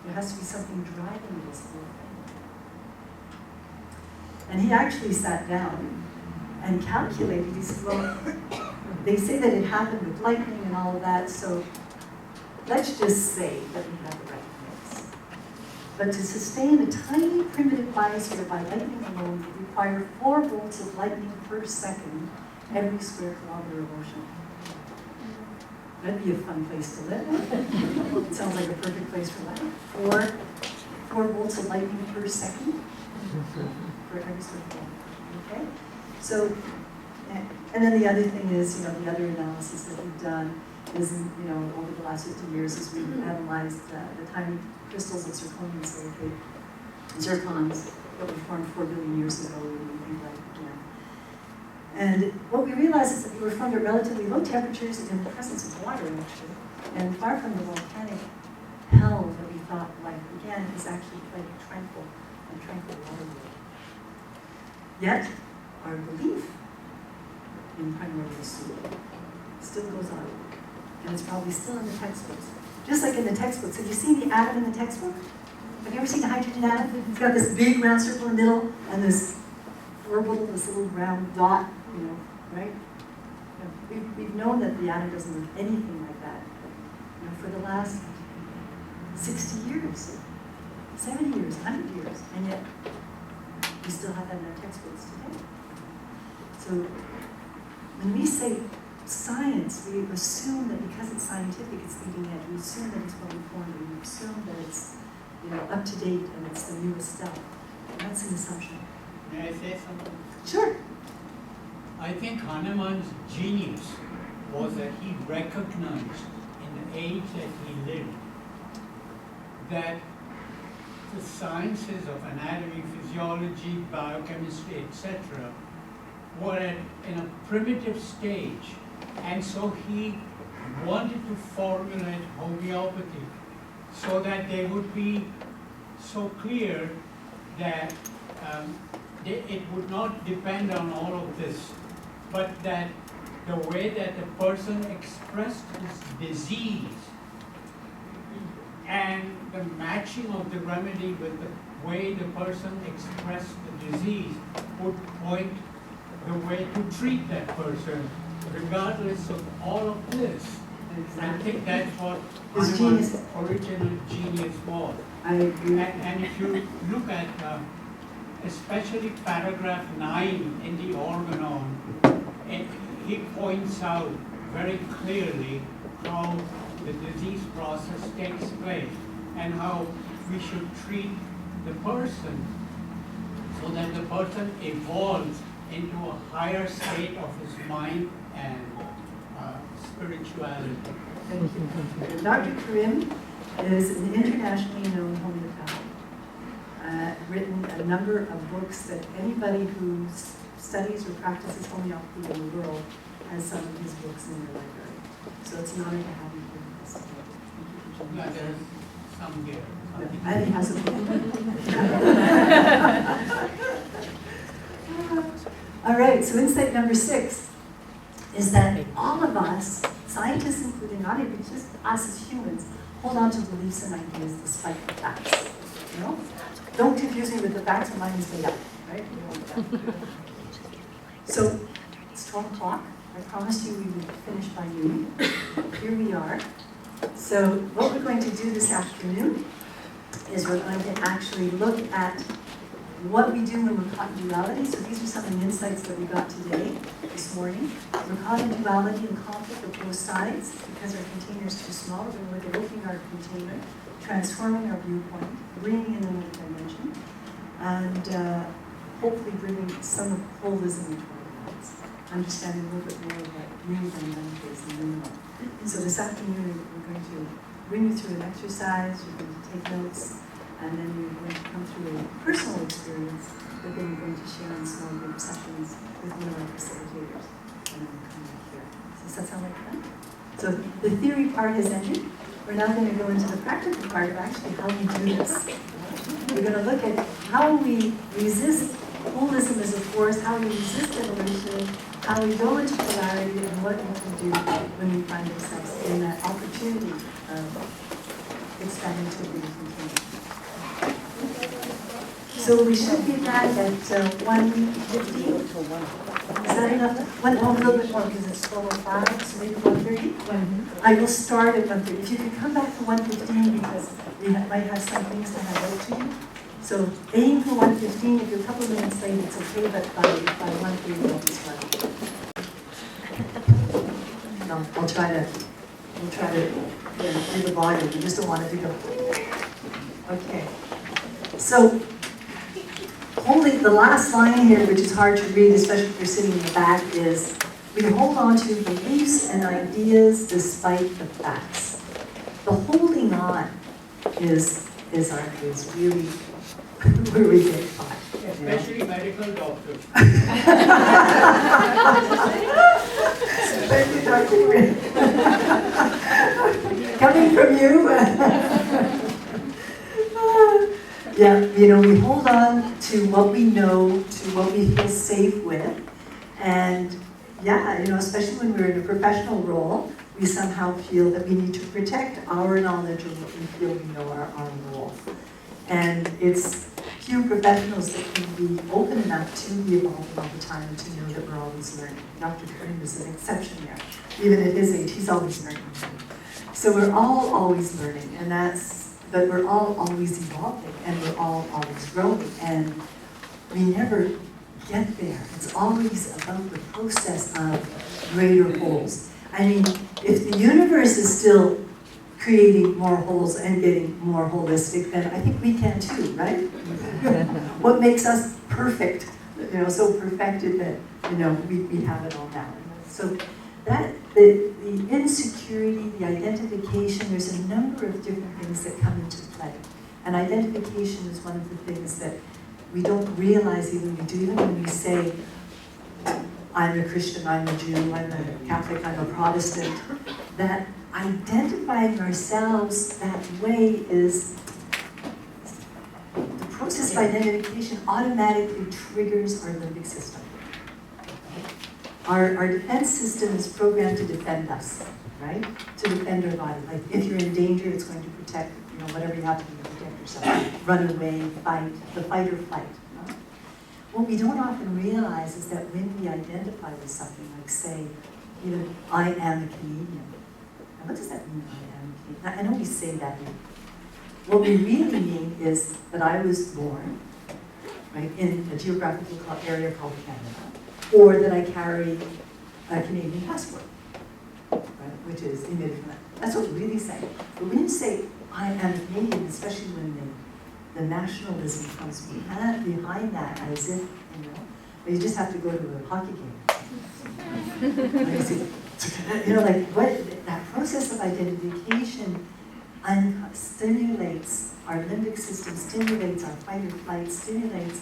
There has to be something driving this whole thing. And he actually sat down and calculated. He said, well, they say that it happened with lightning and all of that, so let's just say that we have the right mix. But to sustain a tiny primitive biosphere by lightning alone would require 4 volts of lightning per second every square kilometer of ocean. That'd be a fun place to live. It sounds like a perfect place for life. 4 volts of lightning per second for every square kilometer. Okay? So, and then the other thing is, you know, the other analysis that we've done is, you know, over the last 50 years, as we've analyzed the tiny crystals of zirconium zircons that were formed 4 billion years ago when we think life began. And what we realized is that they were formed at relatively low temperatures in the presence of water, actually. And far from the volcanic hell that we thought life began, is actually quite tranquil water world. Yet, our belief in primordial soup still goes on. And it's probably still in the textbooks. Just like in the textbooks. Have you seen the atom in the textbook? Have you ever seen a hydrogen atom? It's got this big round circle in the middle and this orbital, this little round dot, you know, right? You know, we've known that the atom doesn't look anything like that, you know, for the last 60 years. 70 years, 100 years, and yet we still have that in our textbooks today. So when we say science, we assume that because it's scientific, it's leading edge. We assume that it's well informed, and we assume that it's, you know, up to date and it's the newest stuff. And that's an assumption. May I say something? Sure. I think Hahnemann's genius was that he recognized in the age that he lived that the sciences of anatomy, physiology, biochemistry, etc. were in a primitive stage, and so he wanted to formulate homeopathy so that they would be so clear that it would not depend on all of this, but that the way that the person expressed his disease and the matching of the remedy with the way the person expressed the disease would point the way to treat that person, regardless of all of this. I think that's what His genius. Hahnemann's original genius was. I agree. And if you look at especially paragraph 9 in the organon, he points out very clearly how the disease process takes place and how we should treat the person so that the person evolves into a higher state of his mind and spirituality. Thank you. Dr. Karim is an internationally known homeopath. Written a number of books that anybody who studies or practices homeopathy in the world has some of his books in their library. So it's an honor to have you here with us today. Thank you for joining Yeah, us. there's some here. And he has a book. All right, so insight number 6 is that all of us, scientists including, not even just us as humans, hold on to beliefs and ideas despite the facts. You know? Don't confuse me with the facts when mine is made up, right? We don't want that. So it's 12 o'clock. I promised you we would finish by noon. Here we are. So what we're going to do this afternoon is we're going to actually look at what we do when we're caught in duality. So these are some of the insights that we got today, this morning. We're caught in duality and conflict of both sides because our container is too small. We're going to look at opening our container, transforming our viewpoint, bringing in another dimension, and hopefully bringing some of holism into our lives, understanding a little bit more of what real dynamic is and minimal. So this afternoon we're going to bring you through an exercise, you're going to take notes, and then you're going to come through a personal experience that then you're going to share in small group sessions with one of our facilitators. And then we'll come back here. So does that sound like fun? So the theory part has ended. We're now going to go into the practical part of actually how we do this. We're going to look at how we resist holism as a force, how we resist evolution, how we go into polarity, and what we can do when we find ourselves in that opportunity of expanding to a bigger container. So we should be back at 1:15. Is that enough? A little bit more because it's 12:05, so maybe 1:30. I will start at 1:30. If you could come back for 1:15 because we might have some things to hand out to you. So aim for 1:15. If you're a couple of minutes late, it's okay, but by 1:30 we'll be starting. No, we'll try to do the volume. We just don't want it to go. Okay. So only the last line here, which is hard to read, especially if you're sitting in the back, is we hold on to beliefs and ideas despite the facts. The holding on is really where we get caught. Especially medical doctors. Thank you, Dr. Ray. Coming from you. Yeah, you know, we hold on to what we know, to what we feel safe with. And yeah, you know, especially when we're in a professional role, we somehow feel that we need to protect our knowledge of what we feel we know our role. And it's few professionals that can be open enough to be evolving all the time and to know that we're always learning. Dr. Karim is an exception there. Even at his age, he's always learning. So we're all always learning, and that's but we're all always evolving, and we're all always growing, and we never get there. It's always about the process of greater wholes. I mean, if the universe is still creating more wholes and getting more holistic, then I think we can too, right? What makes us perfect, so perfected that, we have it all now. So that, the insecurity, the identification, there's a number of different things that come into play. And identification is one of the things that we don't realize even we do, even when we say, I'm a Christian, I'm a Jew, I'm a Catholic, I'm a Protestant, that identifying ourselves that way is, the process of identification automatically triggers our limbic system. Our defense system is programmed to defend us, right? To defend our body. Like if you're in danger, it's going to protect, whatever you have to do to protect yourself. Run away, fight, the fight or flight. What we don't often realize is that when we identify with something, like say, I am a Canadian. Now what does that mean, I am a Canadian? I know we say that. What we really mean is that I was born, right, in a geographical area called Canada, or that I carry a Canadian passport, right, which is emitted from that. That's what we really say. But when you say, I am a Canadian, especially when the nationalism comes behind that, as if, you just have to go to a hockey game. Like what that process of identification stimulates our limbic system, stimulates our fight or flight, stimulates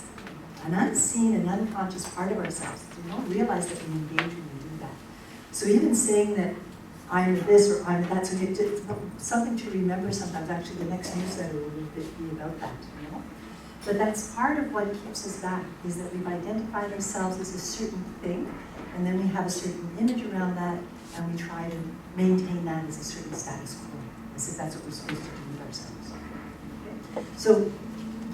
an unseen and unconscious part of ourselves. We don't realize that we engage when we do that. So even saying that I'm this or I'm that, so it's something to remember sometimes. Actually, the next newsletter will be about that. But that's part of what keeps us back, is that we've identified ourselves as a certain thing, and then we have a certain image around that, and we try to maintain that as a certain status quo, as if that's what we're supposed to do with ourselves. Okay? So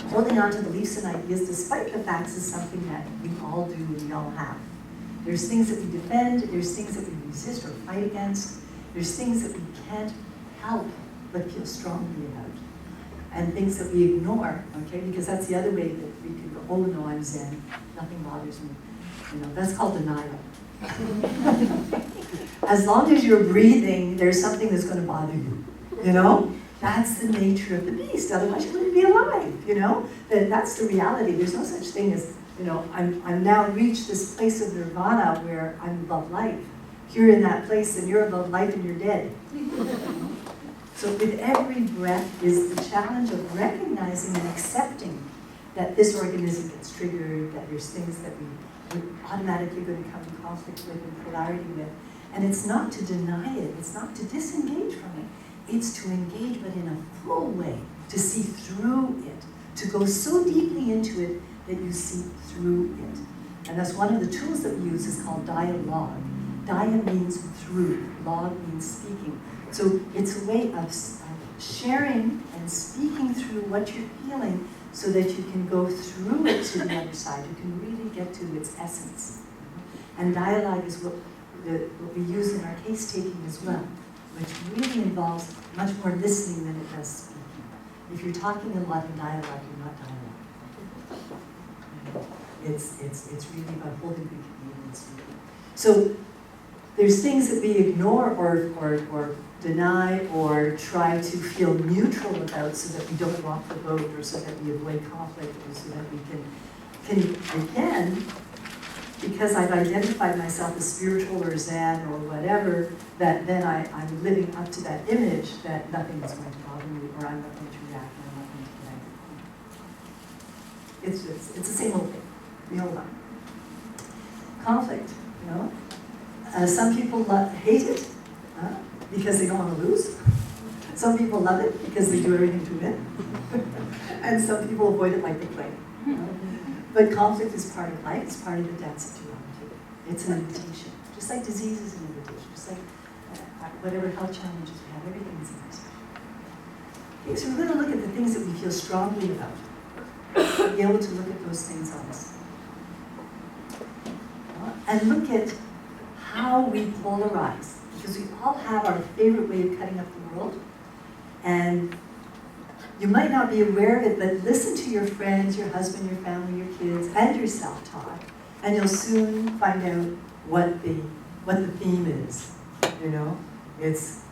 holding on to beliefs and ideas, despite the facts, is something that we all do and we all have. There's things that we defend, there's things that we resist or fight against, there's things that we can't help but feel strongly about, and things that we ignore, okay? Because that's the other way that we can go, oh no, I'm Zen, nothing bothers me. That's called denial. As long as you're breathing, there's something that's going to bother you, That's the nature of the beast, otherwise you wouldn't be alive, That's the reality. There's no such thing as, I'm now reached this place of nirvana where I'm above life. You're in that place and you're above life and you're dead. So with every breath is the challenge of recognizing and accepting that this organism gets triggered, that there's things that we're automatically going to come in conflict with and polarity with. And it's not to deny it, it's not to disengage from it, it's to engage but in a full way, to see through it, to go so deeply into it that you see through it. And that's one of the tools that we use is called dialogue. Dia means through, log means speaking. So it's a way of sharing and speaking through what you're feeling so that you can go through it to the other side. You can really get to its essence. And dialogue is what we use in our case-taking as well, which really involves much more listening than it does speaking. If you're talking a lot in dialogue, you're not dialogue. It's really about holding the community and speaking. So there's things that we ignore or deny or try to feel neutral about so that we don't rock the boat or so that we avoid conflict or so that we can again, because I've identified myself as spiritual or Zen or whatever, that then I'm living up to that image that nothing is going to bother me or I'm not going to react and I'm not going to get angry. It's the same old thing. We hold on. Conflict, some people hate it because they don't want to lose. Some people love it because they do everything to win. And some people avoid it like the plague. But conflict is part of life, it's part of the dance of duality. It's an invitation. Just like disease is an invitation, just like whatever health challenges we have, everything is an invitation. Okay, so we're going to look at the things that we feel strongly about. Be able to look at those things honestly. And look at how we polarize. Because we all have our favorite way of cutting up the world. And You might not be aware of it, but listen to your friends, your husband, your family, your kids, and your self-talk, and you'll soon find out what the theme is. You know, it's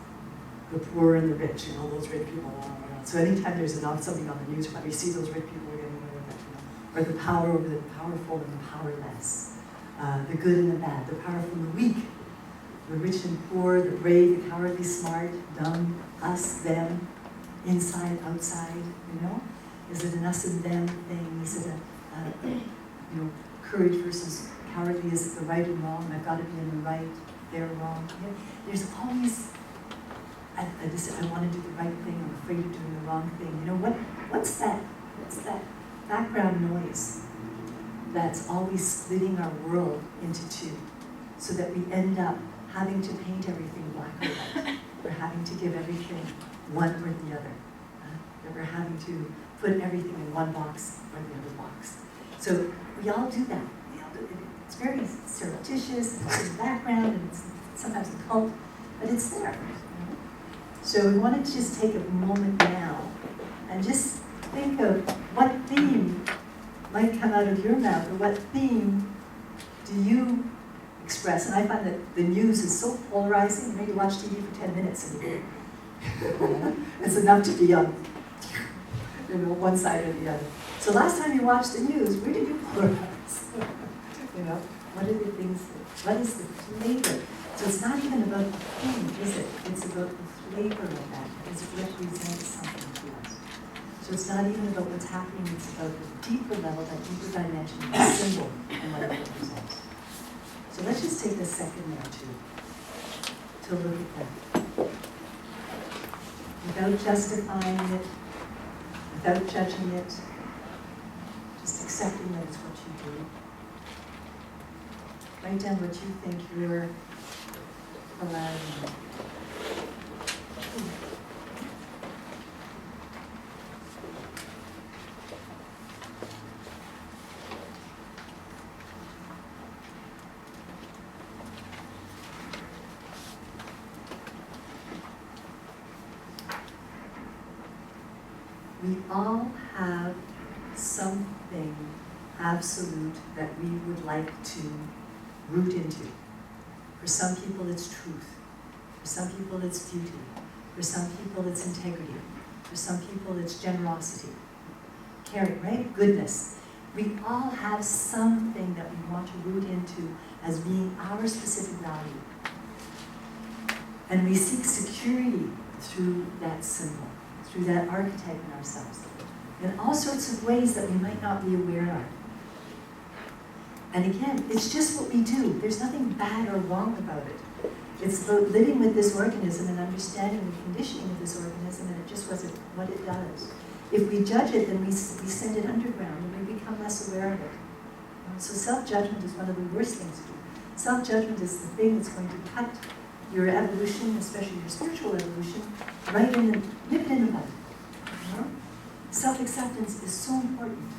the poor and the rich, and all those rich people. So anytime there's something on the news, you see those rich people getting away with it, you know, or the power over the powerful and the powerless, the good and the bad, the powerful and the weak, the rich and poor, the brave, the cowardly, smart, dumb, us, them, inside, outside, you know? Is it an us and them thing? Is it you know, courage versus cowardly? Is it the right and wrong? I've got to be in the right, they're wrong. Yeah. There's always, I want to do the right thing, I'm afraid of doing the wrong thing. You know, what's that background noise that's always splitting our world into two, so that we end up having to paint everything black or white, or having to give everything one or the other. That we're having to put everything in one box or the other box. So we all do that. It's very surreptitious, it's in the background, and it's sometimes a cult, but it's there. You know? So we want to just take a moment now and just think of what theme might come out of your mouth, or what theme do you express. And I find that the news is so polarizing. You maybe watch TV for 10 minutes and it's enough to be on, you know, one side or the other. So last time you watched the news, where did you polarize? You know, what are the things, what is the flavor? So it's not even about the thing, is it? It's about the flavor of that, because it represents something to us. So it's not even about what's happening, it's about the deeper level, that deeper dimension, the symbol, and what it represents. So let's just take a second there to look at that. Without justifying it, without judging it, just accepting that it's what you do. Write down what you think your polarity is. We all have something absolute that we would like to root into. For some people it's truth. For some people it's beauty. For some people it's integrity. For some people it's generosity. Caring, right? Goodness. We all have something that we want to root into as being our specific value. And we seek security through that symbol, through that archetype in ourselves, in all sorts of ways that we might not be aware of. And again, it's just what we do. There's nothing bad or wrong about it. It's about living with this organism and understanding the conditioning of this organism, and it just wasn't what it does. If we judge it, then we send it underground, and we become less aware of it. So self-judgment is one of the worst things to do. Self-judgment is the thing that's going to cut your evolution, especially your spiritual evolution, right in the, nip it in the bud. You know? Self-acceptance is so important.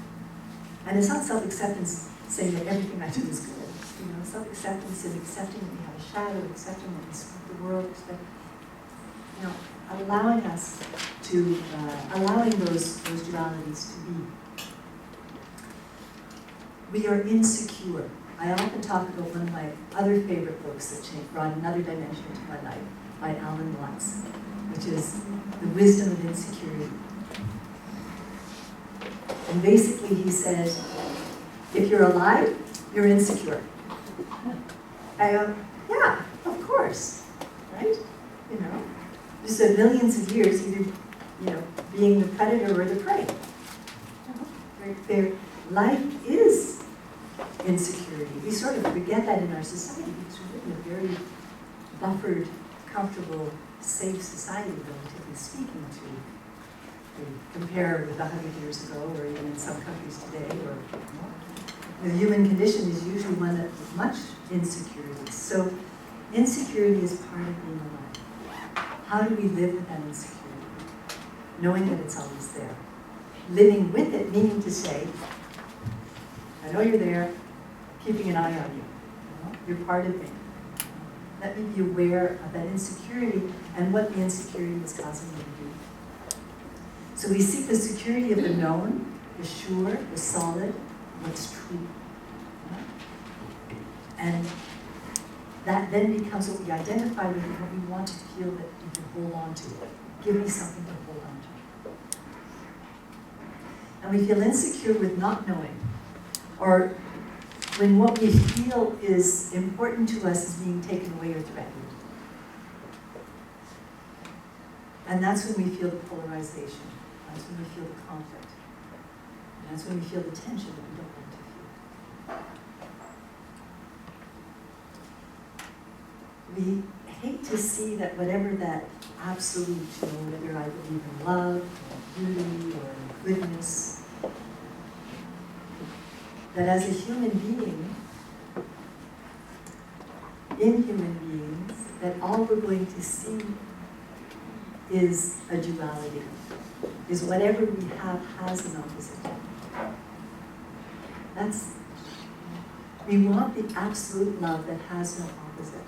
And it's not self-acceptance saying that everything I do is good. You know, self-acceptance is accepting that we have a shadow, accepting that we split the world, you know, allowing us to, allowing those dualities to be. We are insecure. I often talk about one of my other favorite books that brought another dimension into my life, by Alan Watts, which is The Wisdom of Insecurity. And basically he says, if you're alive, you're insecure. I go, yeah, of course, right? You know, just a millions of years, either, you know, being the predator or the prey. Life is insecurity. We sort of forget that in our society because we live in a very buffered, comfortable, safe society, relatively speaking, to compare with 100 years ago, or even in some countries today, or more. The human condition is usually one with much insecurity. So insecurity is part of being alive. How do we live with that insecurity? Knowing that it's always there. Living with it, meaning to say, I know you're there, keeping an eye on you. You're part of me. Let me be aware of that insecurity and what the insecurity is causing me to do. So we seek the security of the known, the sure, the solid, what's true. And that then becomes what we identify with, what we want to feel that we can hold on to. Give me something to hold on to. And we feel insecure with not knowing, or when what we feel is important to us is being taken away or threatened. And that's when we feel the polarization. That's when we feel the conflict. And that's when we feel the tension that we don't want to feel. We hate to see that whatever that absolute, whether I believe in love, or beauty, or goodness, that as a human being, in human beings, that all we're going to see is a duality, is whatever we have has an opposite. We want the absolute love that has no opposite.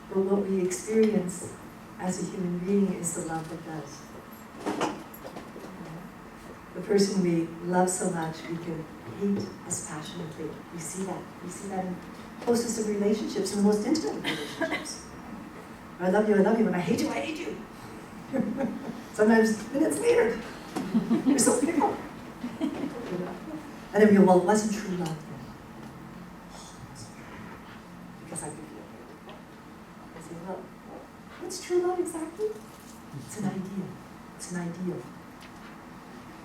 But what we experience as a human being is the love that does. The person we love so much, we can hate as passionately. We see that. We see that in closest of relationships, in the most intimate of relationships. I love you, and I hate you. Sometimes minutes later, you're so fickle. And then we go, well, it wasn't true love then. Because I could feel it. I say, well, what's true love exactly? It's an ideal. It's an ideal.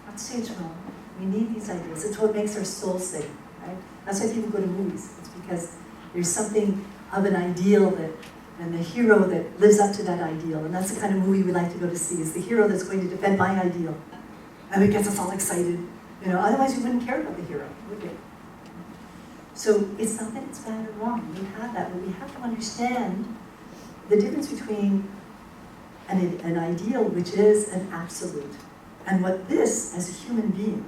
Not to say it's wrong. We need these ideals. It's what makes our soul sing, right? That's why people go to movies. It's because there's something of an ideal that, and the hero that lives up to that ideal. And that's the kind of movie we like to go to see, is the hero that's going to defend my ideal. And it gets us all excited. Otherwise we wouldn't care about the hero, would we? So it's not that it's bad or wrong. We have that, but we have to understand the difference between an ideal, which is an absolute, and what this, as a human being,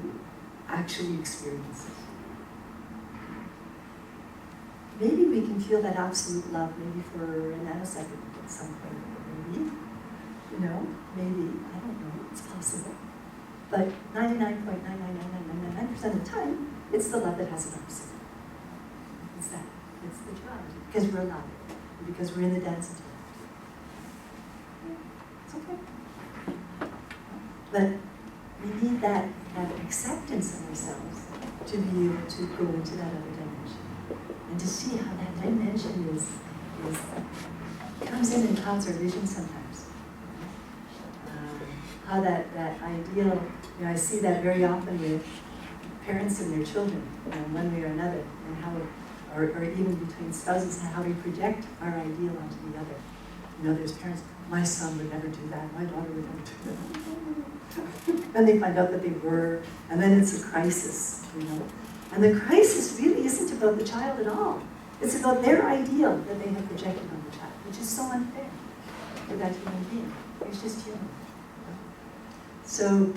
actually experiences. Maybe we can feel that absolute love, maybe for a nanosecond at some point, maybe. Maybe, I don't know, it's possible. But 99.99999% of the time, it's the love that has an opposite. It's that. It's the duality. Because we're alive. Because we're in the dance of life. It's okay. But we need that acceptance of ourselves to be able to go into that other dimension. And to see how that dimension comes in and clouds our vision sometimes. How that ideal, I see that very often with parents and their children, one way or another, and how, or even between spouses, how we project our ideal onto the other. There's parents, my son would never do that, my daughter would never do that. Then they find out that they were, and then it's a crisis, And the crisis really isn't about the child at all. It's about their ideal that they have projected on the child, which is so unfair for that human being. It's just human. So,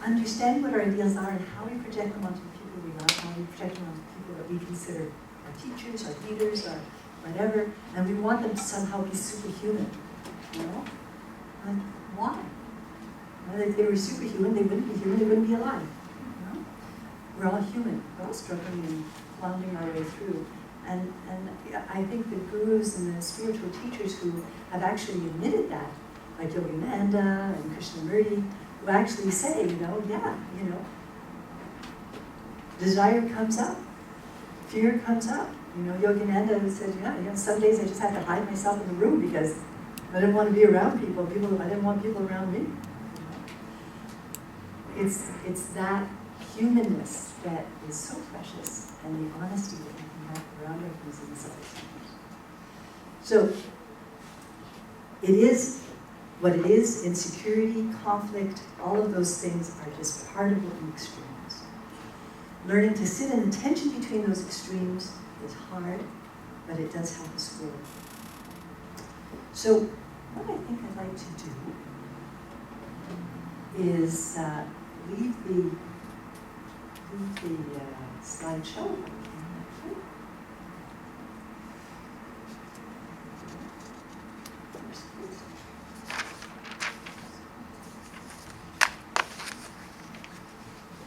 understanding what our ideals are and how we project them onto the people we love, how we project them onto the people that we consider our teachers, our leaders, our whatever, and we want them to somehow be superhuman. Like, why? If they were superhuman, they wouldn't be human, they wouldn't be alive. We're all human. We're all struggling and floundering our way through. And I think the gurus and the spiritual teachers who have actually admitted that, like Yogananda and Krishnamurti, who actually say, desire comes up, fear comes up. Yogananda said, some days I just have to hide myself in the room because I didn't want to be around people. I didn't want people around me. It's that humanness that is so precious, and the honesty that we can have around our things in this other. So, it is what it is. Insecurity, conflict, all of those things are just part of what we experience. Learning to sit in the tension between those extremes is hard, but it does help us grow. So, what I think I'd like to do is leave the slideshow.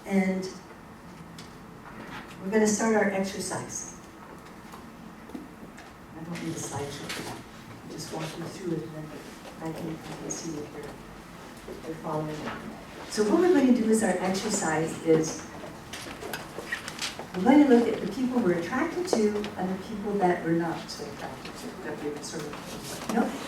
And we're going to start our exercise. I don't need a slideshow for that. I'll just walk you through it and then I can see if you're following it. So what we're going to do as our exercise is we're going to look at the people we're attracted to and the people that we're not so attracted to. That we sort of,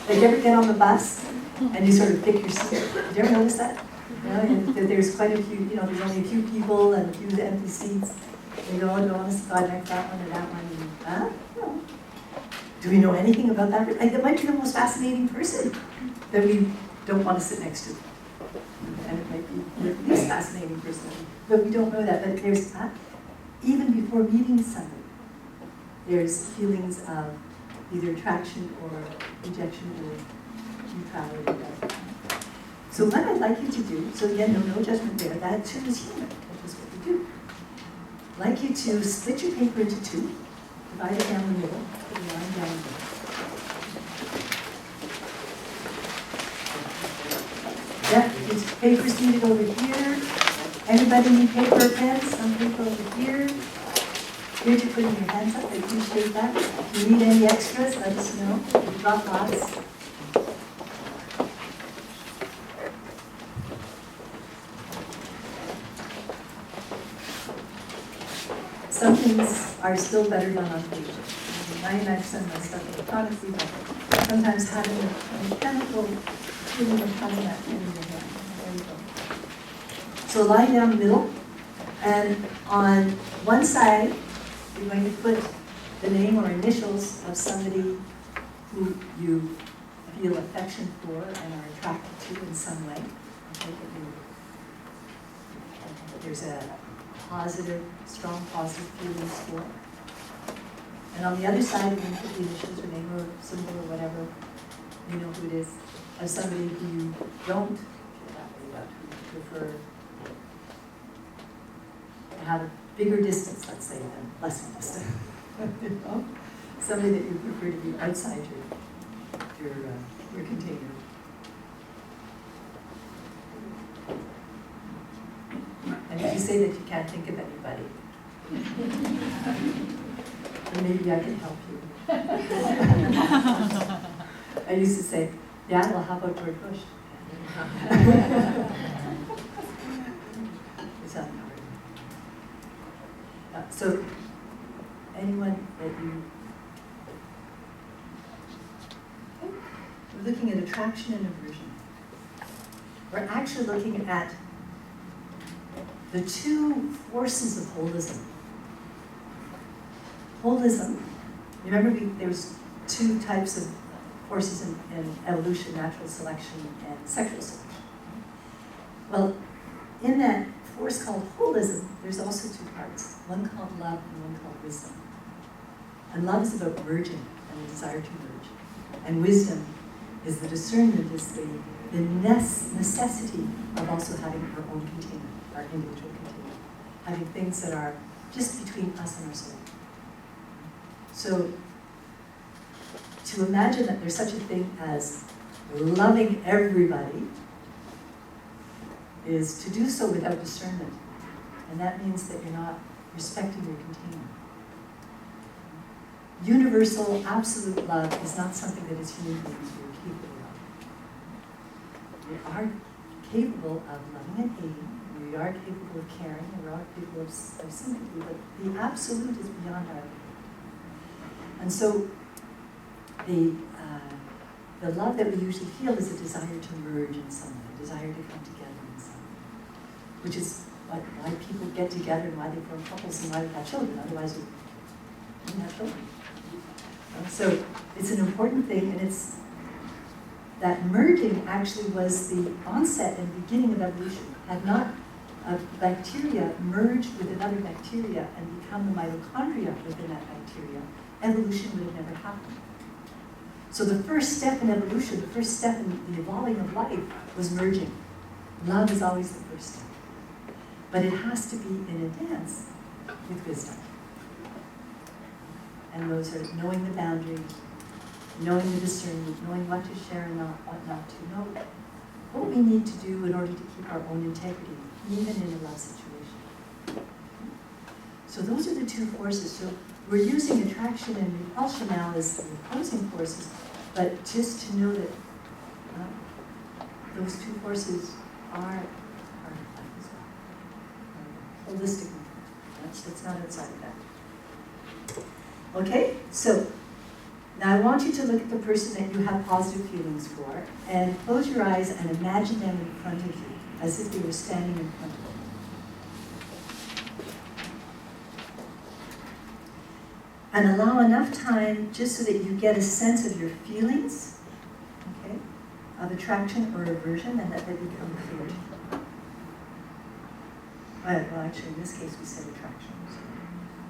like you ever get on the bus and you sort of pick your seat? Did you ever notice that? And there's quite a few, there's only a few people and a few empty seats. And you go, oh, do I want to sit like that one or that one? And, no. Do we know anything about that? Like, that might be the most fascinating person that we don't want to sit next to. And it might be the least fascinating person, but we don't know that. But there's, even before meeting somebody, there's feelings of either attraction or rejection or neutrality. So what I'd like you to do, so again, no judgment there, that too is human, that is what we do. I'd like you to split your paper into two, divide it down the middle, put a line down the middle. Yeah, these papers needed over here. Everybody need paper or pens? Some paper over here. Here's you putting your hands up, I appreciate that. If you need any extras, let us know. We've got lots. Some things are still better done on paper. 99% of my stuff electronically, but sometimes having a mechanical feeling of having that pen in your hand. There you go. So lying down the middle, and on one side, you're going to put the name or initials of somebody who you feel affection for and are attracted to in some way. Okay, there's a positive, strong positive feelings for. And on the other side, you're going to put the initials or name or symbol or whatever, you know who it is, of somebody who you don't feel that way about, who you prefer to have a bigger distance, let's say, than less distance. You know? Somebody that you prefer to be outside your container. And if you say that you can't think of anybody, then maybe I can help you. I used to say, yeah, well, how about George Bush? It's not hard. So, anyone that you... Okay. We're looking at attraction and aversion. We're actually looking at the two forces of holism. Holism, remember there's two types of forces in evolution, natural selection and sexual selection. Well, in that force called holism, there's also two parts, one called love and one called wisdom. And love is about merging and the desire to merge. And wisdom is the discernment, is the necessity of also having our own container, our individual container, having things that are just between us and our soul. So, to imagine that there's such a thing as loving everybody is to do so without discernment. And that means that you're not respecting your container. Universal, absolute love is not something that as human beings we are capable of. We are capable of loving and hating, we are capable of caring, and we are capable of sympathy, but the absolute is beyond our ability. And so, the love that we usually feel is a desire to merge in some way, a desire to come together in some way, which is why people get together and why they form couples and why they have children. Otherwise, we wouldn't have children. So it's an important thing, and it's that merging actually was the onset and beginning of evolution. Had not a bacteria merged with another bacteria and become the mitochondria within that bacteria, evolution would have never happened. So the first step in evolution, the first step in the evolving of life was merging. Love is always the first step. But it has to be in a dance with wisdom. And those are knowing the boundaries, knowing the discernment, knowing what to share and what not to. Know what we need to do in order to keep our own integrity, even in a love situation. So those are the two forces. So we're using attraction and repulsion now as the opposing forces, but just to know that those two forces are part of life as well. Holistically. It's not outside of that. Okay, so now I want you to look at the person that you have positive feelings for and close your eyes and imagine them in front of you as if they were standing in front of you. And allow enough time just so that you get a sense of your feelings, okay, of attraction or aversion, and that they become clear. Well, actually, in this case, we said attraction.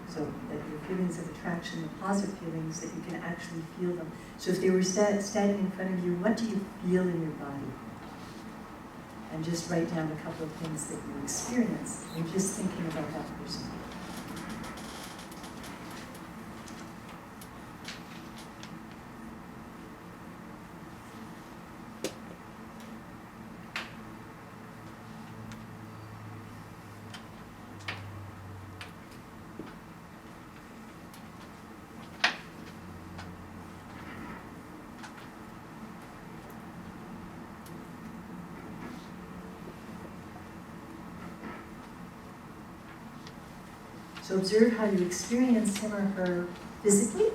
So that your feelings of attraction, the positive feelings, that you can actually feel them. So if they were standing in front of you, what do you feel in your body? And just write down a couple of things that you experience, and just thinking about that person. So observe how you experience him or her physically,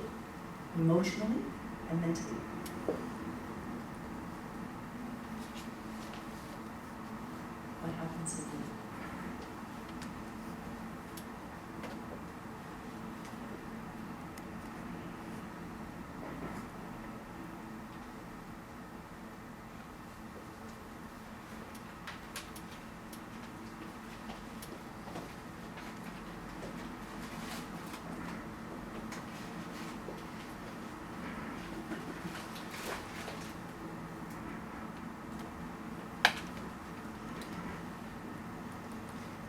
emotionally, and mentally. What happens in you?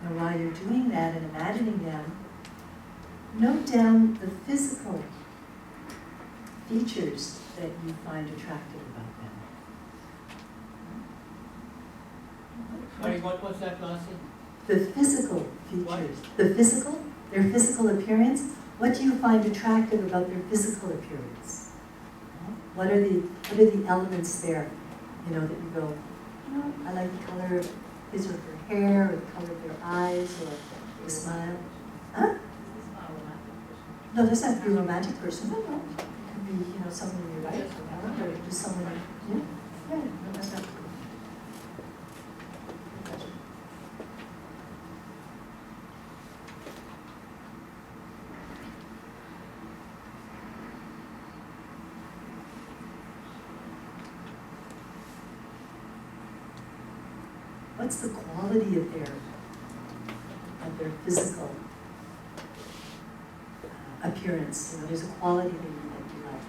And while you're doing that and imagining them, note down the physical features that you find attractive about them. Sorry, what was that last thing? The physical features. What? The physical, their physical appearance. What do you find attractive about their physical appearance? What are the elements there, that you go, I like the color of his or her hair, or the color of their eyes, or the smile. Huh? No, doesn't have to be a romantic person. No. It could be, someone in your life, or just someone, no, that's not. What's the quality of their physical appearance? There's a quality that you like.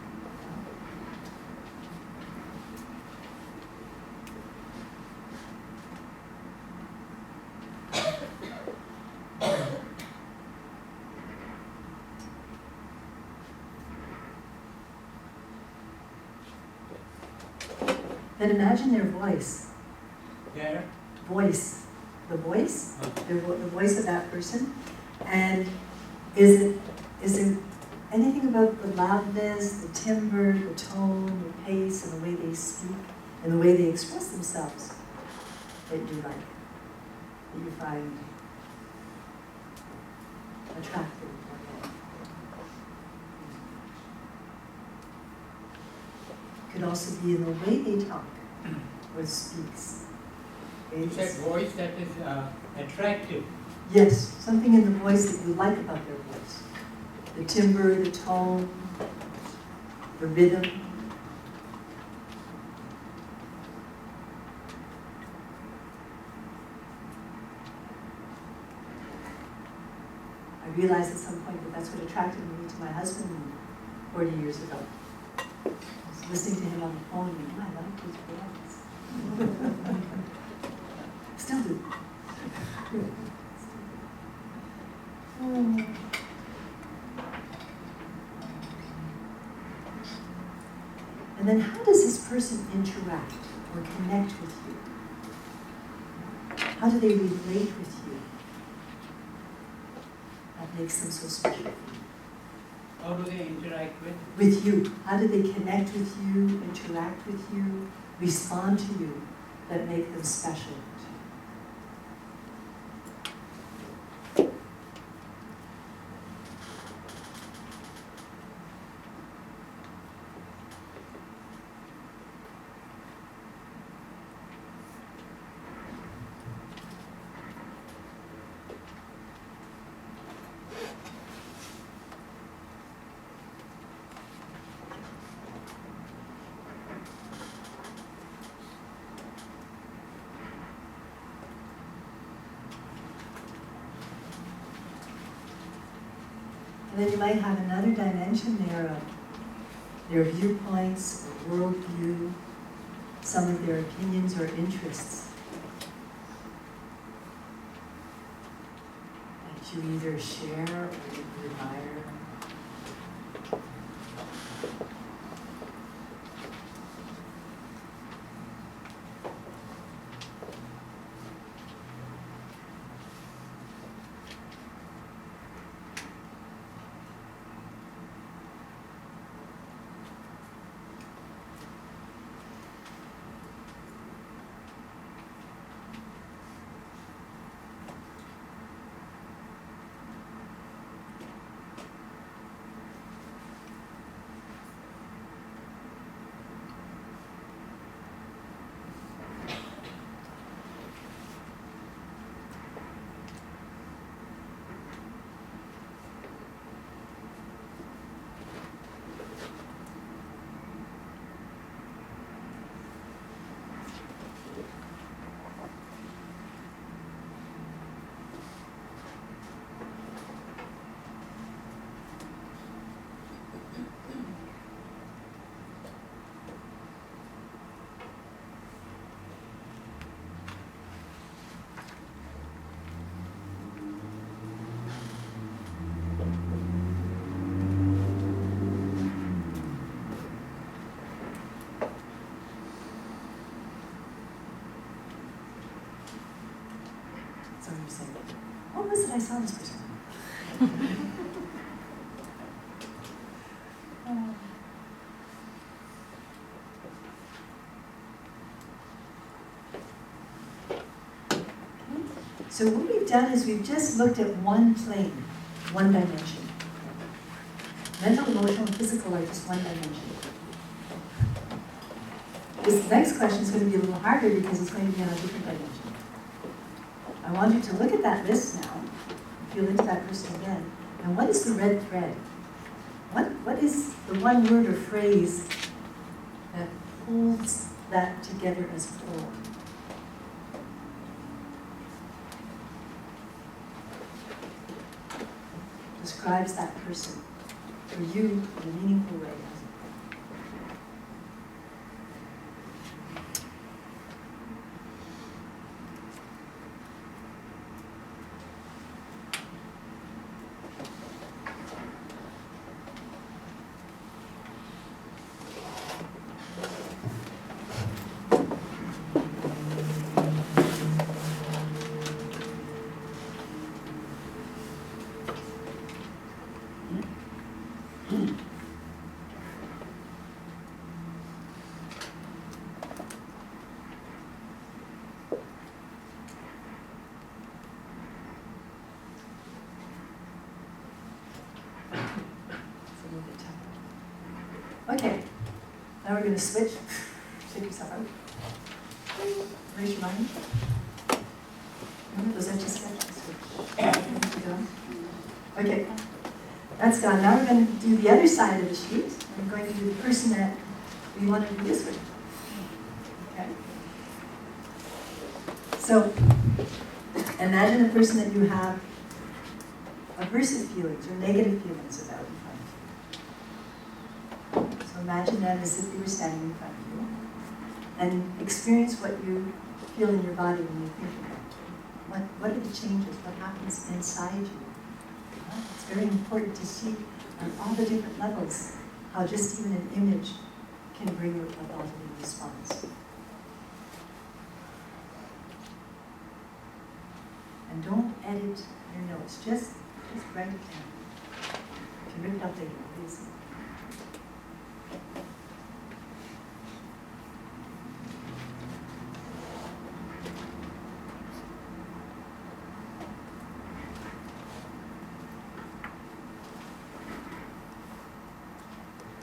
Then imagine their voice. There? Voice. The voice? The voice of that person. And is there anything about the loudness, the timbre, the tone, the pace, and the way they speak, and the way they express themselves that you like, that you find attractive? Could also be in the way they talk or speaks. You said voice that is attractive. Yes, something in the voice that you like about their voice. The timbre, the tone, the rhythm. I realized at some point that that's what attracted me to my husband 40 years ago. I was listening to him on the phone and I like his voice. Still do. And then how does this person interact or connect with you? How do they relate with you? At makes them so special? How do they interact with? With you. How do they connect with you, interact with you, respond to you, that make them special to you? And then you might have another dimension there of their viewpoints, or worldview, some of their opinions or interests that you either share or you admire. So you say, what was it I saw this person? So what we've done is we've just looked at one plane, one dimension. Mental, emotional, physical are just one dimension. This next question is going to be a little harder because it's going to be on a different dimension. I want you to look at that list now, feel into that person again, and what is the red thread? What is the one word or phrase that holds that together as whole? Describes that person for you in a meaningful way. Okay, now we're going to switch. Shake yourself out. Raise your mind. Remember those etch a sketches? Okay, that's gone. Now we're going to do the other side of the sheet. I'm going to do the person that we want to do this with. Okay? So, imagine a person that you have aversive feelings or negative feelings about in front of you. So imagine them as if they were standing in front of you. And experience what you feel in your body when you think about it. What are the changes? What happens inside you? It's very important to see on all the different levels how just even an image can bring a bodily response. And don't edit your notes. Just Just write it down. If you rip it up later, please.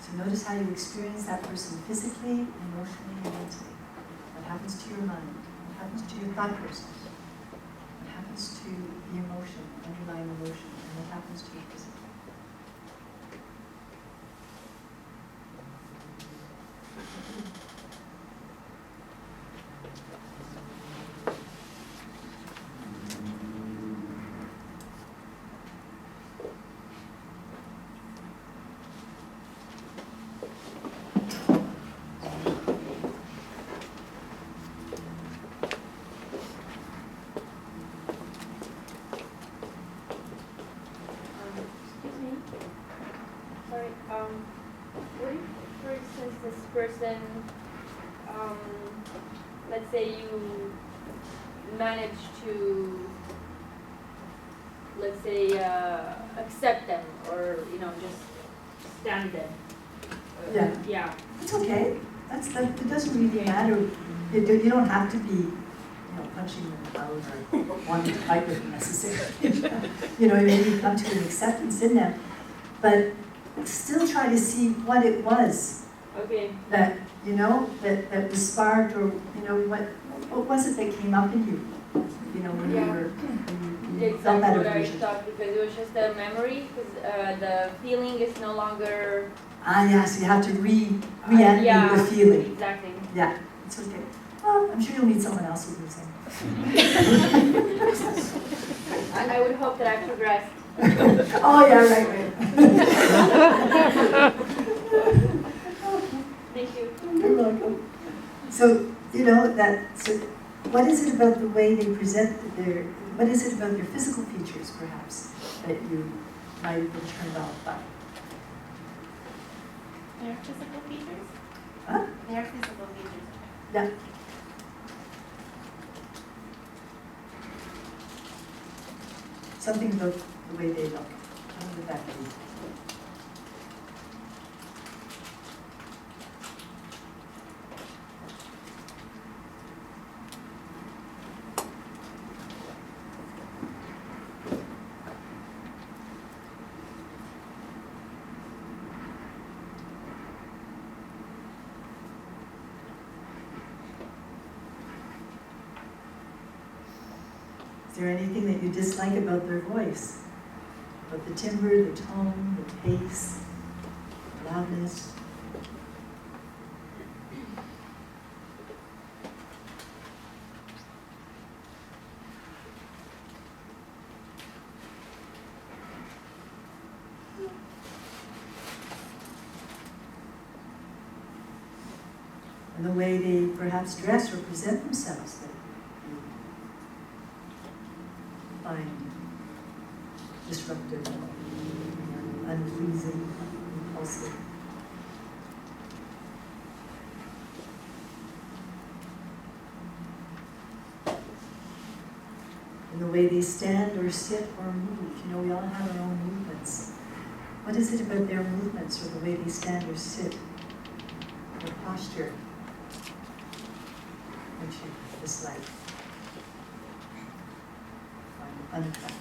So notice how you experience that person physically, emotionally, and mentally. What happens to your mind? What happens to your thought process? What happens to the emotion, underlying emotion, and what happens to your physical? Excuse me. Sorry. What if, for instance, this person, let's say you manage to, let's say, accept them, or just stand them. Yeah. Yeah. It's okay. It doesn't really matter. You don't have to be, punching them out or wanting to fight with them necessarily. Maybe come to an acceptance in them, but still try to see what it was Okay. that that was sparked, or what was it that came up in you, when you Yeah. were when you Exactly felt that what I aversion. thought, because it was just a memory, because the feeling is no longer. Yes, you have to re-animate yeah, the feeling. Exactly. Yeah, it's okay. Well, I'm sure you'll meet someone else who do the same. I would hope that I progressed. Oh, yeah, right. Thank you. You're welcome. So, so what is it about the way they present what is it about their physical features, perhaps, that you might have been turned off by? Their physical features? Huh? Their physical features. Yeah. Something about the way they look. How would that be? Is there anything that you dislike about their voice? About the timbre, the tone, the pace, the loudness? And the way they perhaps dress or present themselves that you find disruptive, unpleasing, repulsive. And the way they stand or sit or move. We all have our own movements. What is it about their movements or the way they stand or sit, their posture, which you dislike, find unattractive?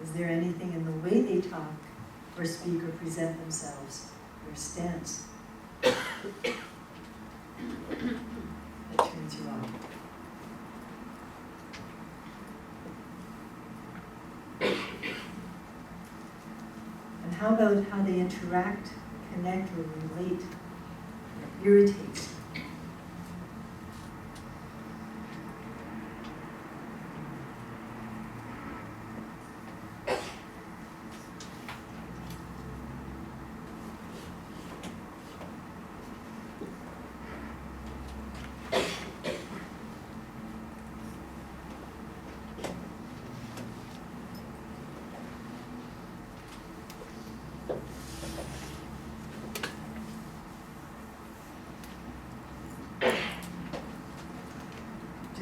Is there anything in the way they talk or speak or present themselves, their stance, that turns you off? And how about how they interact, connect, or relate, or irritate?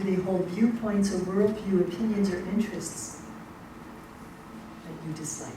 they hold viewpoints or worldview, opinions, or interests that you dislike?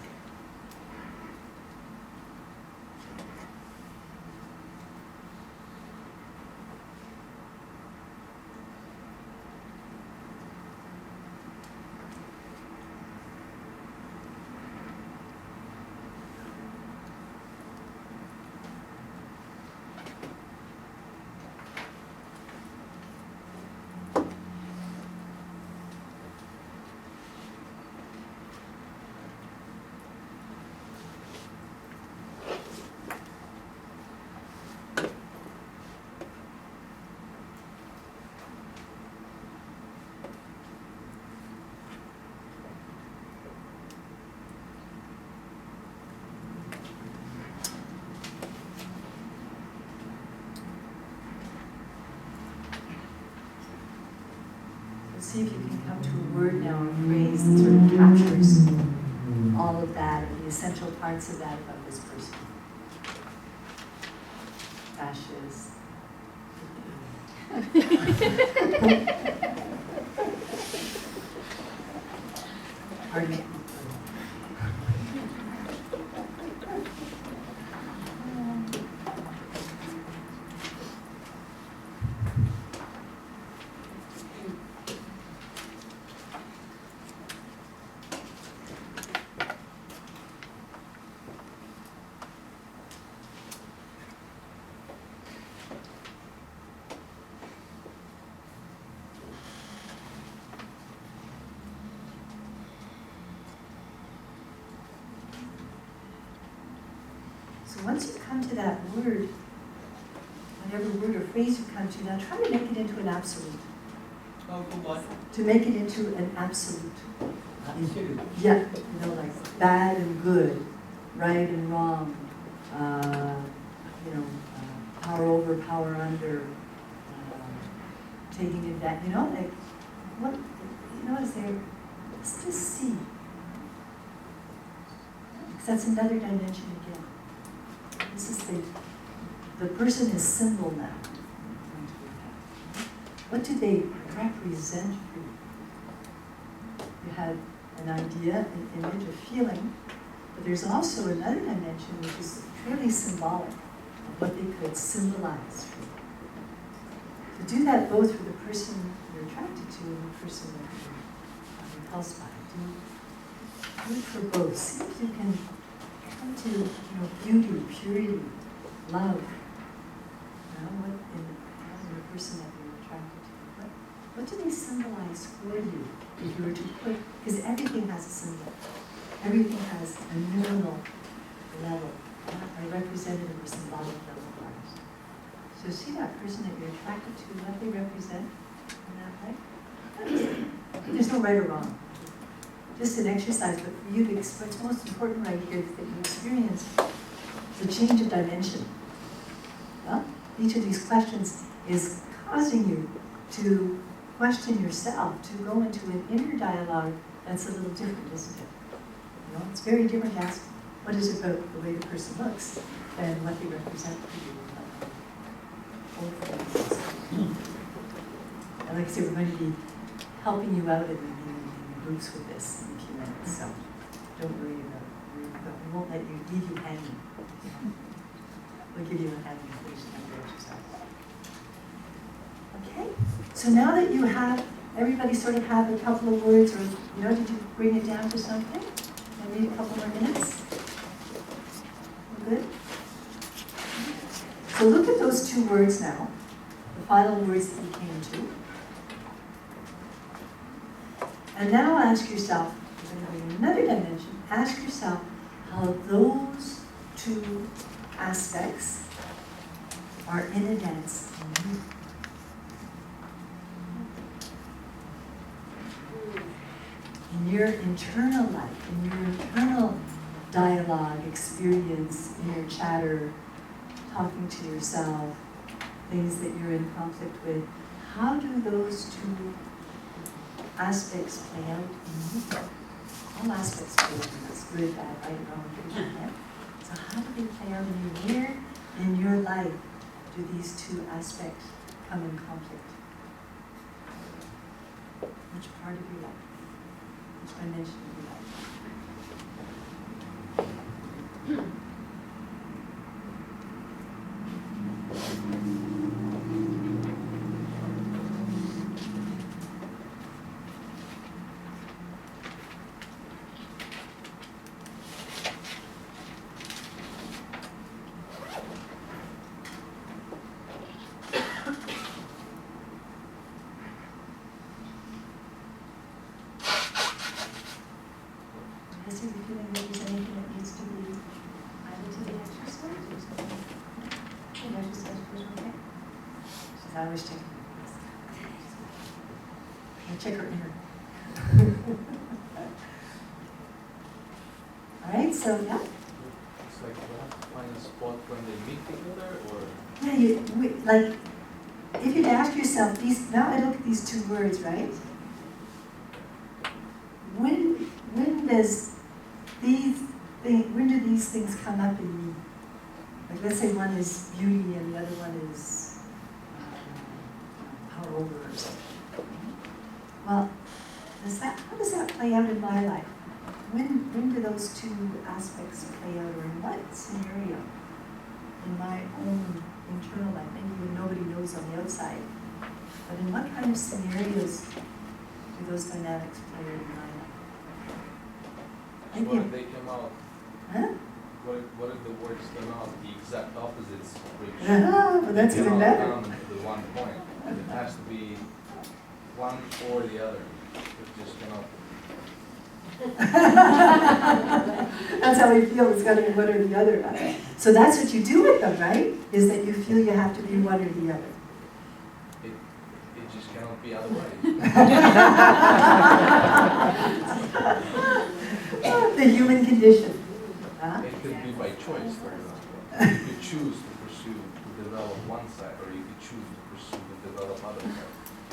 See if you can come to a word now or phrase that sort of captures all of that and the essential parts of that about this person. Fascist. Pardon me. So once you come to that word, whatever word or phrase you come to, now try to make it into an absolute. Oh, what? To make it into an absolute. Absolute. Yeah, you know, like bad and good, right and wrong, power over, power under, taking it back, you know, like, what, you know, as let's just see. Because that's another dimension again. This is the person is symbol now. What do they represent for you? You have an idea, an image, a feeling, but there's also another dimension which is truly symbolic of what they could symbolize for you. To do that both for the person you're attracted to and the person that you're repulsed by. Do it for both. See if you can come to beauty, purity, love. What in the person that you're attracted to. What do they symbolize for you if you were to put, because everything has a symbol. Everything has a numinal level, a representative or symbolic level of ours. So see that person that you're attracted to, what they represent in that way? There's no right or wrong. Just an exercise, but for you to express, what's most important right here is that you experience the change of dimension. Well, each of these questions is causing you to question yourself, to go into an inner dialogue that's a little different, isn't it? You know, it's very different to ask what is it about the way the person looks than what they represent for you. And like I say, we're going to be helping you out in groups with this in a few minutes, so don't worry about it. We won't let you leave you hanging. We'll give you a hanging position under exercise. Okay? So now that you have, everybody sort of have a couple of words, or, did you bring it down to something? Maybe a couple more minutes? We're good? So look at those two words now, the final words that you came to. And now ask yourself, we're going to bring another dimension, ask yourself how those two aspects are in a dance in you. In your internal life, in your internal dialogue, experience, in your chatter, talking to yourself, things that you're in conflict with, how do those two aspects play out in you? All aspects play out in us, good, bad, right, wrong, good, bad. So how do they play out in you? Where in your life do these two aspects come in conflict? Which part of your life? Which dimension of your life? Is there feeling that there's anything that needs to be added to the exercise or something? The exercise was okay? She's always checking. I'll check her inner. All right, so yeah. It's like you have to find a spot when they meet together, or Yeah, like, if you'd ask yourself, now I look at these two words, right? When do these things come up in you? Like, let's say one is beauty and the other one is power over or something. Well, how does that play out in my life? When do those two aspects play out, or in what scenario? In my own internal life, maybe when nobody knows on the outside. But in what kind of scenarios do those dynamics play out in my life? what if they come out? Huh? What if the words come out the exact opposites, which But that's come even out better. down to the one point? It has to be one or the other. It just cannot. That's how we feel, it's got to be one or the other. Right? So that's what you do with them, right? Is that you feel you have to be one or the other. It just cannot be otherwise. The human condition. Huh? It could be by choice, for example. You could choose to pursue, to develop one side, or you could choose to pursue to develop other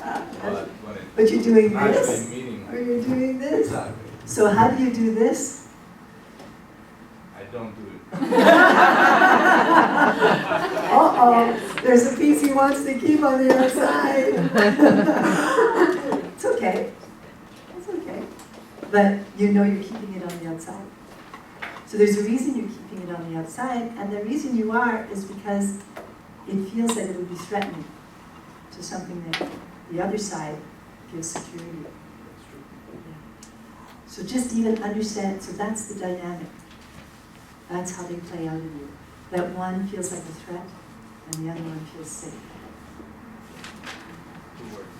side. But you're doing actually this, meeting, or you're doing this. exactly. So how do you do this? I don't do it. Uh-oh, there's a piece he wants to keep on the outside. It's okay. It's okay. But you know you're keeping it on the outside. So there's a reason you're keeping it on the outside, and the reason you are is because it feels that it would be threatening to something that the other side gives security. That's true. So just even understand, so that's the dynamic. That's how they play out in you. That one feels like a threat, and the other one feels safe. 2 words.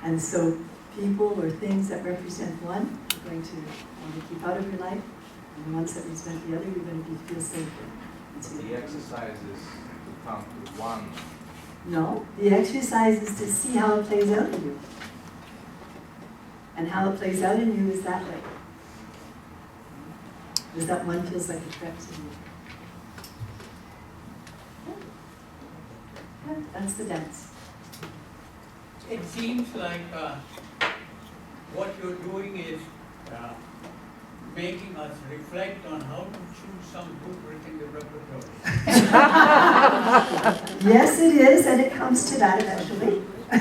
And so people or things that represent one, you're going to want to keep out of your life, and the ones that represent the other, you're going to feel safer. And so The exercise is to come to one. No, the exercise is to see how it plays out in you. And how it plays out in you is that way. Is that one feels like a threat to you. Yeah, that's the dance. It seems like what you're doing is making us reflect on how to choose some rubric in the repertoire. Yes, it is, and it comes to that eventually. I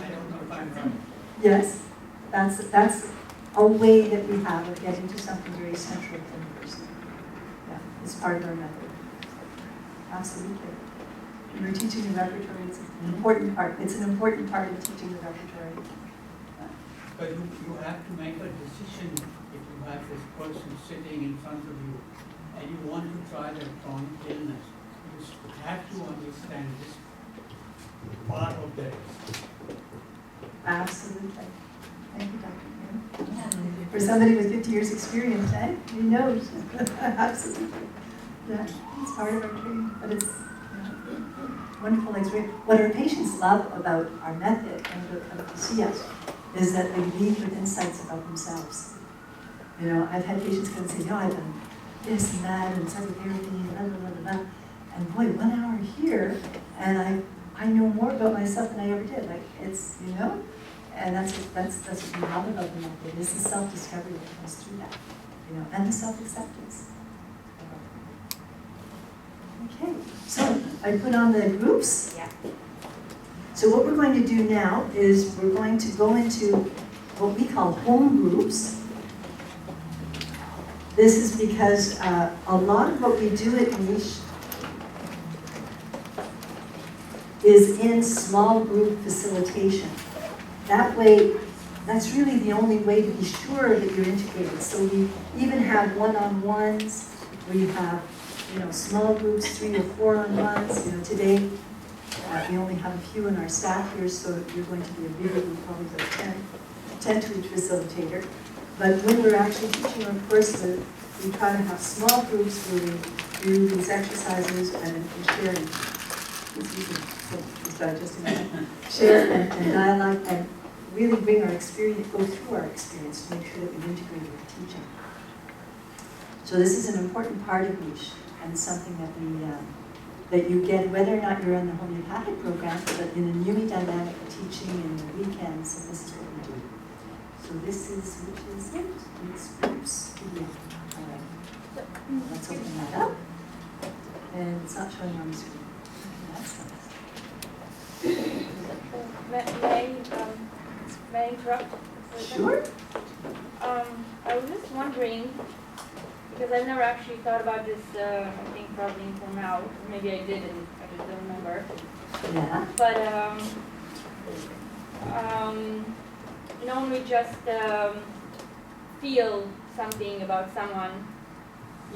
don't know if I'm right. Yes, that's a way that we have of getting to something very central for the person. Yeah, it's part of our method. Absolutely. When we're teaching the repertoire, it's an important part. It's an important part of teaching the repertoire. But you have to make a decision if you have this person sitting in front of you and you want to try their chronic illness. You have to understand this part of theirs. Absolutely. Thank you, Dr. Kim. For somebody with 50 years experience, he knows. Absolutely. Yeah, it's part of our training, but it's wonderful experience. What our patients love about our method and what come to see us is that they leave with insights about themselves. You know, I've had patients come and say, no, I've done this and that and psychotherapy and blah, blah, blah, blah. And boy, 1 hour here, and I know more about myself than I ever did. Like, it's, you know, and that's what we love about the method, is the self-discovery that comes through that, you know, and the self-acceptance. Okay, so I put on the groups. Yeah. So what we're going to do now is we're going to go into what we call home groups. This is because a lot of what we do at MICH is in small group facilitation. That way, that's really the only way to be sure that you're integrated. So we even have one-on-ones, we have, small groups, 3 or 4 on ones. Today, we only have a few in our staff here, so you're going to be a bigger group, probably like 10 to each facilitator. But when we're actually teaching our course, we try to have small groups where we do these exercises and sharing. Share and dialogue and really bring our experience, go through our experience to make sure that we integrate with teaching. So this is an important part of MICH and something that that you get whether or not you're in the homeopathic program, but in the newly dynamic teaching in the weekends, and this is what we do. So this is, which is it? It's groups. Yeah. All right. Let's open that up. And it's not showing on the screen. That's nice. May I interrupt? Sure. I was just wondering, because I've never actually thought about this, I think probably until now, or maybe I did and I just don't remember. Yeah. But normally just feel something about someone.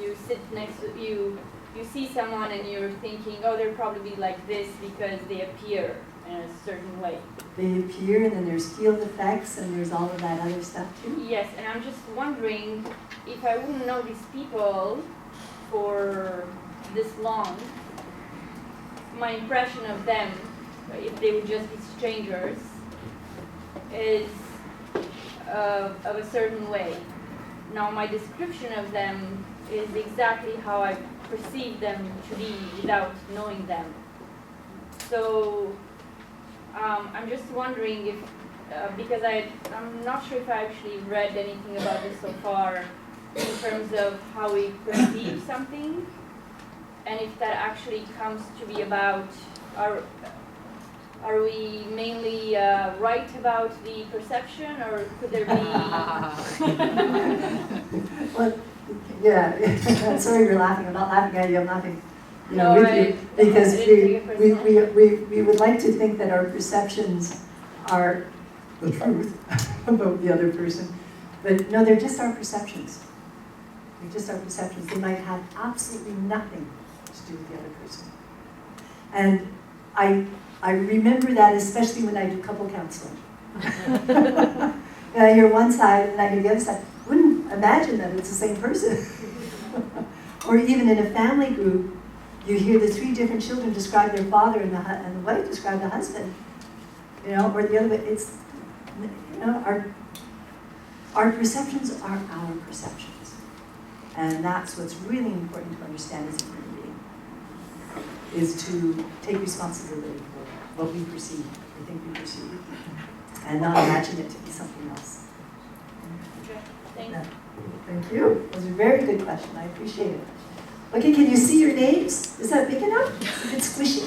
You sit next to you see someone and you're thinking, oh, they'll probably be like this because they appear in a certain way. They appear, and then there's field effects, and there's all of that other stuff too. Yes, and I'm just wondering if I wouldn't know these people for this long, my impression of them, if they would just be strangers, is of a certain way. Now, my description of them is exactly how I perceive them to be without knowing them. So I'm just wondering if, because I'm not sure if I actually read anything about this so far in terms of how we perceive something, and if that actually comes to be about, are we mainly right about the perception, or could there be... Well, yeah, sorry you're laughing. I'm not laughing at you, I'm laughing No, with right. you. Because I didn't take it we would like to think that our perceptions are the truth about the other person. But no, they're just our perceptions. They're just our perceptions. They might have absolutely nothing to do with the other person. And I remember that especially when I do couple counseling. And I hear one side and I hear the other side. Wouldn't imagine that it's the same person. Or even in a family group, you hear the 3 different children describe their father and the wife describe the husband. Or the other way. It's, our perceptions are our perceptions. And that's what's really important to understand as a human being, is to take responsibility for what we perceive, we think we perceive, and not imagine it to be something else. Okay, thanks. Yeah. Thank you. It was a very good question. I appreciate it. Okay, can you see your names? Is that big enough? It's a bit squishy.